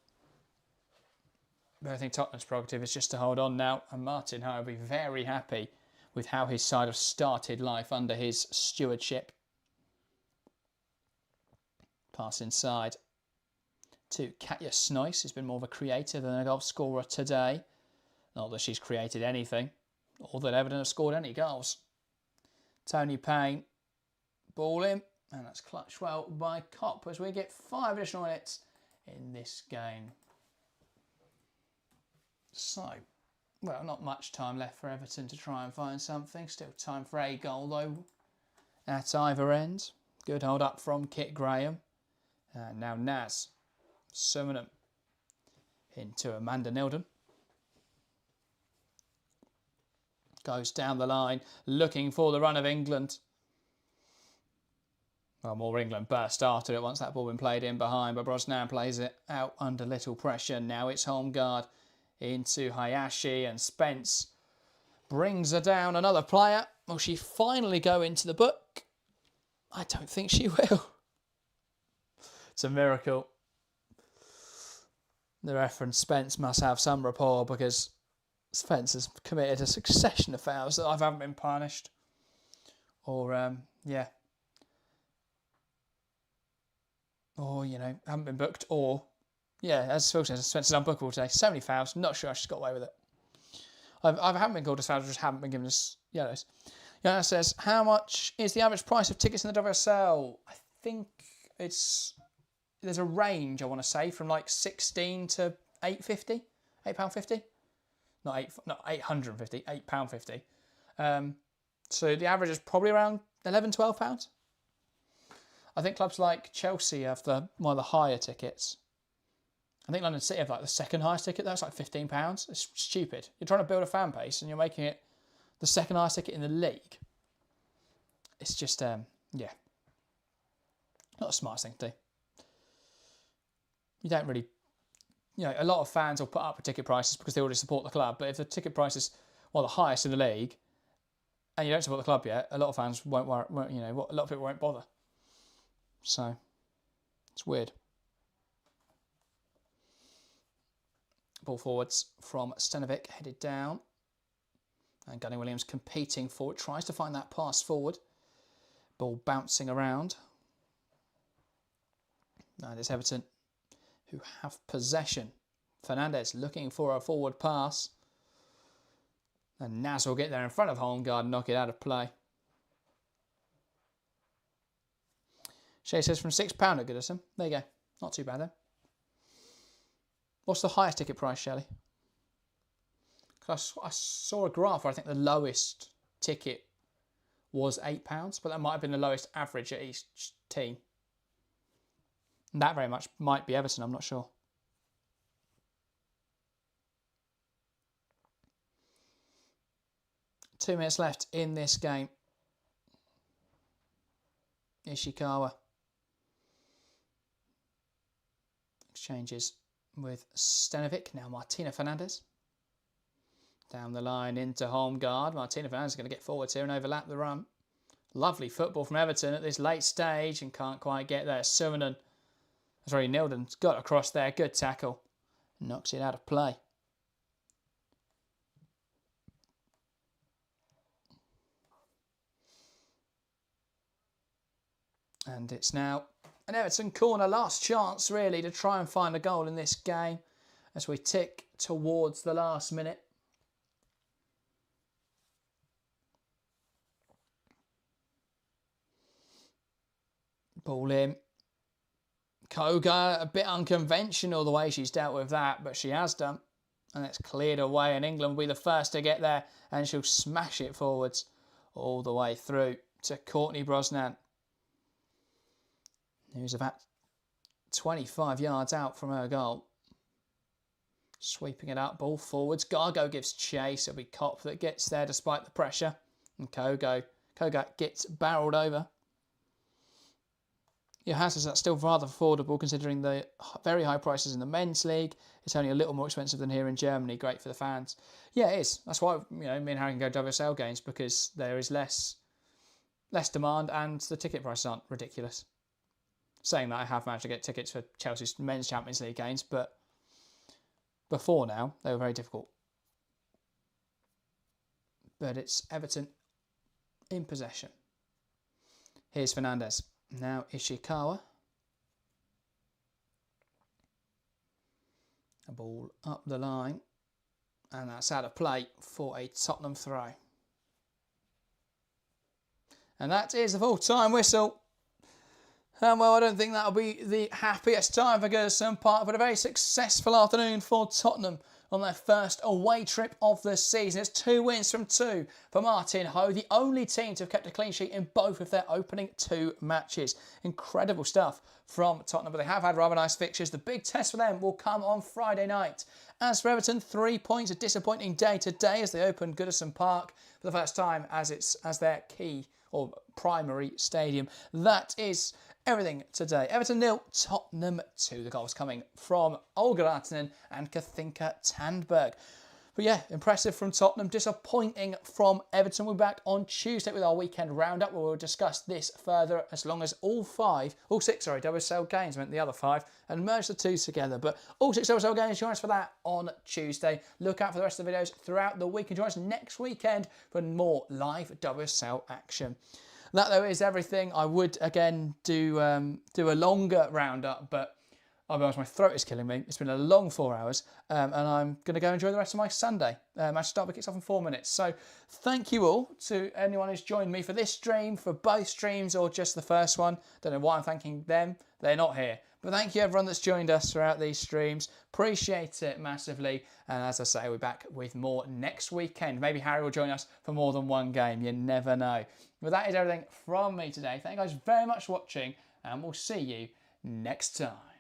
But I think Tottenham's prerogative is just to hold on now. And Martin Howard will be very happy with how his side have started life under his stewardship. Pass inside to Katja Snoyce, who's been more of a creator than a goal scorer today. Not that she's created anything, or that Everton have scored any goals. Tony Payne, ball in, and that's clutched well by Kopp as we get 5 additional minutes in this game. So, well, not much time left for Everton to try and find something. Still time for a goal though at either end. Good hold up from Kit Graham. And now Naz Summernham into Amanda Nilden. Goes down the line, looking for the run of England. Well, more England burst after it once that ball been played in behind, but Brosnan plays it out under little pressure. Now it's home guard into Hayashi, and Spence brings her down. Another player. Will she finally go into the book? I don't think she will. It's a miracle. The ref and Spence must have some rapport, because Spence has committed a succession of fouls that I haven't been punished. Or, yeah. Or, you know, haven't been booked. Or, yeah, as Phil says, Spence is unbookable today. So many fouls. Not sure she's got away with it. I haven't been called as fouls, just haven't been given us yellows. Yana says, how much is the average price of tickets in the WSL? I think there's a range, I want to say, from like 16 to £8.50. £8.50? Not 850, £8.50. So the average is probably around £11, £12. I think clubs like Chelsea have one of the higher tickets. I think London City have like the second highest ticket. That's like £15. It's stupid. You're trying to build a fan base and you're making it the second highest ticket in the league. It's just, yeah, not the smartest thing to do. You don't really, you know, a lot of fans will put up with ticket prices because they already support the club. But if the ticket price is one of the highest in the league, and you don't support the club yet, a lot of fans won't you know, a lot of people won't bother. So, it's weird. Ball forwards from Stenovic, headed down. And Gunny Williams competing forward, tries to find that pass forward. Ball bouncing around. And it's Everton who have possession. Fernandez looking for a forward pass. And Naz will get there in front of Holmgard and knock it out of play. Shay says from £6 at Goodison. There you go. Not too bad then. What's the highest ticket price, Shelley? I saw a graph where I think the lowest ticket was £8, but that might have been the lowest average at each team. And that very much might be Everton, I'm not sure. Two minutes left in this game. Ishikawa exchanges with Stenovic. Now Martina Fernandez. Down the line into home guard. Martina Fernandez is going to get forwards here and overlap the run. Lovely football from Everton at this late stage and can't quite get there. Summernham, sorry, Nilden's got across there. Good tackle. Knocks it out of play. And it's now an Everton corner. Last chance, really, to try and find a goal in this game as we tick towards the last minute. Ball in. Koga, a bit unconventional the way she's dealt with that, but she has done. And it's cleared away, and England will be the first to get there, and she'll smash it forwards all the way through to Courtney Brosnan, who's about 25 yards out from her goal. Sweeping it up, ball forwards. Gargo gives chase. It'll be Kopp that gets there despite the pressure. And Koga gets barrelled over. Johannes says that's still rather affordable considering the very high prices in the men's league. It's only a little more expensive than here in Germany. Great for the fans. Yeah, it is. That's why, you know, me and Harry can go WSL games, because there is less demand and the ticket prices aren't ridiculous. Saying that, I have managed to get tickets for Chelsea's men's Champions League games, but before now they were very difficult. But it's Everton in possession. Here's Fernandez. Now Ishikawa. A ball up the line, and that's out of play for a Tottenham throw. And that is the full-time whistle. And well, I don't think that'll be the happiest time for Goodison Park, but a very successful afternoon for Tottenham on their first away trip of the season. It's 2 wins from 2 for Martin Ho, the only team to have kept a clean sheet in both of their opening 2 matches. Incredible stuff from Tottenham, but they have had rather nice fixtures. The big test for them will come on Friday night. As for Everton, 3 points, a disappointing day today as they open Goodison Park for the first time as their key or primary stadium. That is everything today. Everton 0, Tottenham 2. The goals coming from Olga Lahtinen and Kathinka Tandberg. But yeah, impressive from Tottenham, disappointing from Everton. We'll be back on Tuesday with our weekend roundup where we'll discuss this further as long as all 6 WSL games, meant the other 5, and merge the 2 together. But all 6 WSL games, join us for that on Tuesday. Look out for the rest of the videos throughout the week and join us next weekend for more live WSL action. That, though, is everything. I would, again, do a longer roundup, but I'll be honest, my throat is killing me. It's been a long 4 hours, and I'm going to go enjoy the rest of my Sunday. Match start kicks off in 4 minutes. So thank you all to anyone who's joined me for this stream, for both streams, or just the first one. Don't know why I'm thanking them. They're not here. But thank you, everyone that's joined us throughout these streams. Appreciate it massively. And as I say, we're back with more next weekend. Maybe Harry will join us for more than one game. You never know. But that is everything from me today. Thank you guys very much for watching, and we'll see you next time.